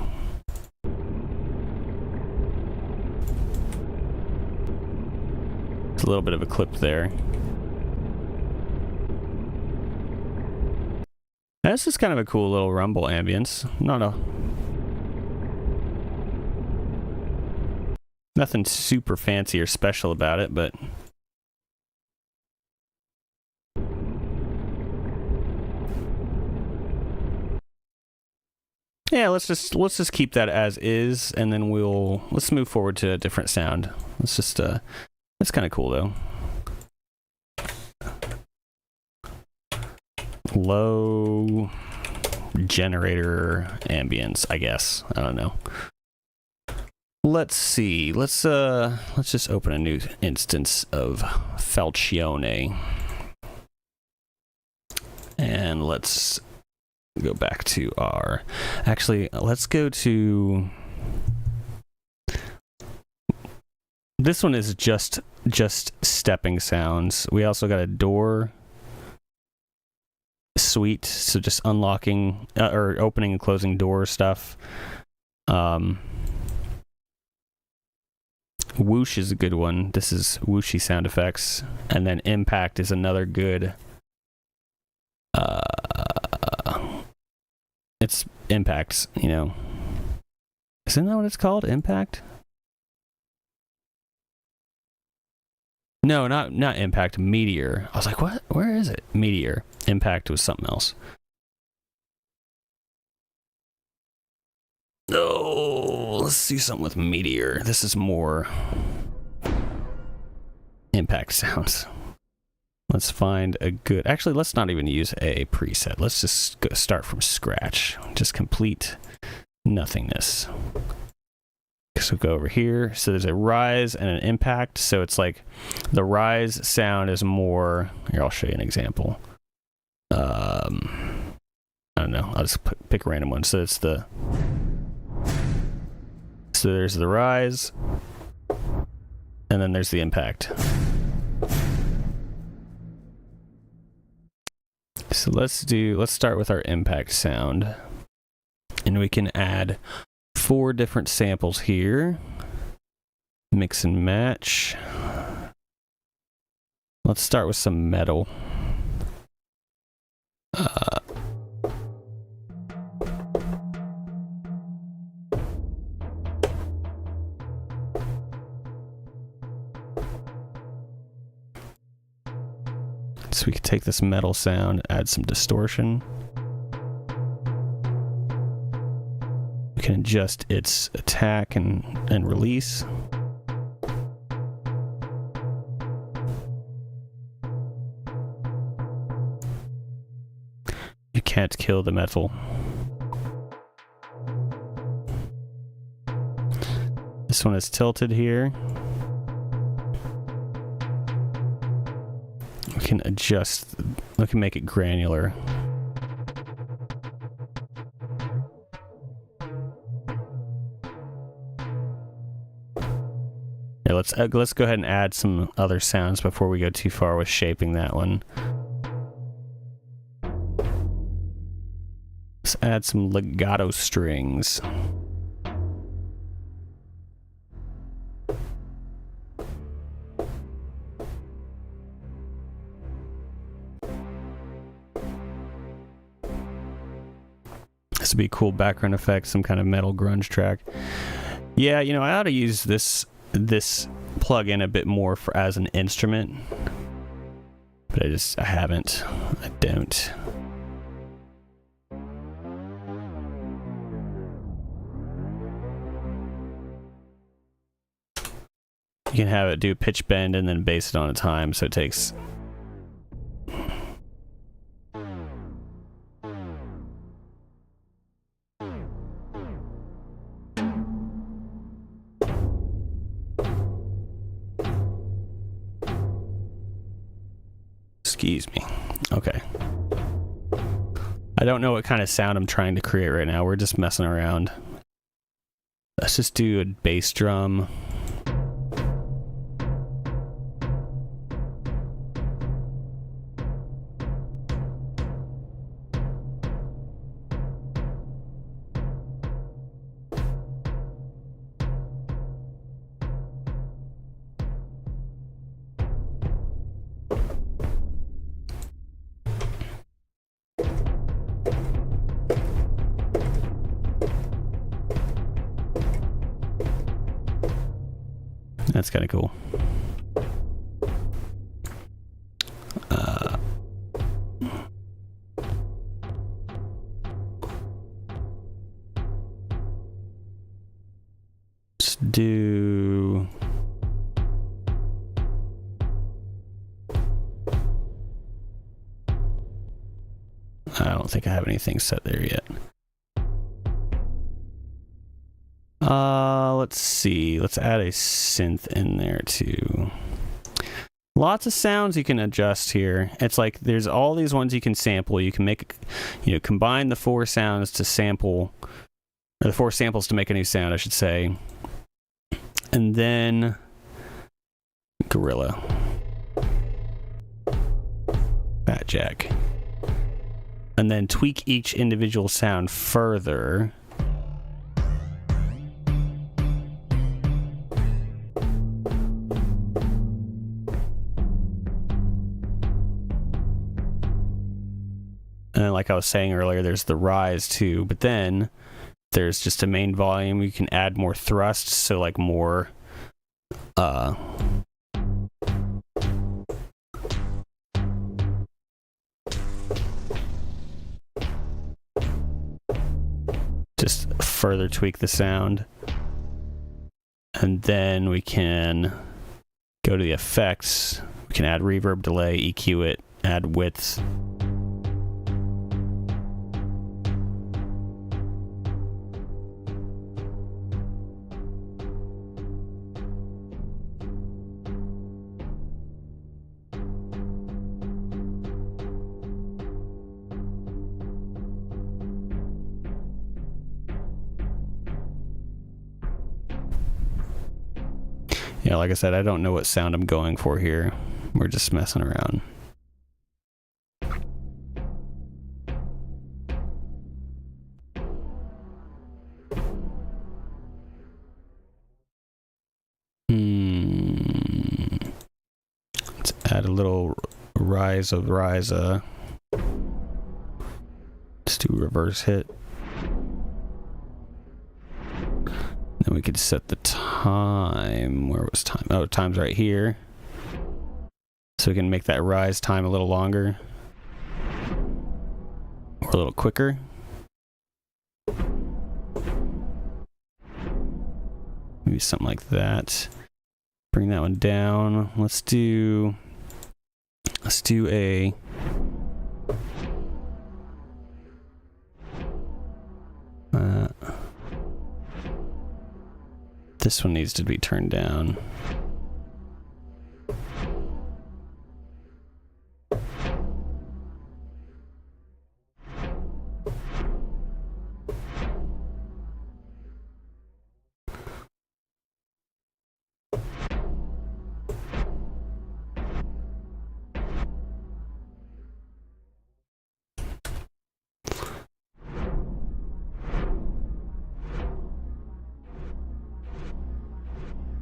It's a little bit of a clip there. This is kind of a cool little rumble ambience. Nothing super fancy or special about it, but yeah, let's just keep that as is, and then let's move forward to a different sound. That's kind of cool though. Low generator ambience, I guess. I don't know. Let's see. Let's just open a new instance of Falcione. And let's go back to our... Actually, let's go to... this one is just stepping sounds. We also got a door suite, so just unlocking or opening and closing door stuff. Whoosh is a good one. This is whooshy sound effects. And then impact is another good. It's impacts, you know. Isn't that what it's called? Impact? No, not impact. Meteor. I was like, what? Where is it? Meteor. Impact was something else. Oh, let's do something with Meteor. This is more impact sounds. Let's find a good... Actually, let's not even use a preset. Let's just start from scratch. Just complete nothingness. So go over here. So there's a rise and an impact. So it's like the rise sound is more... Here, I'll show you an example. I don't know. I'll just pick a random one. So it's the... So there's the rise, and then there's the impact. So let's start with our impact sound, and we can add 4 different samples here. Mix and match. Let's start with some metal. So we can take this metal sound, add some distortion. We can adjust its attack and release. You can't kill the metal. This one is tilted here. We can adjust, we can make it granular. Yeah, let's go ahead and add some other sounds before we go too far with shaping that one. Let's add some legato strings. This would be a cool background effect, some kind of metal grunge track. Yeah, you know, I ought to use this plugin a bit more as an instrument, but I haven't. I don't. You can have it do pitch bend and then base it on a time, so it takes... Excuse me. Okay. I don't know what kind of sound I'm trying to create right now. We're just messing around. Let's just do a bass drum. That's kind of cool. Let's do... I don't think I have anything set there yet. Let's see. Let's add a synth in there too. Lots of sounds you can adjust here. It's like there's all these ones you can sample. You can make, you know, combine the 4 sounds to sample, or the 4 samples to make a new sound, I should say. And then gorilla, fat jack. And then tweak each individual sound further. And like I was saying earlier, there's the rise too, but then there's just a main volume. You can add more thrust, so like more just further tweak the sound. And then we can go to the effects. We can add reverb, delay, EQ it, add width. Yeah, like I said, I don't know what sound I'm going for here. We're just messing around. Let's add a little rise of Ryza. Let's do reverse hit. Then we could set the time. Where was time? Oh, time's right here. So we can make that rise time a little longer. Or a little quicker. Maybe something like that. Bring that one down. Let's do a this one needs to be turned down.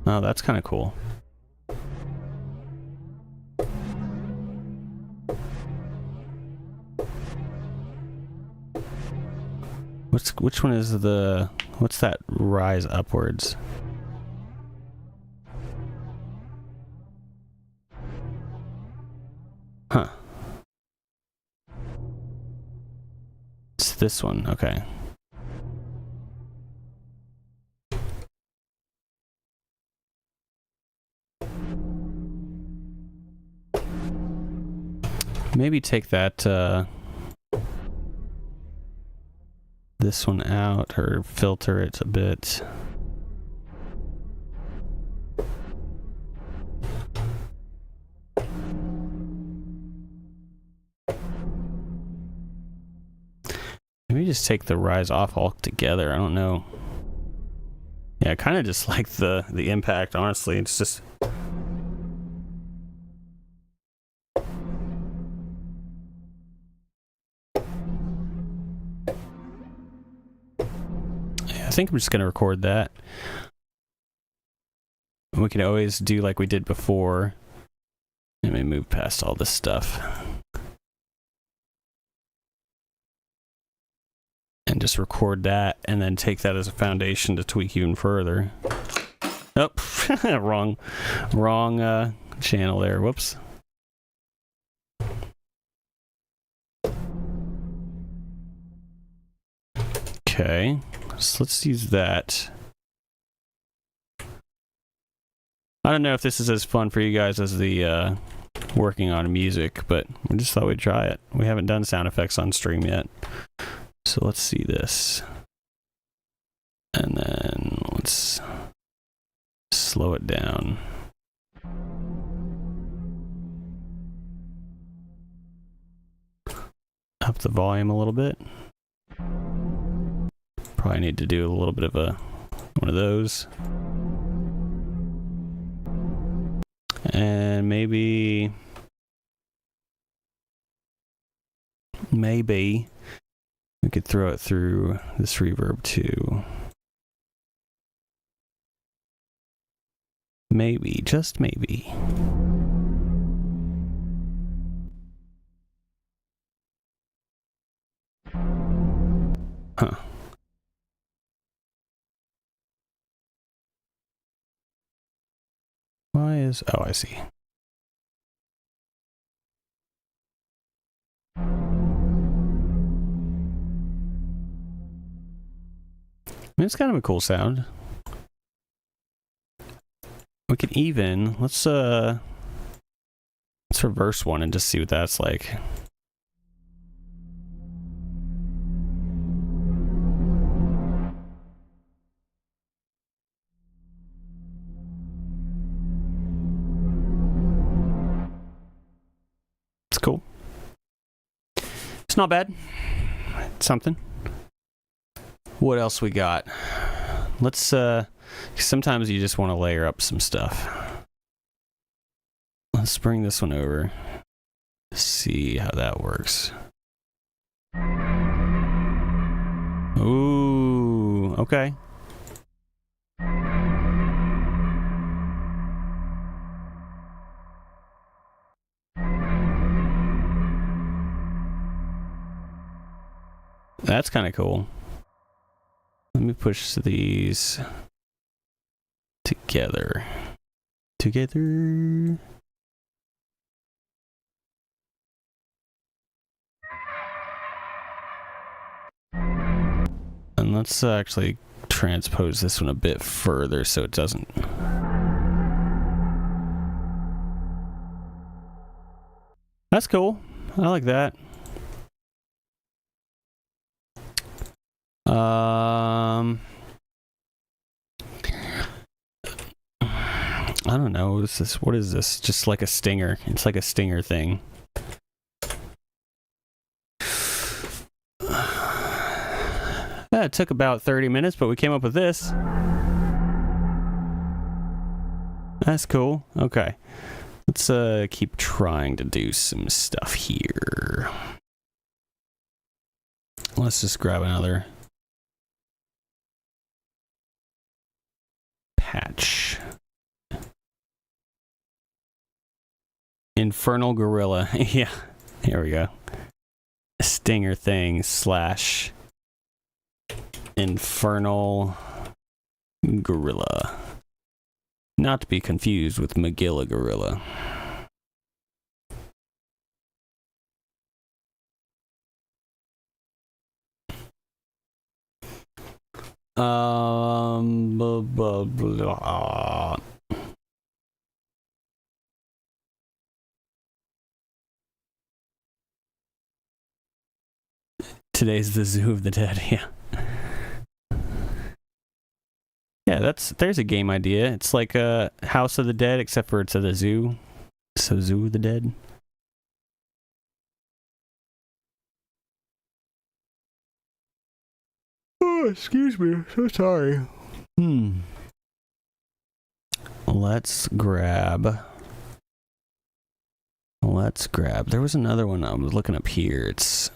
Oh, that's kind of cool. Which one is the, what's that rise upwards? Huh. It's this one, okay. Maybe take that, this one out, or filter it a bit. Maybe just take the rise off altogether. I don't know. Yeah, I kind of just like the impact, honestly. It's just... I think I'm just going to record that. We can always do like we did before. Let me move past all this stuff. And just record that, and then take that as a foundation to tweak even further. Oh, wrong channel there. Whoops. Okay, so let's use that. I don't know if this is as fun for you guys as the working on music, but we just thought we'd try it. We haven't done sound effects on stream yet. So let's see this. And then let's slow it down. Up the volume a little bit. Probably need to do a little bit of one of those. And maybe we could throw it through this reverb too. Maybe, just maybe. Huh. Why is... Oh, I see. I mean, it's kind of a cool sound. We can even... Let's reverse one and just see what that's like. It's cool. It's not bad. It's something. What else we got? Let's sometimes you just want to layer up some stuff. Let's bring this one over. See how that works. Ooh, okay. That's kind of cool. Let me push these together. Together. And let's actually transpose this one a bit further so it doesn't. That's cool. I like that. I don't know. What is this? Just like a stinger. It's like a stinger thing. It took about 30 minutes, but we came up with this. That's cool. Okay. Let's keep trying to do some stuff here. Let's just grab another patch. Infernal Gorilla. Yeah. Here we go. Stinger thing slash Infernal Gorilla. Not to be confused with Magilla Gorilla. Blah, blah, blah. Today's the Zoo of the Dead, yeah. Yeah, there's a game idea. It's like a House of the Dead, except for it's at a zoo. So Zoo of the Dead. Oh, excuse me. I'm so sorry. Let's grab. There was another one I was looking up here. It's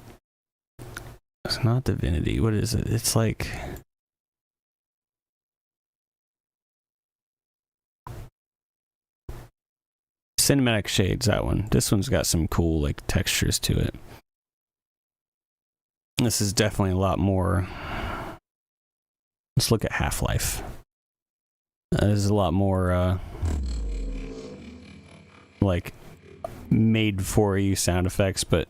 not Divinity. What is it? It's like. Cinematic Shades, that one. This one's got some cool like textures to it. This is definitely a lot more. Let's look at Half-Life. There's a lot more like made for you sound effects, but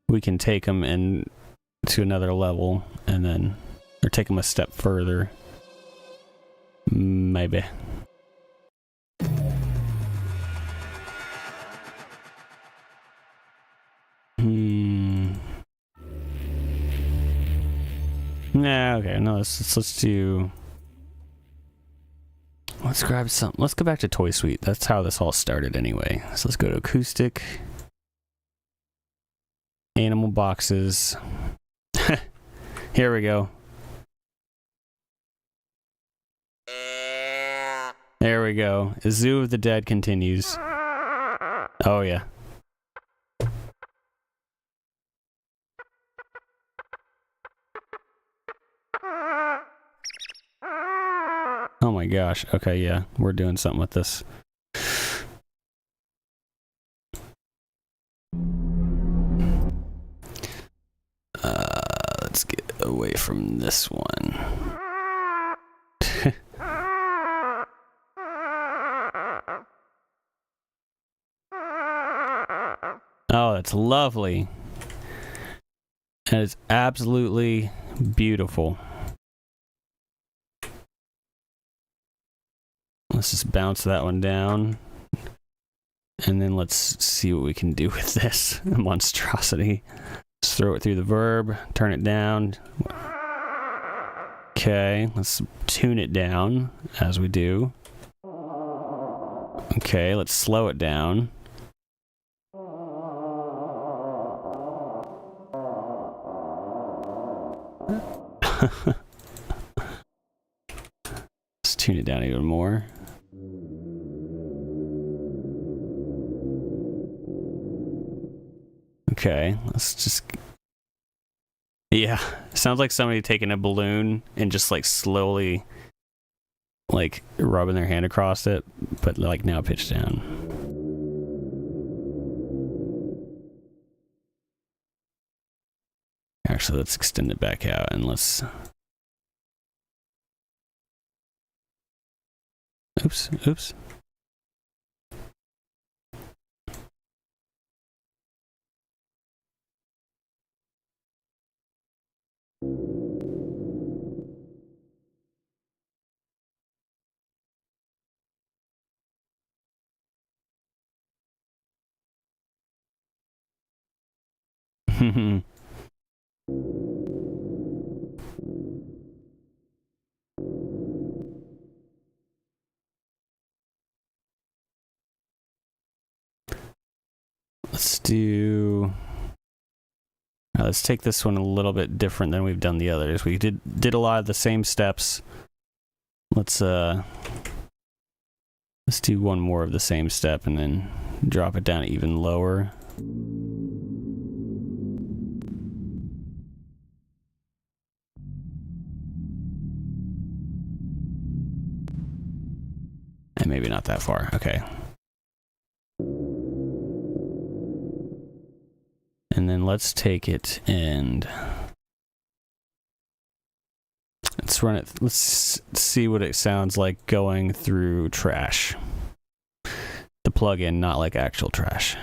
we can take them and to another level and then or take them a step further. Maybe. Nah, okay, no, let's do. Let's grab some. Let's go back to Toy Suite. That's how this all started anyway. So let's go to acoustic. Animal boxes. Here we go. There we go. Zoo of the Dead continues. Oh, yeah. Oh my gosh. Okay, yeah. We're doing something with this. Let's get away from this one. Oh, that's lovely. That is absolutely beautiful. Let's just bounce that one down. And then let's see what we can do with this monstrosity. Just throw it through the verb, turn it down. Okay, let's tune it down as we do. Okay, let's slow it down. Let's tune it down even more. Okay, let's just... Yeah, sounds like somebody taking a balloon and just like slowly like rubbing their hand across it, but like now pitched down. Actually, let's extend it back out and let's... Oops. Let's do... let's take this one a little bit different than we've done the others. We did a lot of the same steps. Let's do one more of the same step and then drop it down even lower. And maybe not that far. Okay. And then let's take it and let's run it. Let's see what it sounds like going through trash. The plugin, not like actual trash.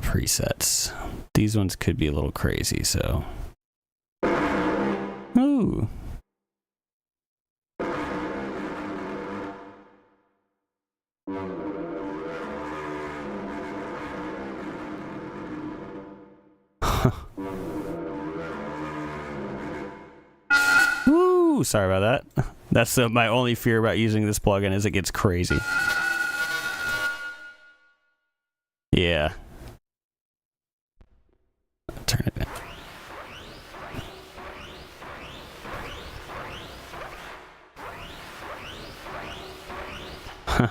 Presets. These ones could be a little crazy, so. Ooh. Woo! Sorry about that. That's my only fear about using this plugin is it gets crazy. Yeah. Turn it down. Huh.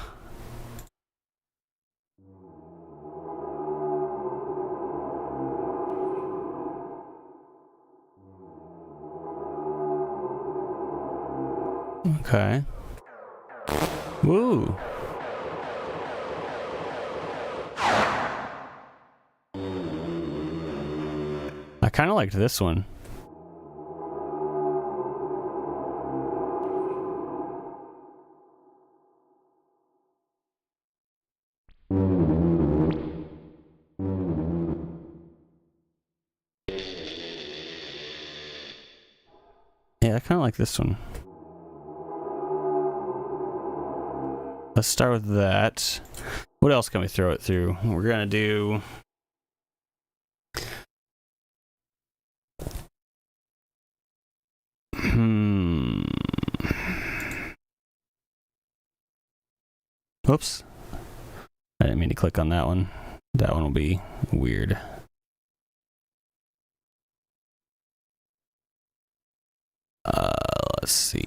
Okay. Woo. I kind of liked this one. Yeah, I kind of like this one. Let's start with that. What else can we throw it through? We're gonna do... Whoops. I didn't mean to click on that one. That one will be weird. Let's see.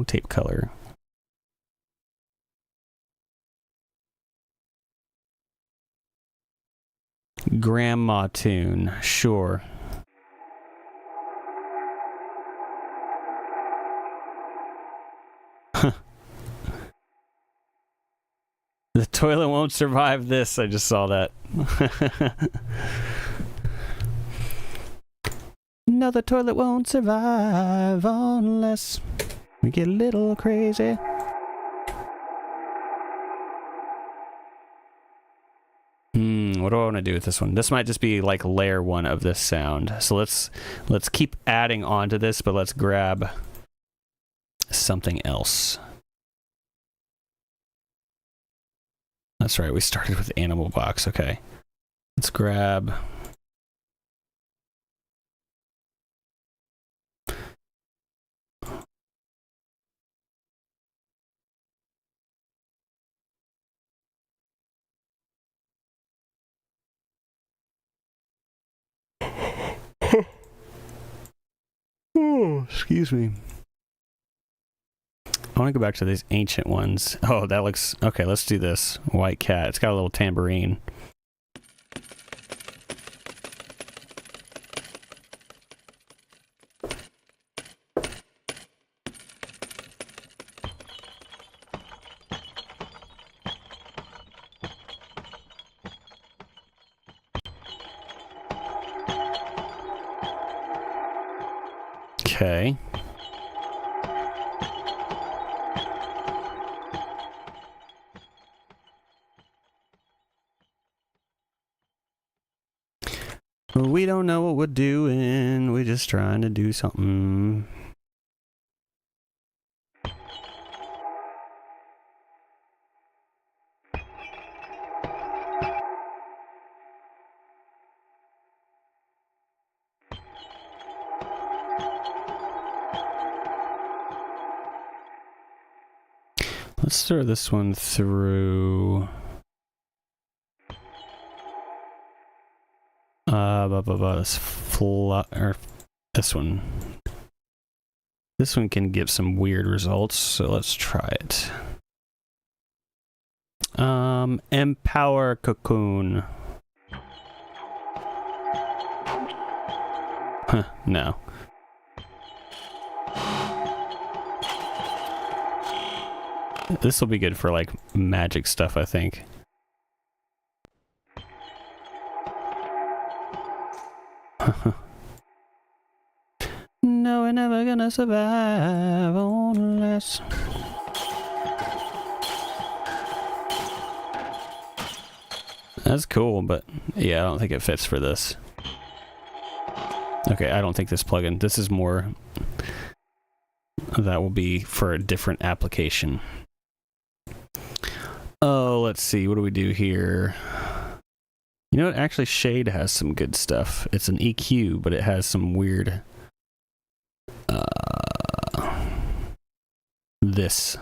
Tape color. Grandma tune, sure. The toilet won't survive this. I just saw that. No, the toilet won't survive unless we get a little crazy. What do I want to do with this one? This might just be like layer 1 of this sound. So let's keep adding on to this, but let's grab something else. That's right, we started with Animal Box. Okay. Let's grab... Oh, excuse me. I want to go back to these ancient ones. Oh, that looks... Okay, let's do this. White cat. It's got a little tambourine. Okay. We don't know what we're doing. We're just trying to do something. Let's throw this one through. This one. This one can give some weird results, so let's try it. Empower cocoon. Huh, no. This will be good for like magic stuff, I think. No, we're never gonna survive unless... That's cool, but yeah, I don't think it fits for this. Okay, I don't think this plugin... This is more... That will be for a different application. Oh, let's see. What do we do here? You know what? Actually, Shade has some good stuff. It's an EQ, but it has some weird... this.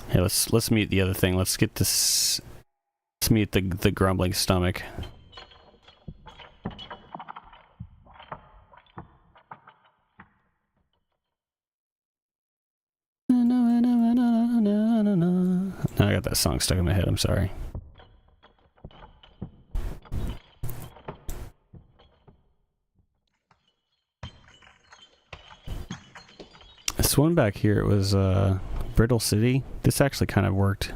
Hey, let's mute the other thing. Let's get this... Let's mute the grumbling stomach. I got that song stuck in my head, I'm sorry. This one back here, it was Brittle City. This actually kind of worked.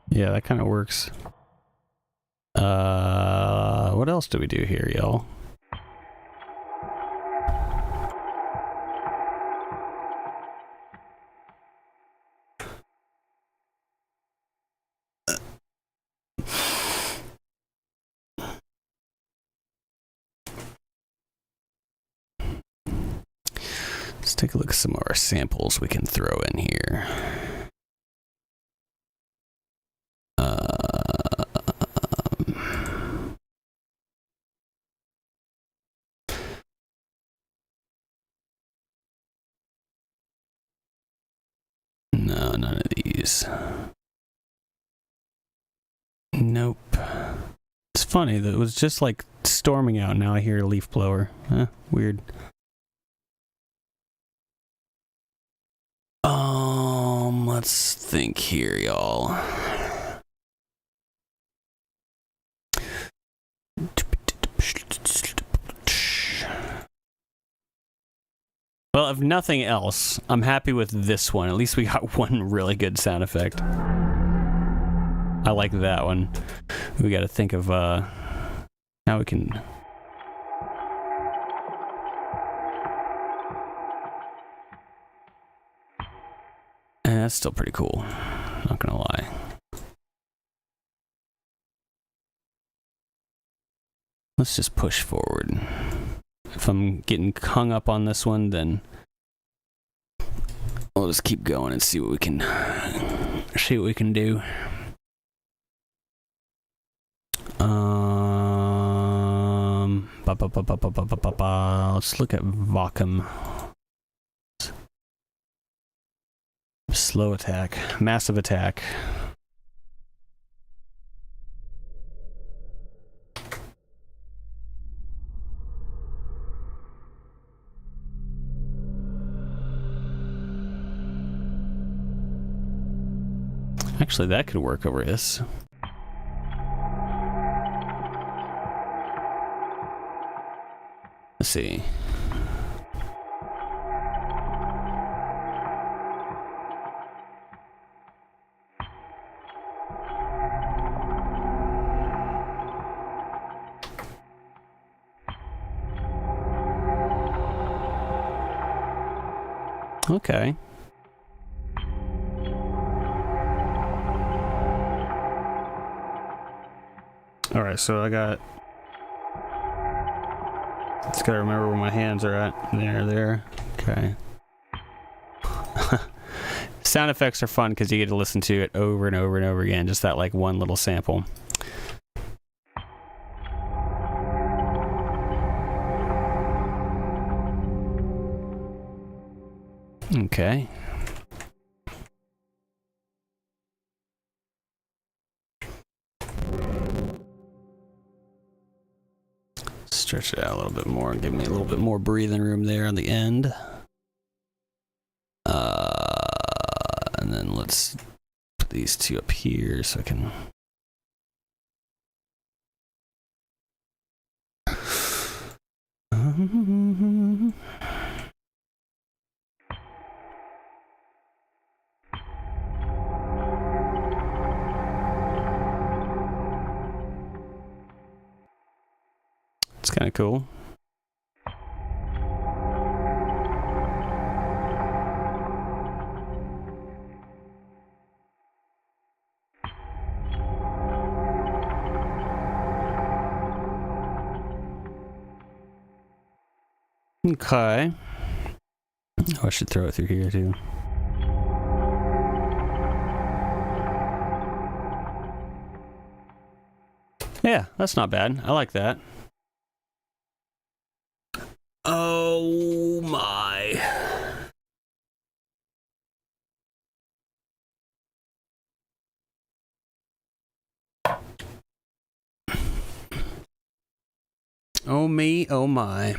Yeah, that kind of works. What else do we do here, y'all? Let's take a look at some of our samples we can throw in here. No, none of these. Nope. It's funny that it was just like storming out. Now I hear a leaf blower. Weird. Let's think here, y'all. Well, if nothing else, I'm happy with this one. At least we got one really good sound effect. I like that one. We got to think of how we can. And that's still pretty cool. Not gonna lie. Let's just push forward. If I'm getting hung up on this one, then we'll just keep going and see what we can do. Let's look at Vacuum. Slow attack, massive attack. Actually, that could work over this. Let's see. Okay. All right, so I got. Just gotta remember where my hands are at. There. Okay. Sound effects are fun because you get to listen to it over and over and over again. Just that like one little sample. Okay. Stretch it out a little bit more and give me a little bit more breathing room there on the end. And then let's put these two up here so I can. It's kind of cool. Okay. Oh, I should throw it through here too. Yeah, that's not bad. I like that. Oh my. Oh me, oh my.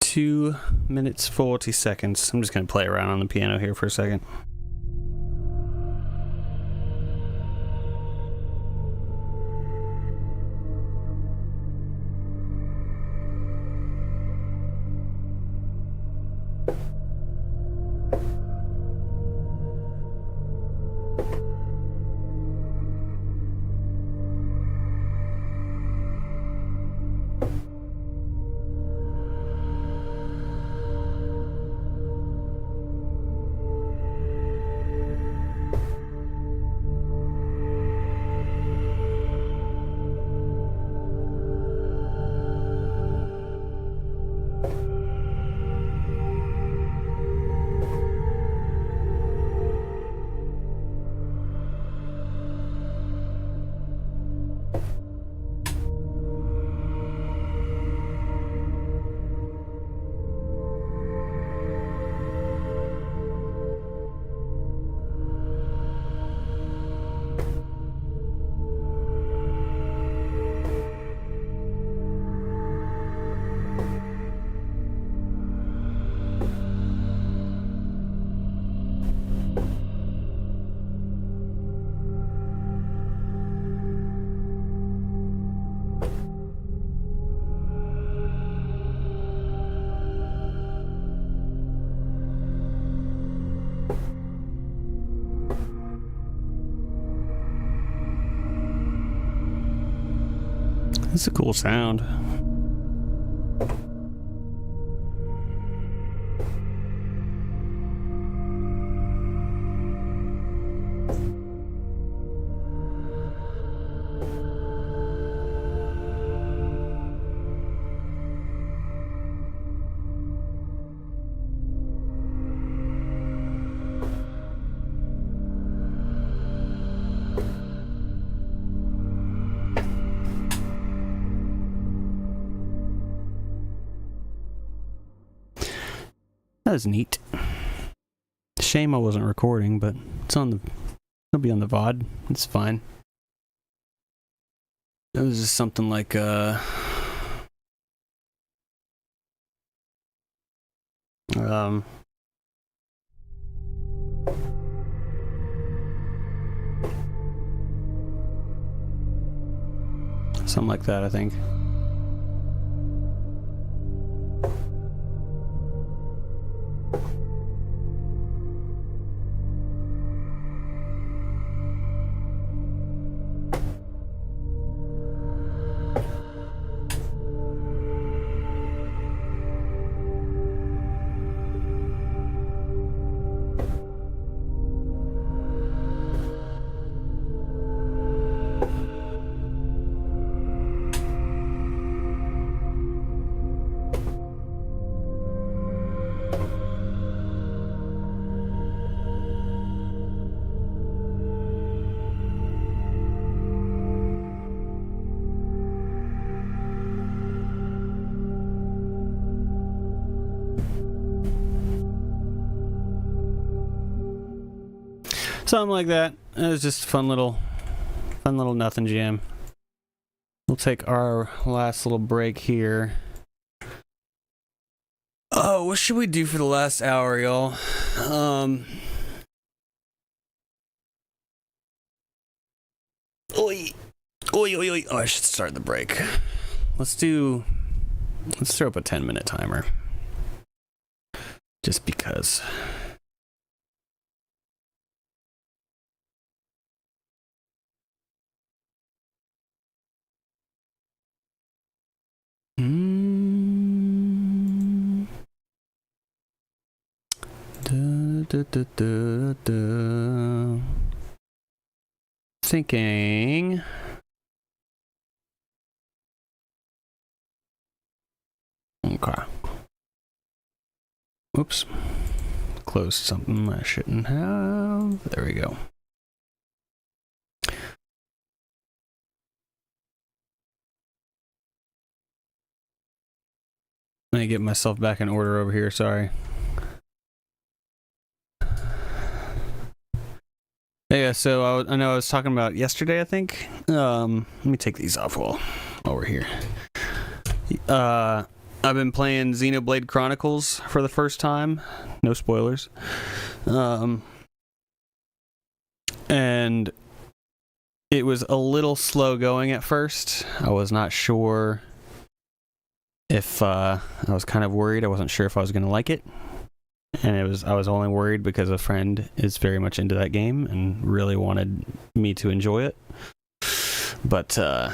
2 minutes 40 seconds. I'm just gonna play around on the piano here for a second. That's a cool sound. That was neat. Shame I wasn't recording, but it'll be on the VOD. It's fine. It was just something like something like that, I think. Something like that. It was just a fun little nothing jam. We'll take our last little break here. Oh, what should we do for the last hour, y'all? Oi. Oh, I should start the break. Let's throw up a 10-minute timer. Just because. Thinking. Okay. Oops. Closed something I shouldn't have. There we go. Let me get myself back in order over here, sorry. Yeah, so I know I was talking about yesterday, I think. Let me take these off while we're here. I've been playing Xenoblade Chronicles for the first time. No spoilers. And it was a little slow going at first. I was not sure if I was kind of worried. I wasn't sure if I was going to like it. And I was only worried because a friend is very much into that game and really wanted me to enjoy it. But I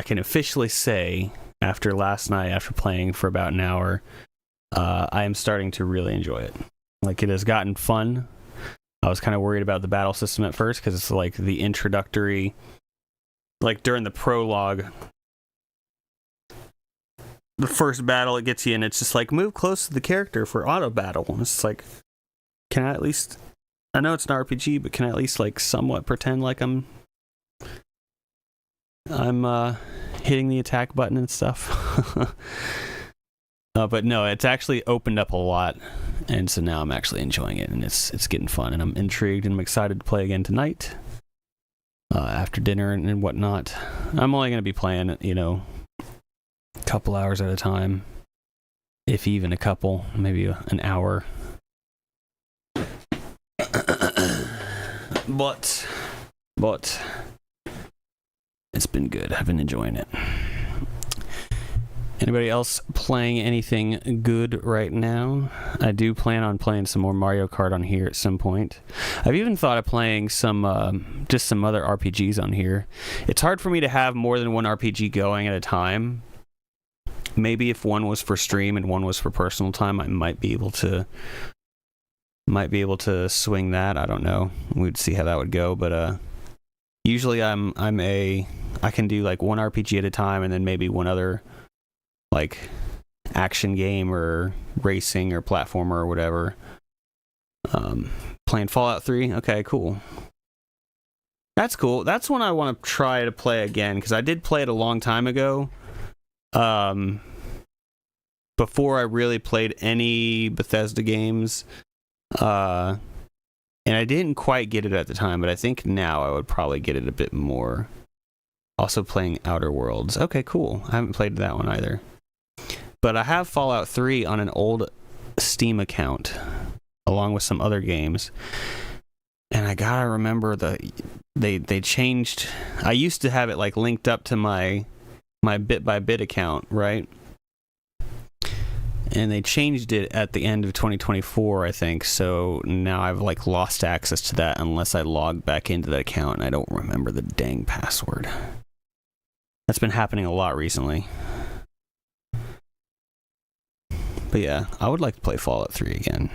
can officially say, after last night, after playing for about an hour, I am starting to really enjoy it. Like, it has gotten fun. I was kind of worried about the battle system at first because it's like the introductory, like during the prologue, the first battle it gets you in, it's just like, move close to the character for auto battle. And it's like, can I at least, I know it's an RPG, but can I at least like somewhat pretend like I'm hitting the attack button and stuff? But no, it's actually opened up a lot, and so now I'm actually enjoying it, and it's getting fun, and I'm intrigued, and I'm excited to play again tonight after dinner and whatnot. I'm only going to be playing, a couple hours at a time, if even a couple, maybe an hour. But it's been good. I've been enjoying it. Anybody else playing anything good right now? I do plan on playing some more Mario Kart on here at some point. I've even thought of playing some just some other RPGs on here. It's hard for me to have more than one RPG going at a time. Maybe if one was for stream and one was for personal time, I might be able to swing that. I don't know. We'd see how that would go, but usually I can do like one RPG at a time and then maybe one other like action game or racing or platformer or whatever. Playing Fallout 3. Okay, cool. That's cool. That's one I want to try to play again because I did play it a long time ago. Before I really played any Bethesda games. And I didn't quite get it at the time, but I think now I would probably get it a bit more. Also playing Outer Worlds. Okay, cool. I haven't played that one either. But I have Fallout 3 on an old Steam account, along with some other games. And I gotta remember they changed. I used to have it like linked up to my bit by bit account, right? And they changed it at the end of 2024, I think. So now I've like lost access to that unless I log back into that account and I don't remember the dang password. That's been happening a lot recently. But yeah, I would like to play Fallout 3 again.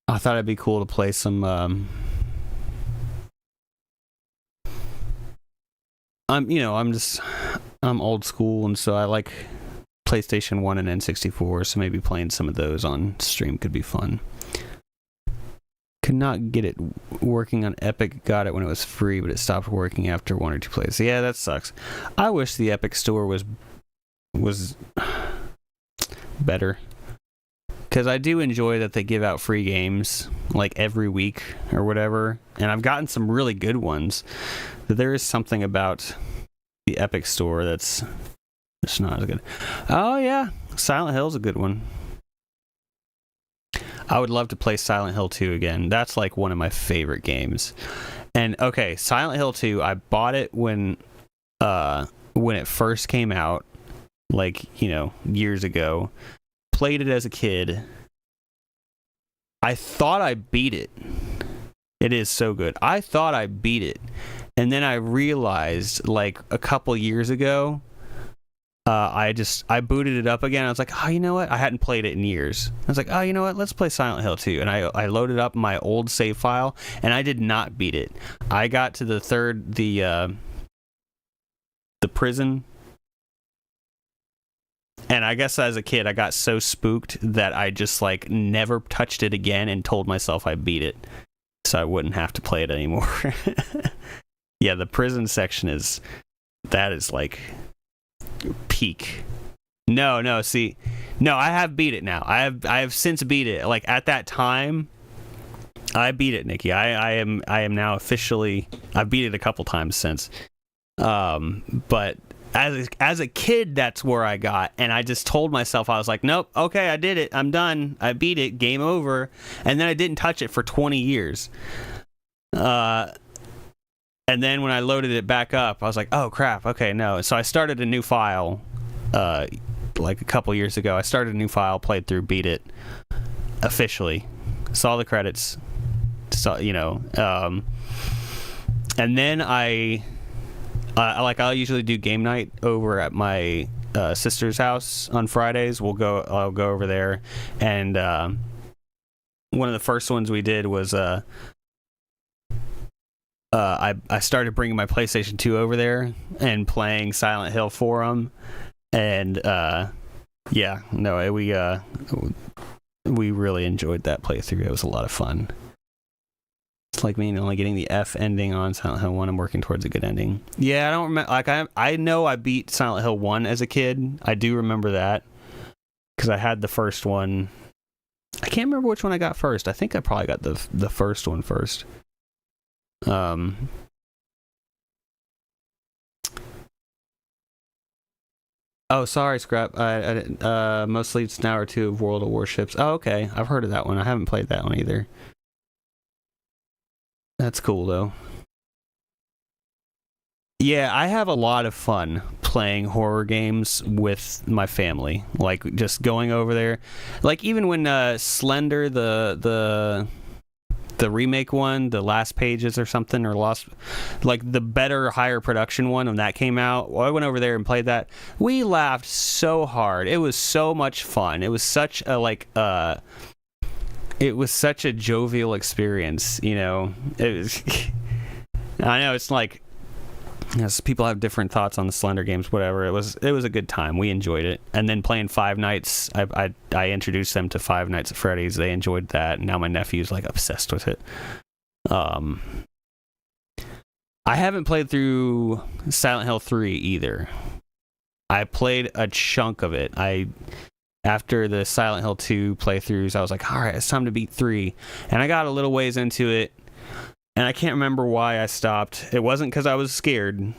I thought it'd be cool to play some I'm old school, and so I like PlayStation 1 and N64, so maybe playing some of those on stream could be fun. Could not get it working on Epic. Got it when it was free, but it stopped working after one or two plays. Yeah, that sucks. I wish the Epic Store was better. Because I do enjoy that they give out free games like every week or whatever, and I've gotten some really good ones. But there is something about the Epic Store that's just not as good. Oh yeah, Silent Hill's a good one. I would love to play Silent Hill 2 again. That's like one of my favorite games. And okay, Silent Hill 2, I bought it when it first came out, like, years ago. Played it as a kid. I thought I beat it. It is so good. I thought I beat it. And then I realized, like, a couple years ago, I booted it up again. I was like, oh, you know what? I hadn't played it in years. I was like, oh, you know what? Let's play Silent Hill 2. And I loaded up my old save file, and I did not beat it. I got to the prison. And I guess as a kid, I got so spooked that I just, like, never touched it again and told myself I beat it so I wouldn't have to play it anymore. Yeah, the prison section is like peak. No, I have beat it now. I have since beat it. Like, at that time, I beat it, Nikki. I am now officially, I've beat it a couple times since. But as a kid, that's where I got, and I just told myself, I was like, nope, okay, I did it, I'm done, I beat it, game over. And then I didn't touch it for 20 years. And then when I loaded it back up, I was like, oh crap, okay, no. So I started a new file, like a couple years ago. I started a new file, played through, beat it officially, saw the credits, and then I'll usually do game night over at my sister's house on Fridays. I'll go over there, and one of the first ones we did was I started bringing my PlayStation 2 over there and playing Silent Hill for them, and we really enjoyed that playthrough. It was a lot of fun. It's like me only getting the F ending on Silent Hill 1. I'm working towards a good ending. Yeah, I don't remember. Like, I know I beat Silent Hill 1 as a kid. I do remember that because I had the first one. I can't remember which one I got first. I think I probably got the first one first. Oh, sorry, Scrap. Mostly it's an hour or two of World of Warships. Oh, okay. I've heard of that one. I haven't played that one either. That's cool, though. Yeah, I have a lot of fun playing horror games with my family. Like just going over there, like even when Slender the remake one, the Last Pages or something, or Lost, like the better, higher production one when that came out. Well, I went over there and played that. We laughed so hard. It was so much fun. It was such a it was such a jovial experience. You know, it was. I know it's like. Yes, people have different thoughts on the Slender games. Whatever, it was a good time. We enjoyed it, and then playing Five Nights. I introduced them to Five Nights at Freddy's. They enjoyed that, and now my nephew's like obsessed with it. I haven't played through Silent Hill 3 either. I played a chunk of it. After the Silent Hill 2 playthroughs, I was like, all right, it's time to beat 3, and I got a little ways into it. And I can't remember why I stopped. It wasn't because I was scared.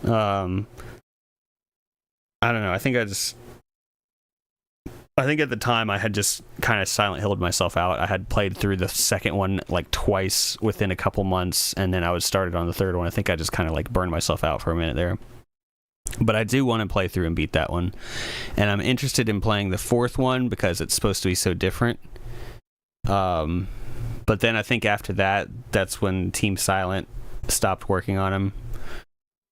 I don't know. I think at the time I had just kind of Silent Hilled myself out. I had played through the second one like twice within a couple months, and then I was started on the third one. I think I just kind of like burned myself out for a minute there. But I do want to play through and beat that one. And I'm interested in playing the fourth one because it's supposed to be so different. But then I think after that, that's when Team Silent stopped working on him.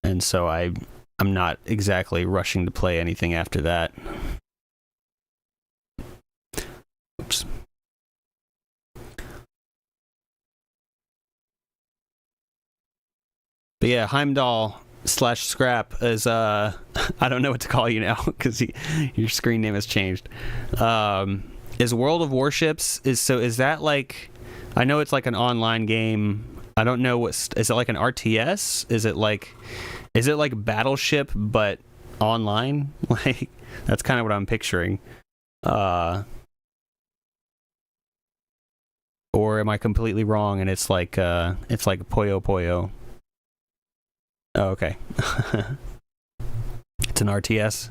And so I'm not exactly rushing to play anything after that. Oops. But yeah, Heimdall/Scrap is, I don't know what to call you now because your screen name has changed. Is World of Warships, is that like... I know it's like an online game. I don't know is it like an RTS? Is it like Battleship but online? Like that's kind of what I'm picturing. Or am I completely wrong and it's like Puyo Puyo? Oh, okay. It's an RTS.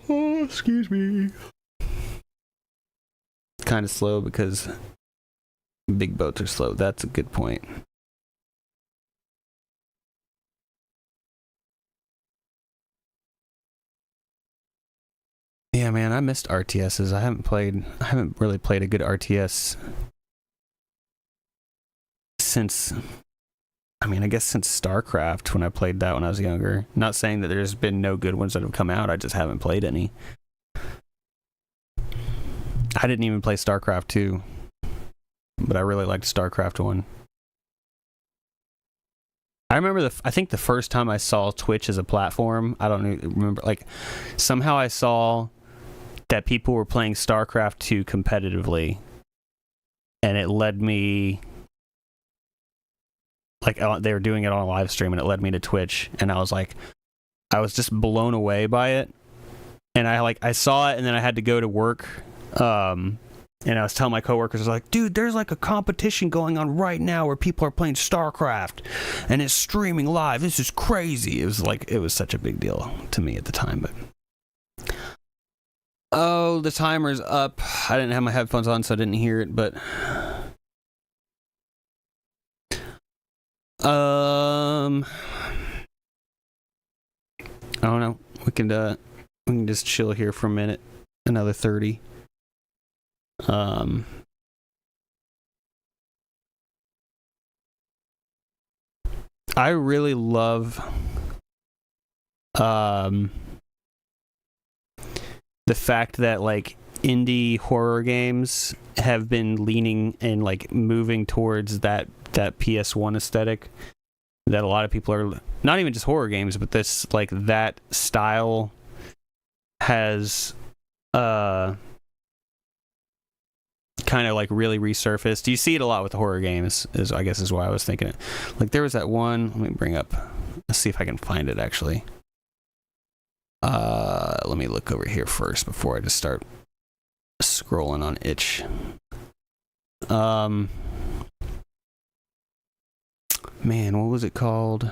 Oh, excuse me. Kind of slow because big boats are slow. That's a good point. Yeah, man, I missed RTSs. I haven't really played a good RTS since, I guess since StarCraft, when I played that when I was younger. Not saying that there's been no good ones that have come out, I just haven't played any. I didn't even play StarCraft 2, but I really liked StarCraft 1. I remember I think the first time I saw Twitch as a platform, I don't remember, like, somehow I saw that people were playing StarCraft 2 competitively, and it led me... Like, they were doing it on a live stream, and it led me to Twitch, and I was just blown away by it. And I saw it, and then I had to go to work, and I was telling my coworkers, I was like, dude, there's like a competition going on right now where people are playing StarCraft, and it's streaming live. This is crazy. It was such a big deal to me at the time, but... Oh, the timer's up. I didn't have my headphones on, so I didn't hear it, but... I don't know. We can just chill here for a minute. Another 30. I really love the fact that like indie horror games have been leaning and like moving towards that PS1 aesthetic, that a lot of people are, not even just horror games, but this, like, that style has kind of like really resurfaced. You see it a lot with the horror games, I guess is why I was thinking it. Like there was that one, let me bring up, let's see if I can find it actually. Let me look over here first before I just start scrolling on itch. Man, what was it called?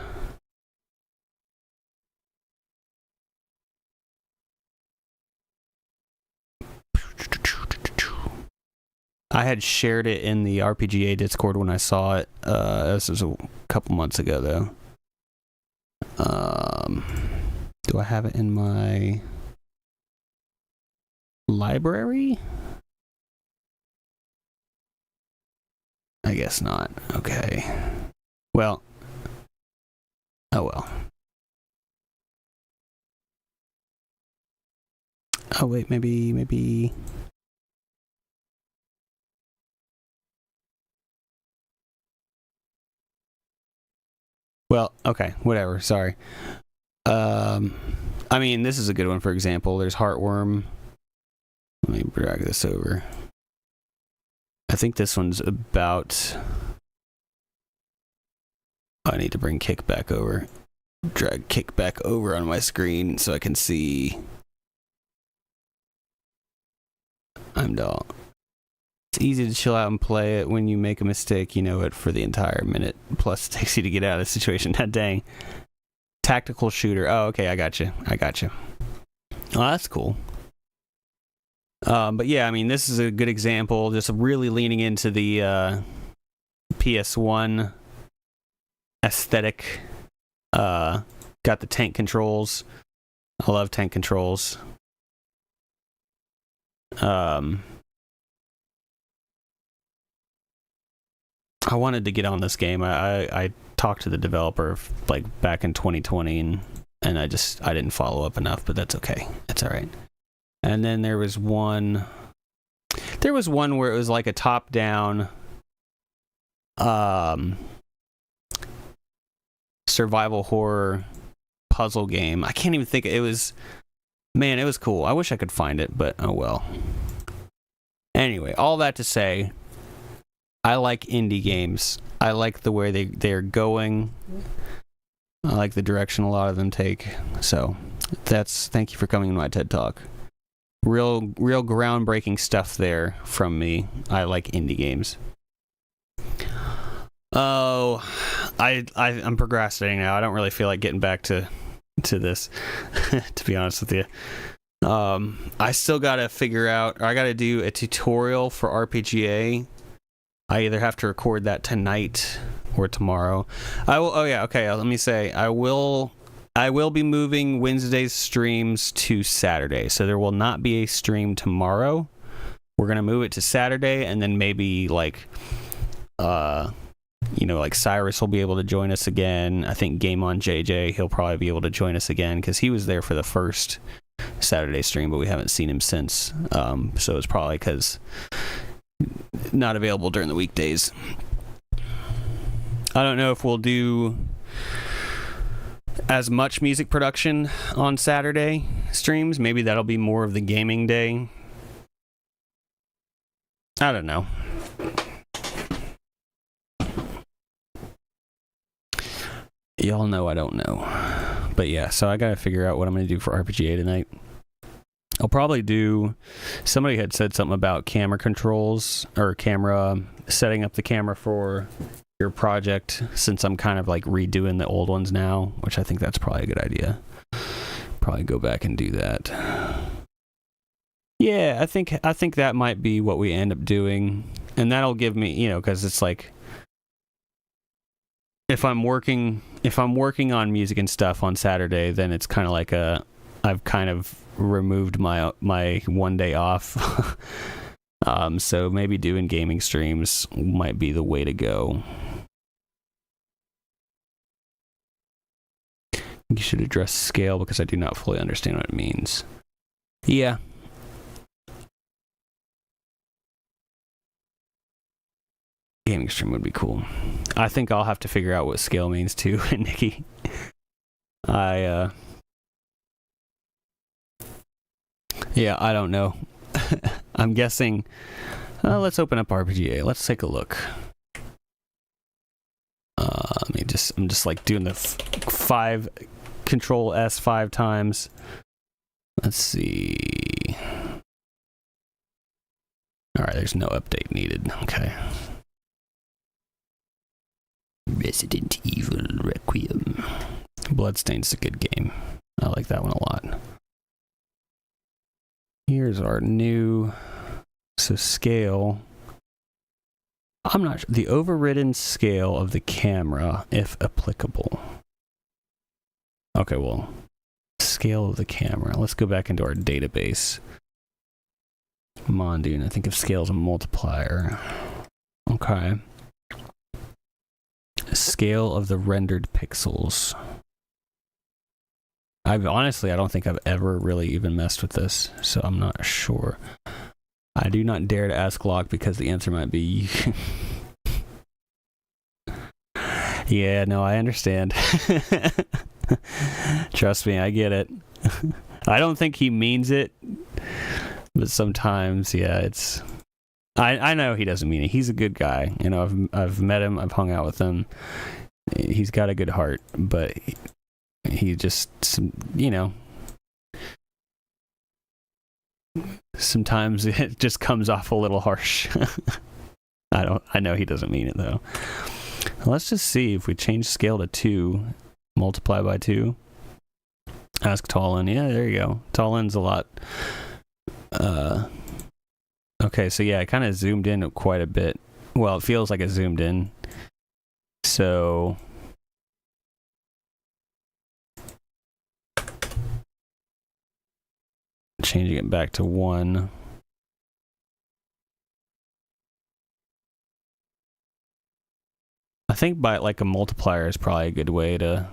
I had shared it in the RPGA Discord when I saw it. This was a couple months ago, though. Do I have it in my library? I guess not. Okay. Well. Oh well. Oh wait, maybe. Well, okay, whatever. Sorry. I mean, this is a good one. For example, there's Heartworm. Let me drag this over. I think this one's about. I need to bring Kick back over. Drag Kick back over on my screen so I can see. I'm dull. It's easy to chill out and play it. When you make a mistake, you know it for the entire minute. Plus, it takes you to get out of the situation. Dang. Tactical shooter. Oh, okay, I got you. Oh, that's cool. But yeah, I mean, this is a good example. Just really leaning into the PS1 aesthetic. Got the tank controls. I love tank controls. I wanted to get on this game. I talked to the developer like back in 2020 and I didn't follow up enough, but that's okay. That's all right. And then there was one where it was like a top-down survival horror puzzle game. I can't even think. It was cool. I wish I could find it, but oh well. Anyway, all that to say, I like indie games. I like the way they're going. I like the direction a lot of them take. So thank you for coming to my TED Talk. Real groundbreaking stuff there from me. I like indie games. Oh, I'm procrastinating now. I don't really feel like getting back to this, to be honest with you. I still gotta figure out, or I gotta do a tutorial for RPGA. I either have to record that tonight or tomorrow. Let me say, I will be moving Wednesday's streams to Saturday, so there will not be a stream tomorrow. We're gonna move it to Saturday, and then maybe like Cyrus will be able to join us again. I think Game On JJ, he'll probably be able to join us again because he was there for the first Saturday stream, but we haven't seen him since. So it's probably because not available during the weekdays. I don't know if we'll do as much music production on Saturday streams. Maybe that'll be more of the gaming day. I don't know. Y'all know I don't know. But yeah, so I gotta figure out what I'm gonna do for RPGA tonight. I'll probably do... Somebody had said something about camera controls, or setting up the camera for your project, since I'm kind of like redoing the old ones now, which I think that's probably a good idea. Probably go back and do that. Yeah, I think that might be what we end up doing. And that'll give me, because it's like... If I'm working on music and stuff on Saturday, then it's kind of like I've kind of removed my one day off. So maybe doing gaming streams might be the way to go. You should address scale because I do not fully understand what it means. Yeah. Gaming stream would be cool. I think I'll have to figure out what scale means too, Nikki. Yeah, I don't know. I'm guessing. Let's open up RPGA. Let's take a look. I'm just like doing the 5 Control S 5 times. Let's see. All right, there's no update needed. Okay. Resident Evil Requiem. Bloodstain's a good game. I like that one a lot. Here's our new... So scale. I'm not sure. The overridden scale of the camera, if applicable. Okay, well, scale of the camera. Let's go back into our database. Mondoon, I think of scale as a multiplier. Okay. Scale of the rendered pixels. I don't think I've ever really even messed with this, so I'm not sure. I do not dare to ask Locke because the answer might be... Yeah, no, I understand. Trust me, I get it. I don't think he means it, but sometimes, yeah, it's... I know he doesn't mean it. He's a good guy. You know, I've met him. I've hung out with him. He's got a good heart, but he just, you know, sometimes it just comes off a little harsh. I know he doesn't mean it though. Let's just see if we change scale to 2, multiply by 2. Ask Tallin. Yeah, there you go. Tallin's a lot. Okay, so yeah, I kind of zoomed in quite a bit. Well, it feels like it zoomed in. So changing it back to 1. I think by like a multiplier is probably a good way to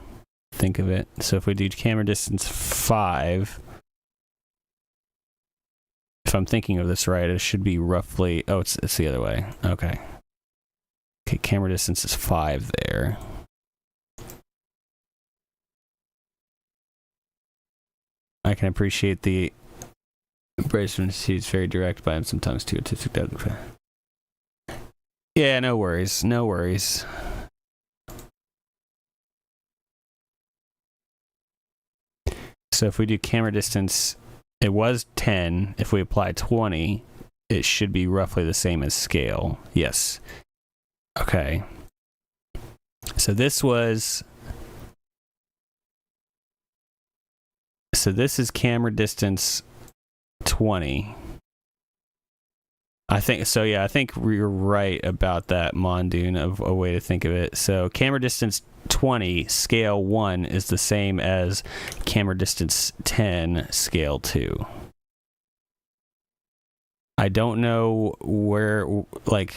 think of it. So if we do camera distance 5, if I'm thinking of this right, it should be roughly... Oh, it's the other way. Okay. Okay, camera distance is 5 there. I can appreciate the embracement. He's very direct, but I'm sometimes too artistic. Yeah, no worries. No worries. So if we do camera distance, it was 10. If we apply 20, it should be roughly the same as scale. Yes. Okay. So this was... So this is camera distance 20. I think so. Yeah, I think you're right about that, Mondoon, of a way to think of it. So camera distance 20, scale 1 is the same as camera distance 10, scale 2. I don't know where, like...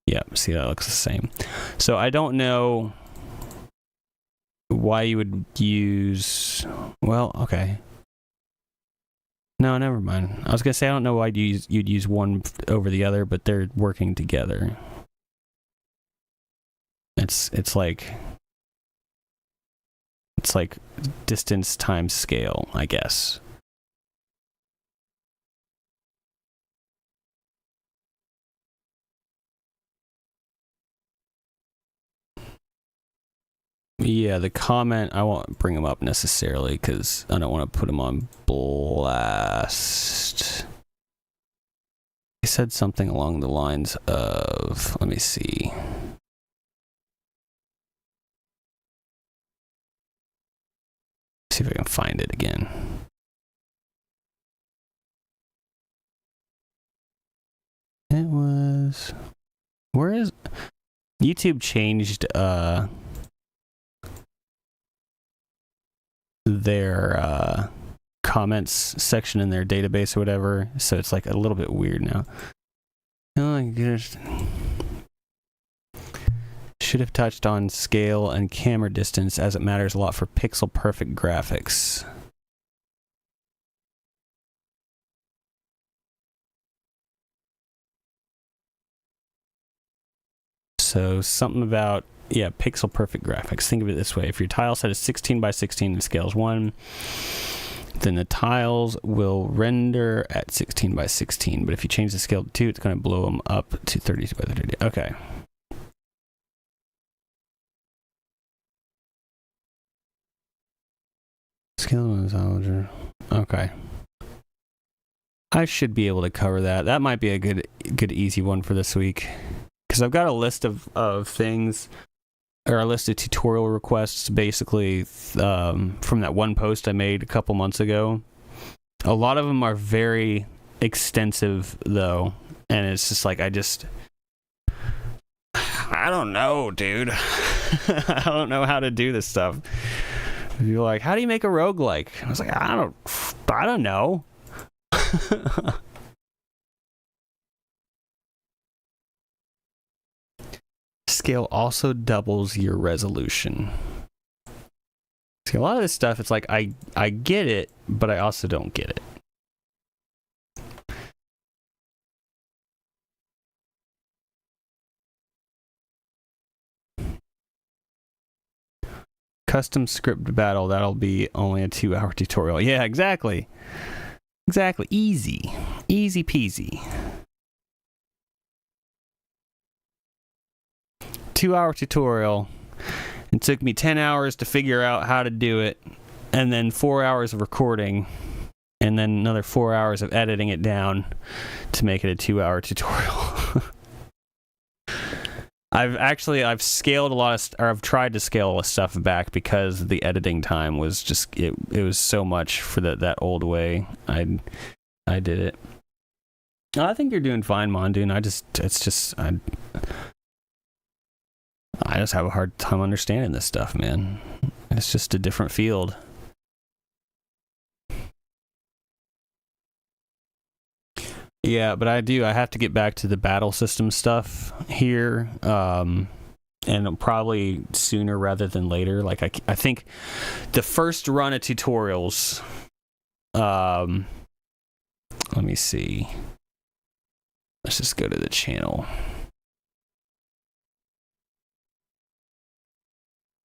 Yeah, see, that looks the same. So I don't know why you would use... Well, okay. No, never mind. I was going to say, I don't know why you'd use one over the other, but they're working together. It's like distance times scale, I guess. Yeah, the comment, I won't bring him up necessarily because I don't want to put him on blast. He said something along the lines of, let me see. See if I can find it again. It was... Where is... YouTube changed, their comments section in their database or whatever, so it's like a little bit weird now. Oh my goodness. Should have touched on scale and camera distance as it matters a lot for pixel perfect graphics. So something about, yeah, pixel perfect graphics. Think of it this way. If your tile set is 16 by 16 and scale is 1, then the tiles will render at 16 by 16. But if you change the scale to 2, it's going to blow them up to 32 by 30. Okay. Scale. Okay. I should be able to cover that. That might be a good easy one for this week. Because I've got a list of things, or a list of tutorial requests, basically, from that one post I made a couple months ago. A lot of them are very extensive, though. And it's just like, I don't know, dude. I don't know how to do this stuff. You're like, how do you make a roguelike? I was like, I don't know. Scale also doubles your resolution. See, a lot of this stuff, it's like, I get it, but I also don't get it. Custom script battle, that'll be only a 2-hour tutorial. Yeah, exactly. Exactly. Easy. Easy peasy. 2-hour tutorial. It took me 10 hours to figure out how to do it, and then 4 hours of recording, and then another 4 hours of editing it down to make it a 2-hour tutorial. I've scaled a lot of, or I've tried to scale a lot of stuff back because the editing time was just, it was so much for that old way I did it. I think you're doing fine, Mondoon. I just have a hard time understanding this stuff, man. It's just a different field. Yeah, but I have to get back to the battle system stuff here, and probably sooner rather than later. Like, I think the first run of tutorials, let me see. Let's just go to the channel.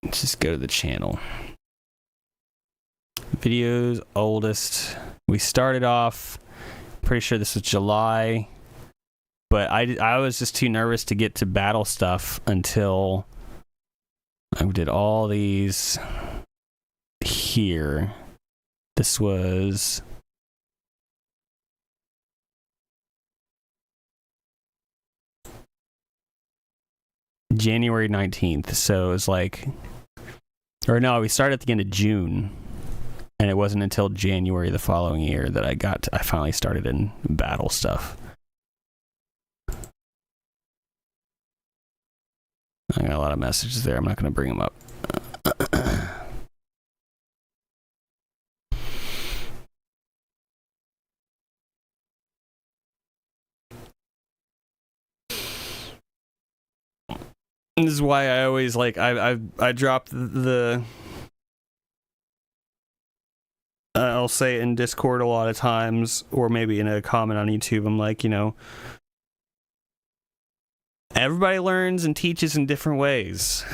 Let's just go to the channel. Videos, oldest. We started off, pretty sure this was July, but I was just too nervous to get to battle stuff until I did all these here. This was January 19th, so it was like, or no, we started at the end of June, and it wasn't until January the following year that I finally started in battle stuff. I got a lot of messages there. I'm not going to bring them up. This is why I always like I dropped the I'll say it in Discord a lot of times, or maybe in a comment on YouTube. I'm like, everybody learns and teaches in different ways,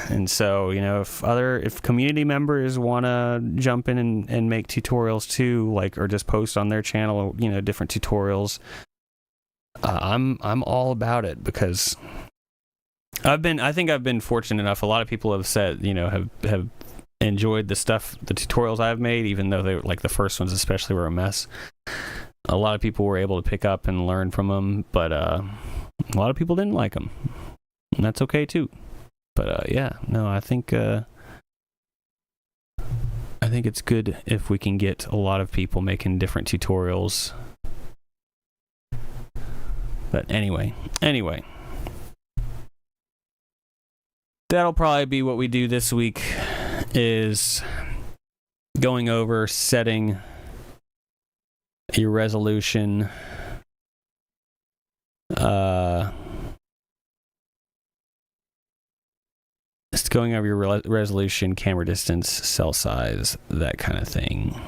and so if community members want to jump in and make tutorials too, like, or just post on their channel, different tutorials, I'm all about it, because I think I've been fortunate enough. A lot of people have said, have enjoyed the tutorials I've made, even though they were, like, the first ones especially were a mess. A lot of people were able to pick up and learn from them, but a lot of people didn't like them, and that's okay too. But yeah, no, I think it's good if we can get a lot of people making different tutorials. But anyway. That'll probably be what we do this week, is going over setting your resolution, just going over your resolution, camera distance, cell size, that kind of thing.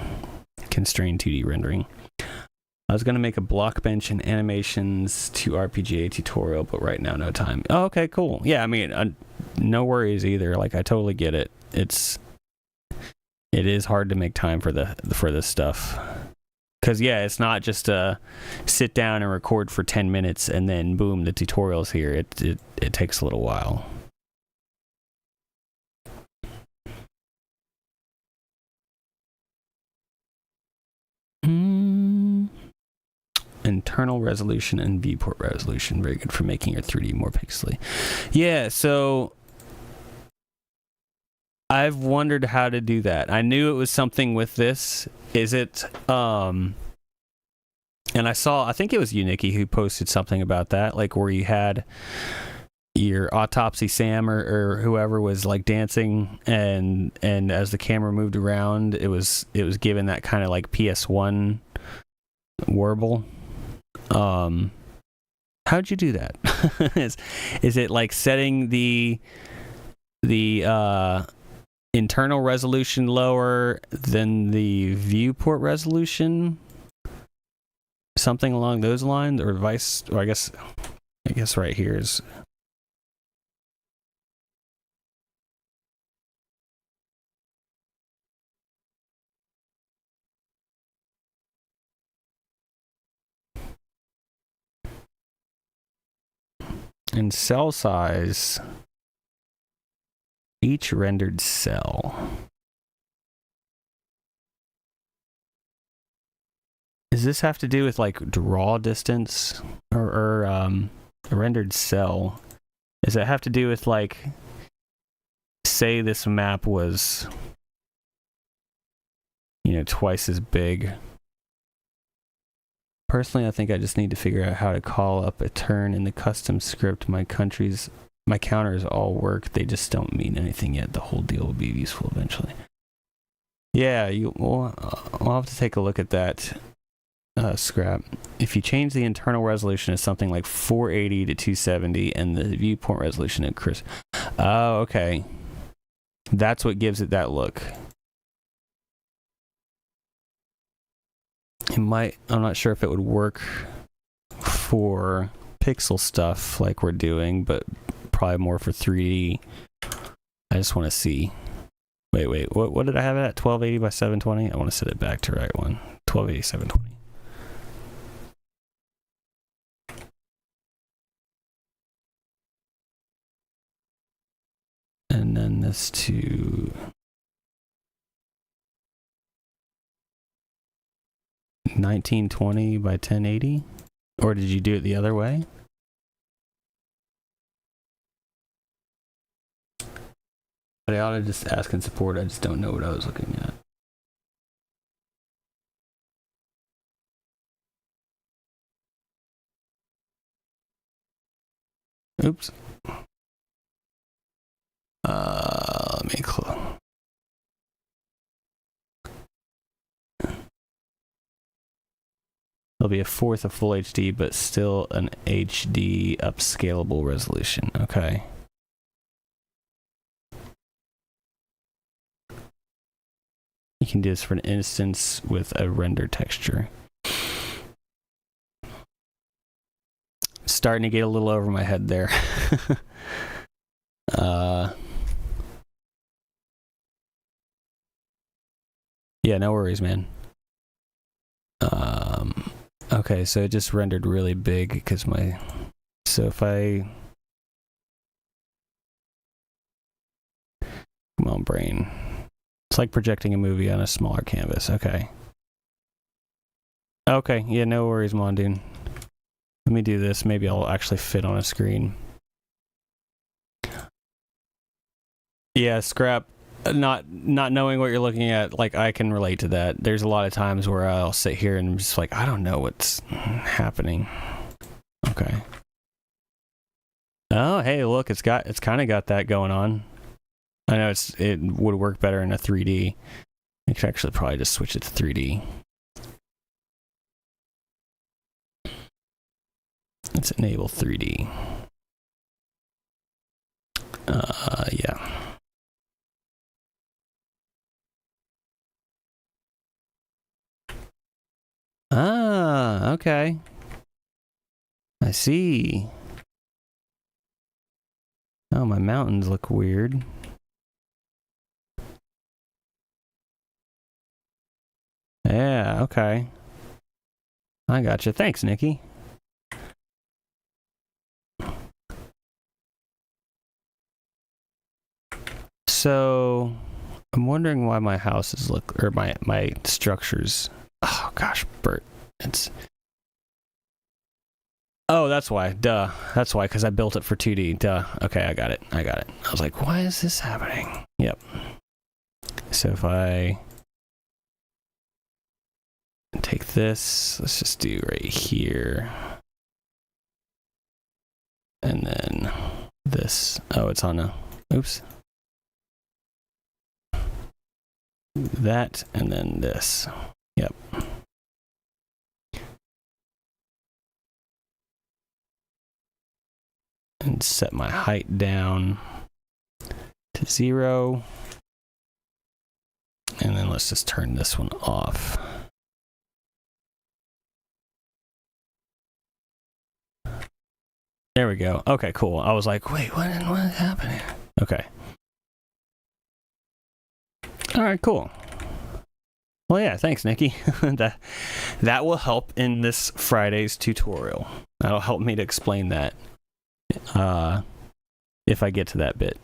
Constrained 2D rendering. I was going to make a block bench and animations to RPGA tutorial, but right now no time. Oh, okay, cool. Yeah, I mean, no worries either. Like, I totally get it. It is hard to make time for this stuff. Because, yeah, it's not just sit down and record for 10 minutes and then, boom, the tutorial's here. It takes a little while. Internal resolution and viewport resolution. Very good for making your 3D more pixely. Yeah, so I've wondered how to do that. I knew it was something with this. Is it, and And I think it was you, Nikki, who posted something about that, like where you had your Autopsy Sam or whoever was like dancing, and as the camera moved around, it was given that kind of like PS1 warble. How'd you do that? is it like setting the internal resolution lower than the viewport resolution? Something along those lines, or I guess right here is. In cell size, each rendered cell. Does this have to do with like draw distance or a rendered cell? Does it have to do with like, say this map was, twice as big? Personally, I think I just need to figure out how to call up a turn in the custom script. My counters all work. They just don't mean anything yet. The whole deal will be useful eventually. Yeah, we'll have to take a look at that. Scrap. If you change the internal resolution to something like 480 to 270 and the viewport resolution increase. Oh, okay. That's what gives it that look. I'm not sure if it would work for pixel stuff like we're doing, but probably more for 3D. I just want to see. Wait. What did I have it at? 1280 by 720? I want to set it back to right one. 1280, 720. And then this to 1920 by 1080? Or did you do it the other way? But I ought to just ask in support. I just don't know what I was looking at. Oops. Let me close. There'll be a fourth of full HD, but still an HD upscalable resolution. Okay. You can do this for an instance with a render texture. Starting to get a little over my head there. Yeah, no worries, man. Okay, so it just rendered really big because so if I, come on, brain. It's like projecting a movie on a smaller canvas. Okay, yeah, no worries, Mondoon. Let me do this. Maybe I'll actually fit on a screen. Yeah, Scrap. Not knowing what you're looking at, like, I can relate to that. There's a lot of times where I'll sit here and I'm just like, I don't know what's happening. Okay. Oh, hey, look, it's kind of got that going on. I know it would work better in a 3D. I could actually probably just switch it to 3D. Let's enable 3D. Yeah. Ah, okay. I see. Oh, my mountains look weird. Yeah, okay. I gotcha. Thanks, Nikki. So, I'm wondering why my houses look, or my structures. Oh gosh, Bert, oh, that's why. Duh. That's why, because I built it for 2D. Duh. Okay, I got it. I was like, why is this happening? Yep. So if I And take this. Let's just do right here. And then this. Oh, it's on a... Oops. That, and then this. Yep. And set my height down to 0. And then let's just turn this one off. There we go. Okay, cool. I was like, wait, what is happening? Okay. All right, cool. Well, yeah, thanks, Nikki. that will help in this Friday's tutorial. That'll help me to explain that if I get to that bit.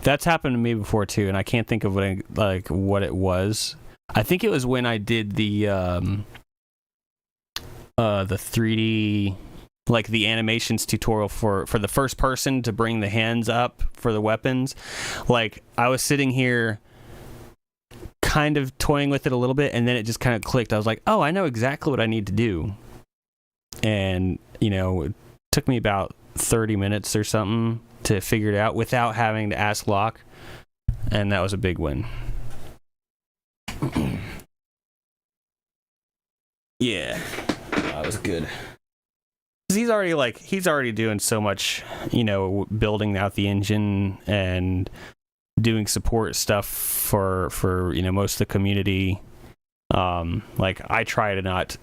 That's happened to me before too, and I can't think of what it was. I think it was when I did the 3D, like the animations tutorial for the first person to bring the hands up for the weapons. Like, I was sitting here kind of toying with it a little bit, and then it just kind of clicked. I was like, oh, I know exactly what I need to do. And, you know, it took me about 30 minutes or something to figure it out without having to ask Locke, and that was a big win. Yeah, that was good. He's already doing so much, you know, building out the engine and doing support stuff for you know, most of the community. Like, I try to not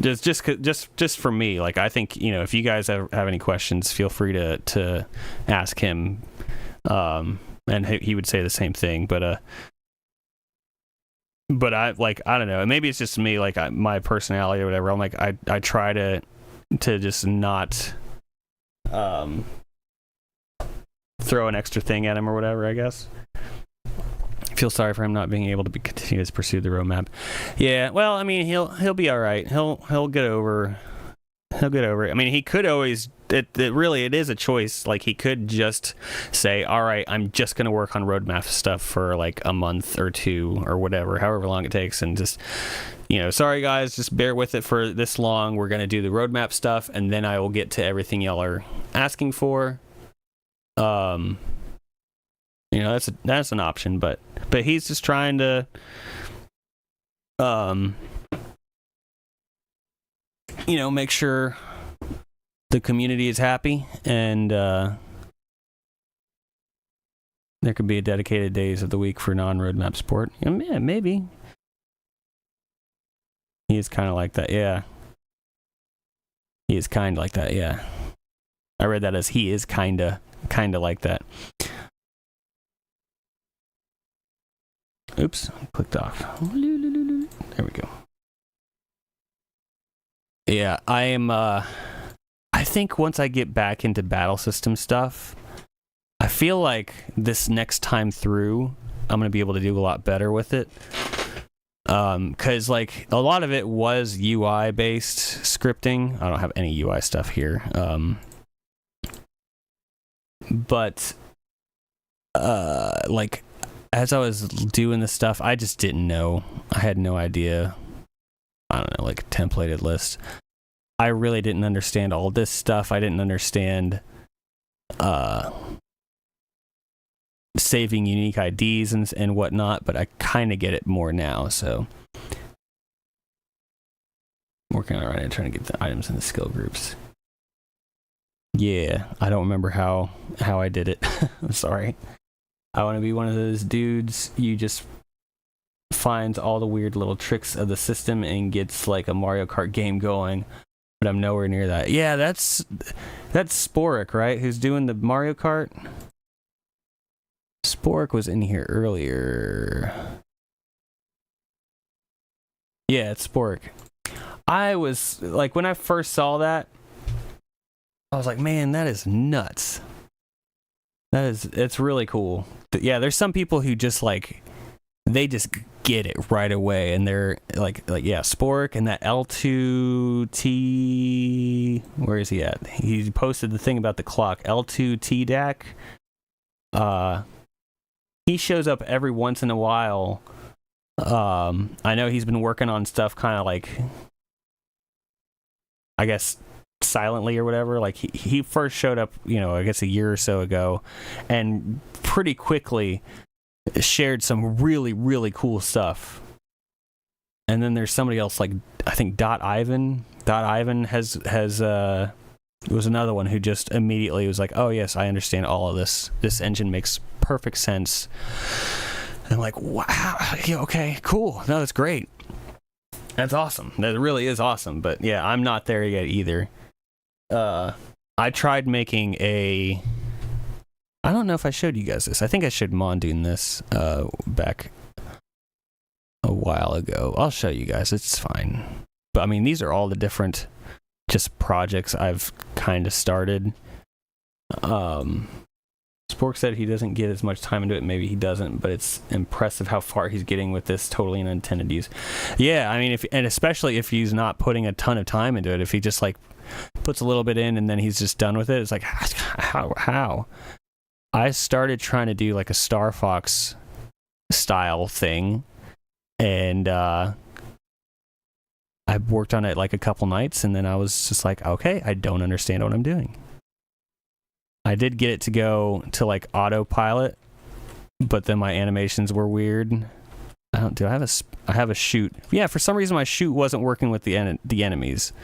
just for me. Like, I think, you know, if you guys have any questions, feel free to ask him, and he would say the same thing. But I don't know. Maybe it's just me, like my personality or whatever. I'm like, I try to just not throw an extra thing at him or whatever, I guess. Feel sorry for him not being able to continue to pursue the roadmap. Yeah, well, I mean, he'll be all right. He'll get over it. I mean, he could always. It is a choice. Like, he could just say, all right, I'm just going to work on roadmap stuff for like a month or two or whatever, however long it takes, and just, you know, sorry guys, just bear with it for this long. We're going to do the roadmap stuff, and then I will get to everything y'all are asking for. You know, that's an option, but he's just trying to you know, make sure the community is happy, and there could be dedicated days of the week for non-roadmap support. Yeah, maybe. He is kind of like that, yeah. He is kind of like that, yeah. I read that as he is kind of like that. Oops, clicked off. There we go. Yeah, I am, I think once I get back into battle system stuff, I feel like this next time through, I'm going to be able to do a lot better with it. Because, like, a lot of it was UI-based scripting. I don't have any UI stuff here. But, like, as I was doing this stuff, I just didn't know. I had no idea. I don't know, like a templated list. I really didn't understand all this stuff. I didn't understand saving unique IDs and whatnot, but I kind of get it more now, so working on it right now, trying to get the items in the skill groups. Yeah, I don't remember how I did it. I'm sorry. I want to be one of those dudes you just finds all the weird little tricks of the system and gets like a Mario Kart game going, but I'm nowhere near that. Yeah, that's Sporek, right? Who's doing the Mario Kart? Sporek was in here earlier. Yeah, it's Sporek. I was like, when I first saw that, I was like, man, that is nuts. It's really cool. Yeah, there's some people who just like, they just get it right away, and they're like yeah, Spork and that L2T. Where is he at? He posted the thing about the clock. L2T DAC. He shows up every once in a while. I know he's been working on stuff kind of like, I guess, silently or whatever. Like he first showed up, I guess a year or so ago, and pretty quickly shared some really, really cool stuff. And then there's somebody else, like I think Dot Ivan has was another one who just immediately was like, oh yes, I understand all of this. This engine makes perfect sense. And I'm like, wow, yeah, okay, cool. No, that's great. That's awesome. That really is awesome. But yeah, I'm not there yet either. I tried making I don't know if I showed you guys this. I think I showed Mondoon this back a while ago. I'll show you guys. It's fine. But I mean, these are all the different just projects I've kind of started. Spork said he doesn't get as much time into it. Maybe he doesn't, but it's impressive how far he's getting with this totally unintended use. Yeah, I mean, and especially if he's not putting a ton of time into it. If he just like puts a little bit in and then he's just done with it, it's like, how? I started trying to do like a Star Fox style thing, and I worked on it like a couple nights, and then I was just like, okay, I don't understand what I'm doing. I did get it to go to like autopilot, but then my animations were weird. I have a shoot. Yeah, for some reason my shoot wasn't working with the enemies.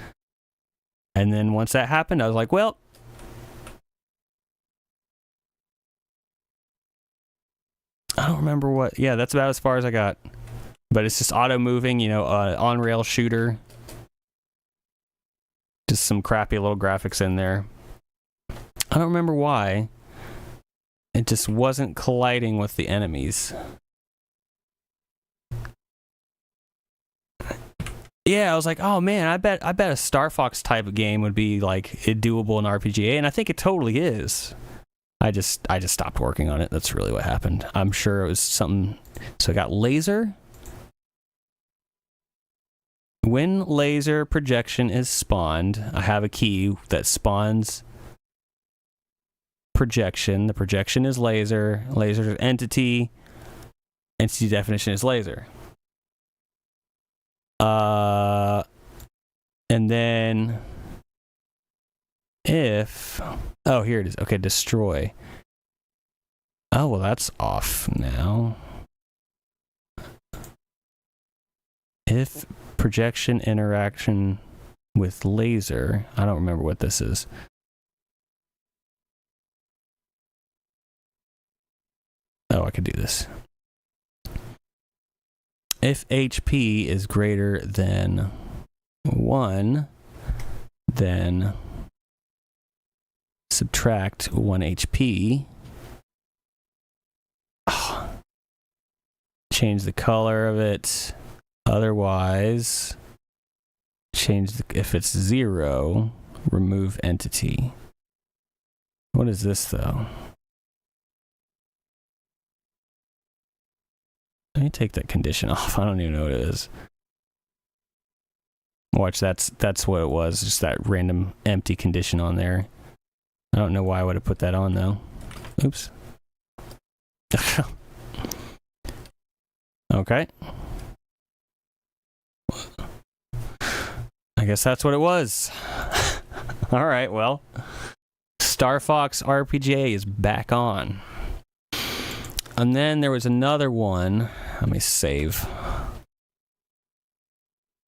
And then once that happened, I was like, well, I don't remember what. Yeah, that's about as far as I got. But it's just auto moving, on rail shooter. Just some crappy little graphics in there. I don't remember why. It just wasn't colliding with the enemies. Yeah, I was like, oh man, I bet a Star Fox type of game would be like doable in RPGA, and I think it totally is. I just stopped working on it. That's really what happened. I'm sure it was something. So I got laser. When laser projection is spawned, I have a key that spawns projection. The projection is laser. Laser is entity. Entity definition is laser. And then if... Oh, here it is. Okay, destroy. Oh, well, that's off now. If projection interaction with laser... I don't remember what this is. Oh, I could do this. If HP is greater than 1, then subtract 1 HP. Oh. Change the color of it. Otherwise, if it's 0, remove entity. What is this, though? Let me take that condition off. I don't even know what it is. Watch, that's what it was. Just that random empty condition on there. I don't know why I would have put that on, though. Oops. Okay. I guess that's what it was. All right, well. Star Fox RPGA is back on. And then there was another one. Let me save.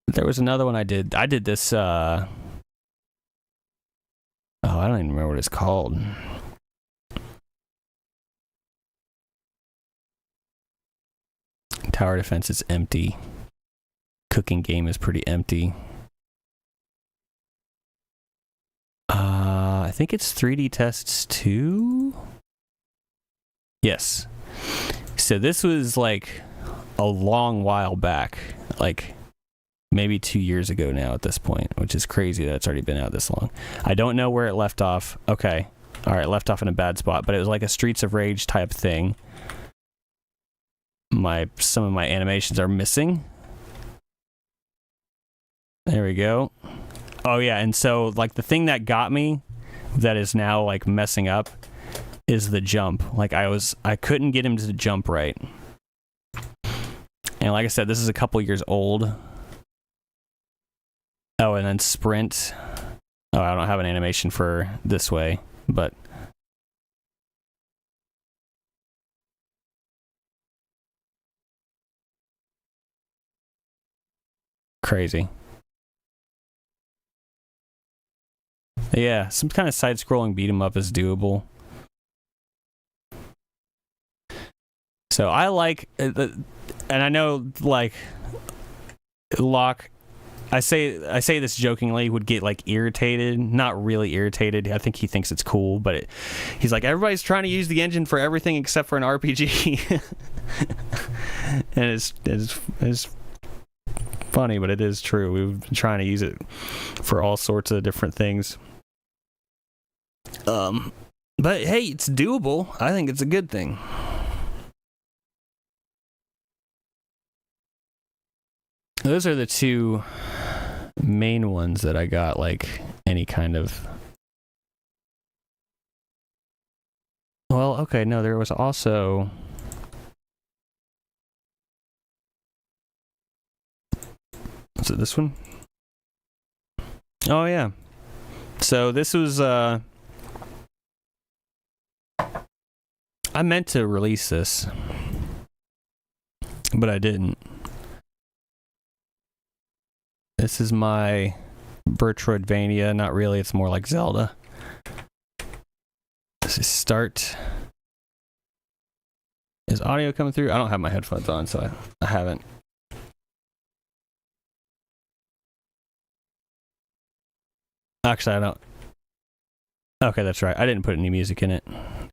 There was another one I did. I did this. Oh, I don't even remember what it's called. Tower defense is empty. Cooking game is pretty empty. I think it's 3D Tests 2. Yes. So this was like a long while back, like maybe 2 years ago now at this point, which is crazy that it's already been out this long. I don't know where it left off. Okay. All right, left off in a bad spot, but it was like a Streets of Rage type thing. of my animations are missing. There we go. Oh yeah, and so like the thing that got me that is now like messing up is the jump. Like I couldn't get him to jump right. And like I said, this is a couple years old. Oh, and then sprint. Oh, I don't have an animation for this way, but crazy. Yeah, some kind of side-scrolling beat 'em up is doable. So I like, and I know like Locke. I say this jokingly, would get like irritated, not really irritated. I think he thinks it's cool, but he's like, everybody's trying to use the engine for everything except for an RPG. And it's funny, but it is true. We've been trying to use it for all sorts of different things. But hey, it's doable. I think it's a good thing. Those are the two main ones that I got, like any kind of. Well, okay, no, there was also. Is it this one? Oh yeah. So this was I meant to release this, but I didn't. This is my Metroidvania. Not really, it's more like Zelda. This is start. Is audio coming through? I don't have my headphones on, so I haven't. Actually, I don't. Okay, that's right. I didn't put any music in it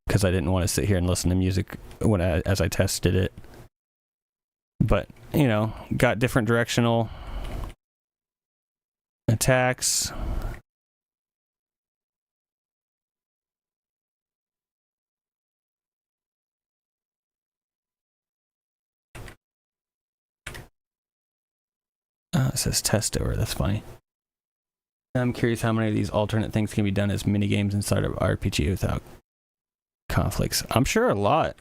because I didn't want to sit here and listen to music as I tested it. But, you know, got different directional attacks. It says test over. That's funny. I'm curious how many of these alternate things can be done as minigames inside of RPG without conflicts. I'm sure a lot.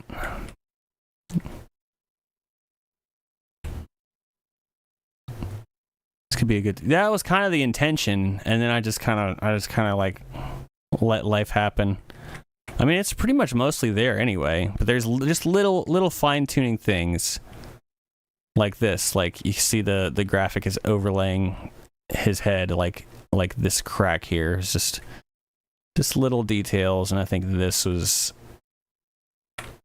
This could be a good. That was kind of the intention, and then I just kind of like let life happen. I mean, it's pretty much mostly there anyway, but there's just little fine tuning things like this. Like you see the graphic is overlaying his head like this crack here. It's just little details, and I think this was.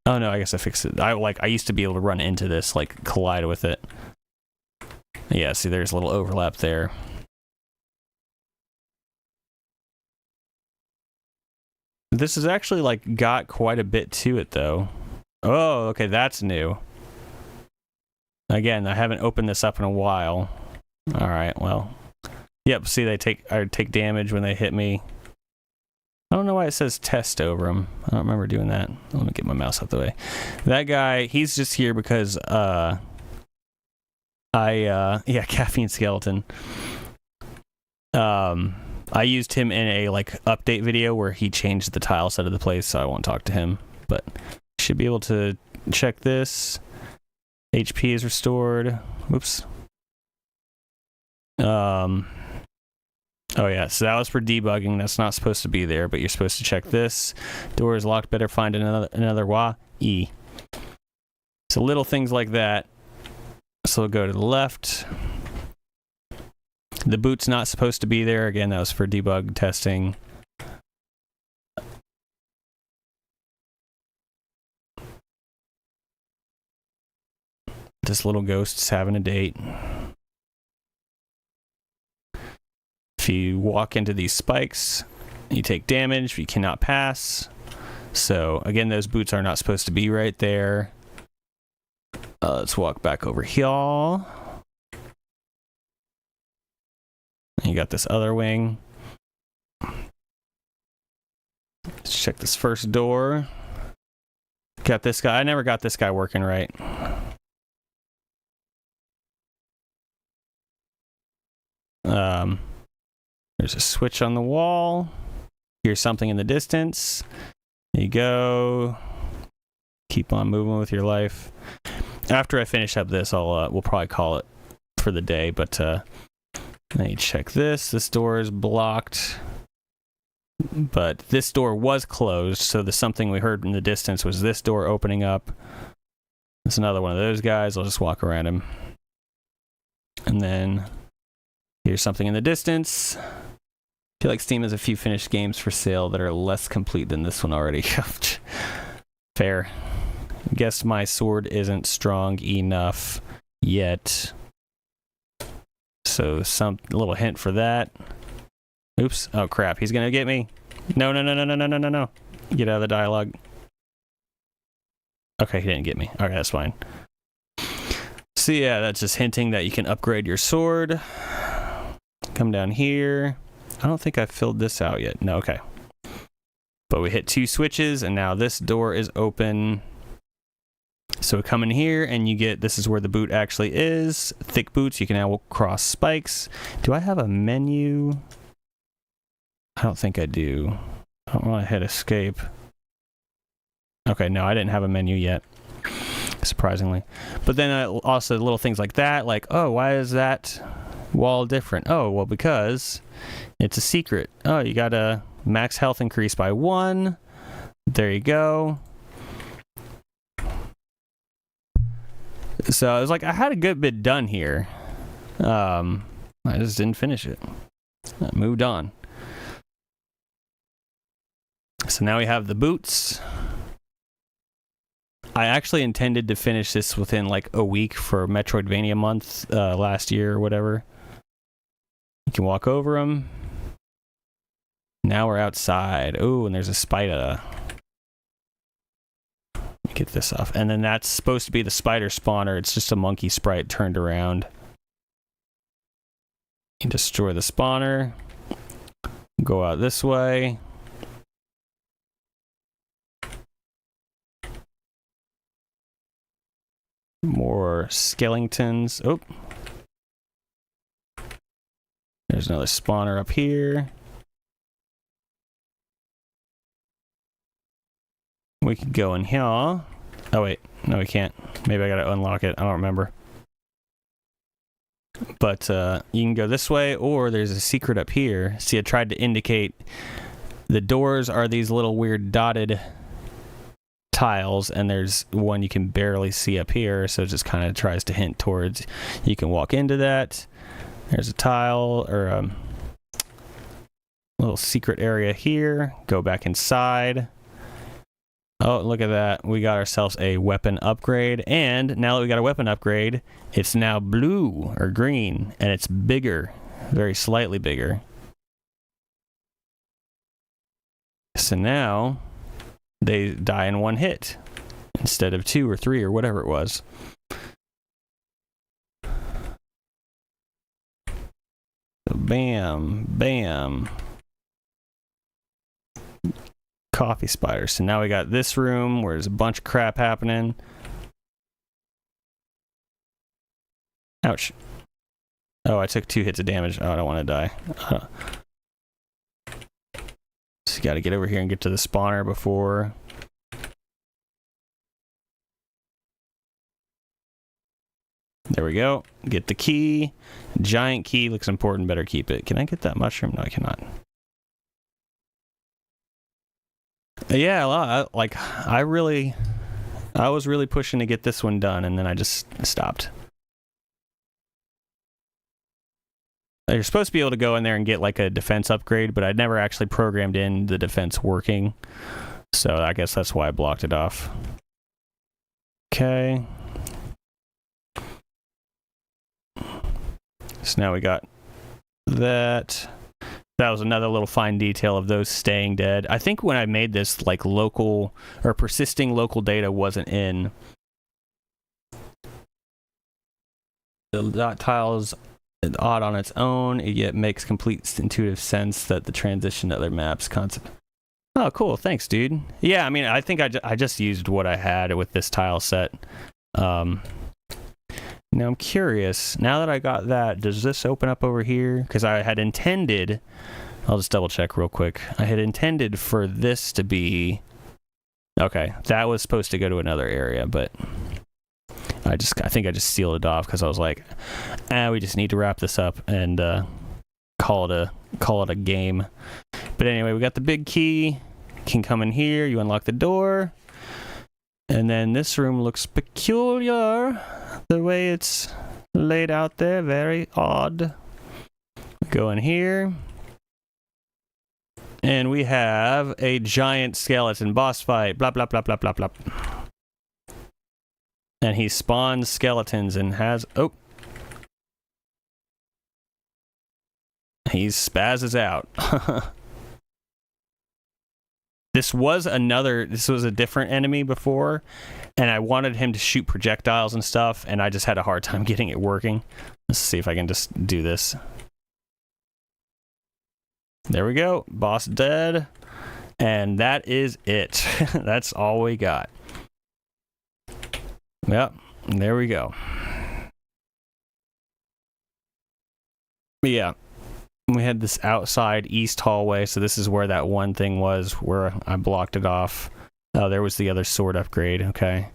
Oh no, I guess I fixed it. I used to be able to run into this, like collide with it. Yeah, see, there's a little overlap there. This has actually like got quite a bit to it though. Oh, okay, that's new. Again, I haven't opened this up in a while. All right, well. Yep, see, I take damage when they hit me. I don't know why it says test over them. I don't remember doing that. Let me get my mouse out the way. That guy, he's just here because yeah, Caffeine Skeleton. I used him in a like update video where he changed the tile set of the place, so I won't talk to him. But should be able to check this. HP is restored. Whoops. Oh yeah, so that was for debugging. That's not supposed to be there, but you're supposed to check this. Door is locked. Better find another wah E. So little things like that. So we'll go to the left. The boot's not supposed to be there. Again, that was for debug testing. This little ghost's having a date. If you walk into these spikes, you take damage. You cannot pass. So again, those boots are not supposed to be right there. Let's walk back over here. You got this other wing. Let's check this first door. Got this guy. I never got this guy working right. There's a switch on the wall. Here's something in the distance. There you go. Keep on moving with your life. After I finish up this, we'll probably call it for the day, but let me check this. This door is blocked, but this door was closed, so the something we heard in the distance was this door opening up. It's another one of those guys. I'll just walk around him. And then here's something in the distance. I feel like Steam has a few finished games for sale that are less complete than this one already. Fair. Guess my sword isn't strong enough yet. So some little hint for that. Oops. Oh crap, he's gonna get me. No. Get out of the dialogue. Okay, he didn't get me. Okay, that's fine. So yeah, that's just hinting that you can upgrade your sword. Come down here. I don't think I filled this out yet. No, okay. But we hit 2 switches, and now this door is open. So we come in here, and you get, this is where the boot actually is. Thick boots, you can now cross spikes. Do I have a menu? I don't think I do. I don't want to hit escape. Okay, no, I didn't have a menu yet, surprisingly. But then also little things like that, like, oh, why is that wall different? Oh, well, because it's a secret. Oh, you got a max health increase by 1. There you go. So I was like, I had a good bit done here. I just didn't finish it. I moved on. So now we have the boots. I actually intended to finish this within like a week for Metroidvania month last year or whatever. You can walk over them. Now we're outside. Oh, and there's a spider. Let me get this off. And then that's supposed to be the spider spawner. It's just a monkey sprite turned around. You can destroy the spawner. Go out this way. More skeletons. Oh. There's another spawner up here. We could go in here. Oh wait, no we can't. Maybe I gotta unlock it. I don't remember. But you can go this way, or there's a secret up here. See, I tried to indicate the doors are these little weird dotted tiles, and there's one you can barely see up here, so it just kind of tries to hint towards you can walk into that. There's a tile or a little secret area here. Go back inside. Oh, look at that. We got ourselves a weapon upgrade, and now that we got a weapon upgrade, it's now blue or green, and it's bigger, very slightly bigger. So now they die in 1 hit instead of 2 or 3 or whatever it was. So bam, bam. Coffee spiders. So now we got this room where there's a bunch of crap happening. Ouch. Oh, I took 2 hits of damage. Oh, I don't want to die. So you got to get over here and get to the spawner before. There we go. Get the key. Giant key looks important. Better keep it. Can I get that mushroom? No, I cannot. Yeah, I was really pushing to get this one done, and then I just stopped. You're supposed to be able to go in there and get like a defense upgrade, but I'd never actually programmed in the defense working, so I guess that's why I blocked it off. Okay. So now we got that. That was another little fine detail of those staying dead. I think when I made this, like local or persisting local data wasn't in. The dot tile is odd on its own, it yet makes complete intuitive sense that the transition to other maps concept. Oh, cool. Thanks, dude. Yeah, I mean, I think I just used what I had with this tile set. Now I'm curious, now that I got that, does this open up over here? Because I had intended, I'll just double check real quick. I had intended for this to be, okay, that was supposed to go to another area, but I think I just sealed it off because I was like, we just need to wrap this up and call it a game. But anyway, we got the big key. Can come in here, you unlock the door. And then this room looks peculiar. The way it's laid out there, very odd. Go in here. And we have a giant skeleton boss fight. Blah, blah, blah, blah, blah, blah. And he spawns skeletons and has... Oh. He spazzes out. This was a different enemy before, and I wanted him to shoot projectiles and stuff, and I just had a hard time getting it working. Let's see if I can just do this. There we go. Boss dead. And that is it. That's all we got. Yep. There we go. But yeah. We had this outside east hallway, so this is where that one thing was, where I blocked it off. Oh, there was the other sword upgrade, okay.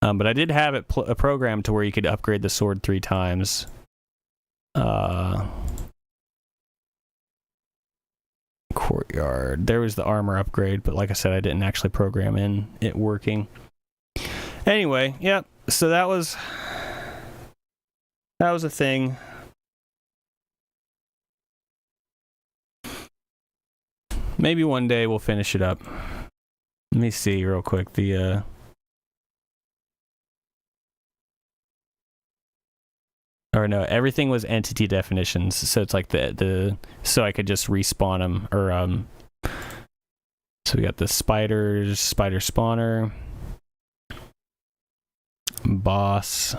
But I did have it programmed to where you could upgrade the sword 3 times. Courtyard. There was the armor upgrade, but like I said, I didn't actually program in it working. Anyway, yep, so that was a thing. Maybe one day we'll finish it up. Let me see real quick. Or no, everything was entity definitions. So it's like so I could just respawn them. Or so we got the spider spawner, boss.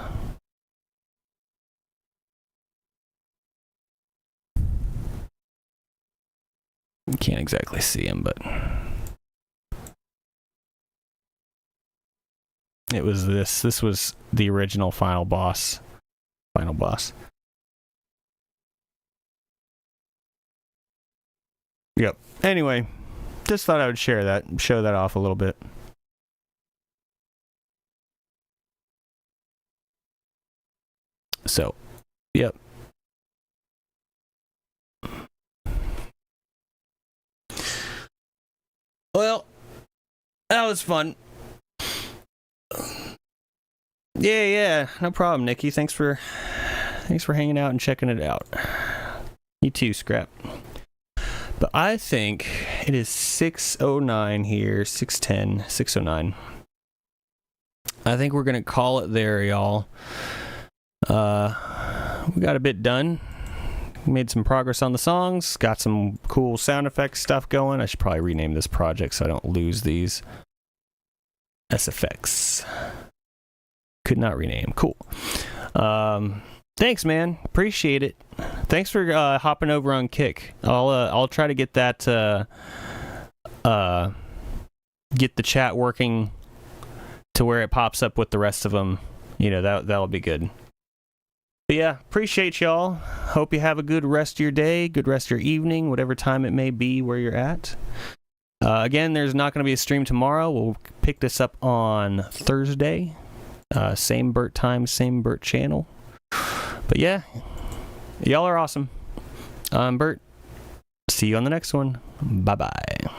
Can't exactly see him, but it was this. This was the original final boss. Yep. Anyway, just thought I would show that off a little bit. So, yep. Well, that was fun. Yeah, no problem, Nikki. Thanks for hanging out and checking it out. You too, Scrap. But I think it is 6:09 here, 6:10, 6:09. I think we're gonna call it there, y'all. We got a bit done. Made some progress on the songs. Got some cool sound effects stuff going. I should probably rename this project so I don't lose these. SFX. Could not rename. Cool. Thanks, man. Appreciate it. Thanks for hopping over on Kick. I'll try to get that get the chat working to where it pops up with the rest of them. You know, that'll be good. But yeah, appreciate y'all. Hope you have a good rest of your day, good rest of your evening, whatever time it may be where you're at. Again, there's not going to be a stream tomorrow. We'll pick this up on Thursday. Same Burt time, same Burt channel. But yeah, y'all are awesome. I'm Burt. See you on the next one. Bye-bye.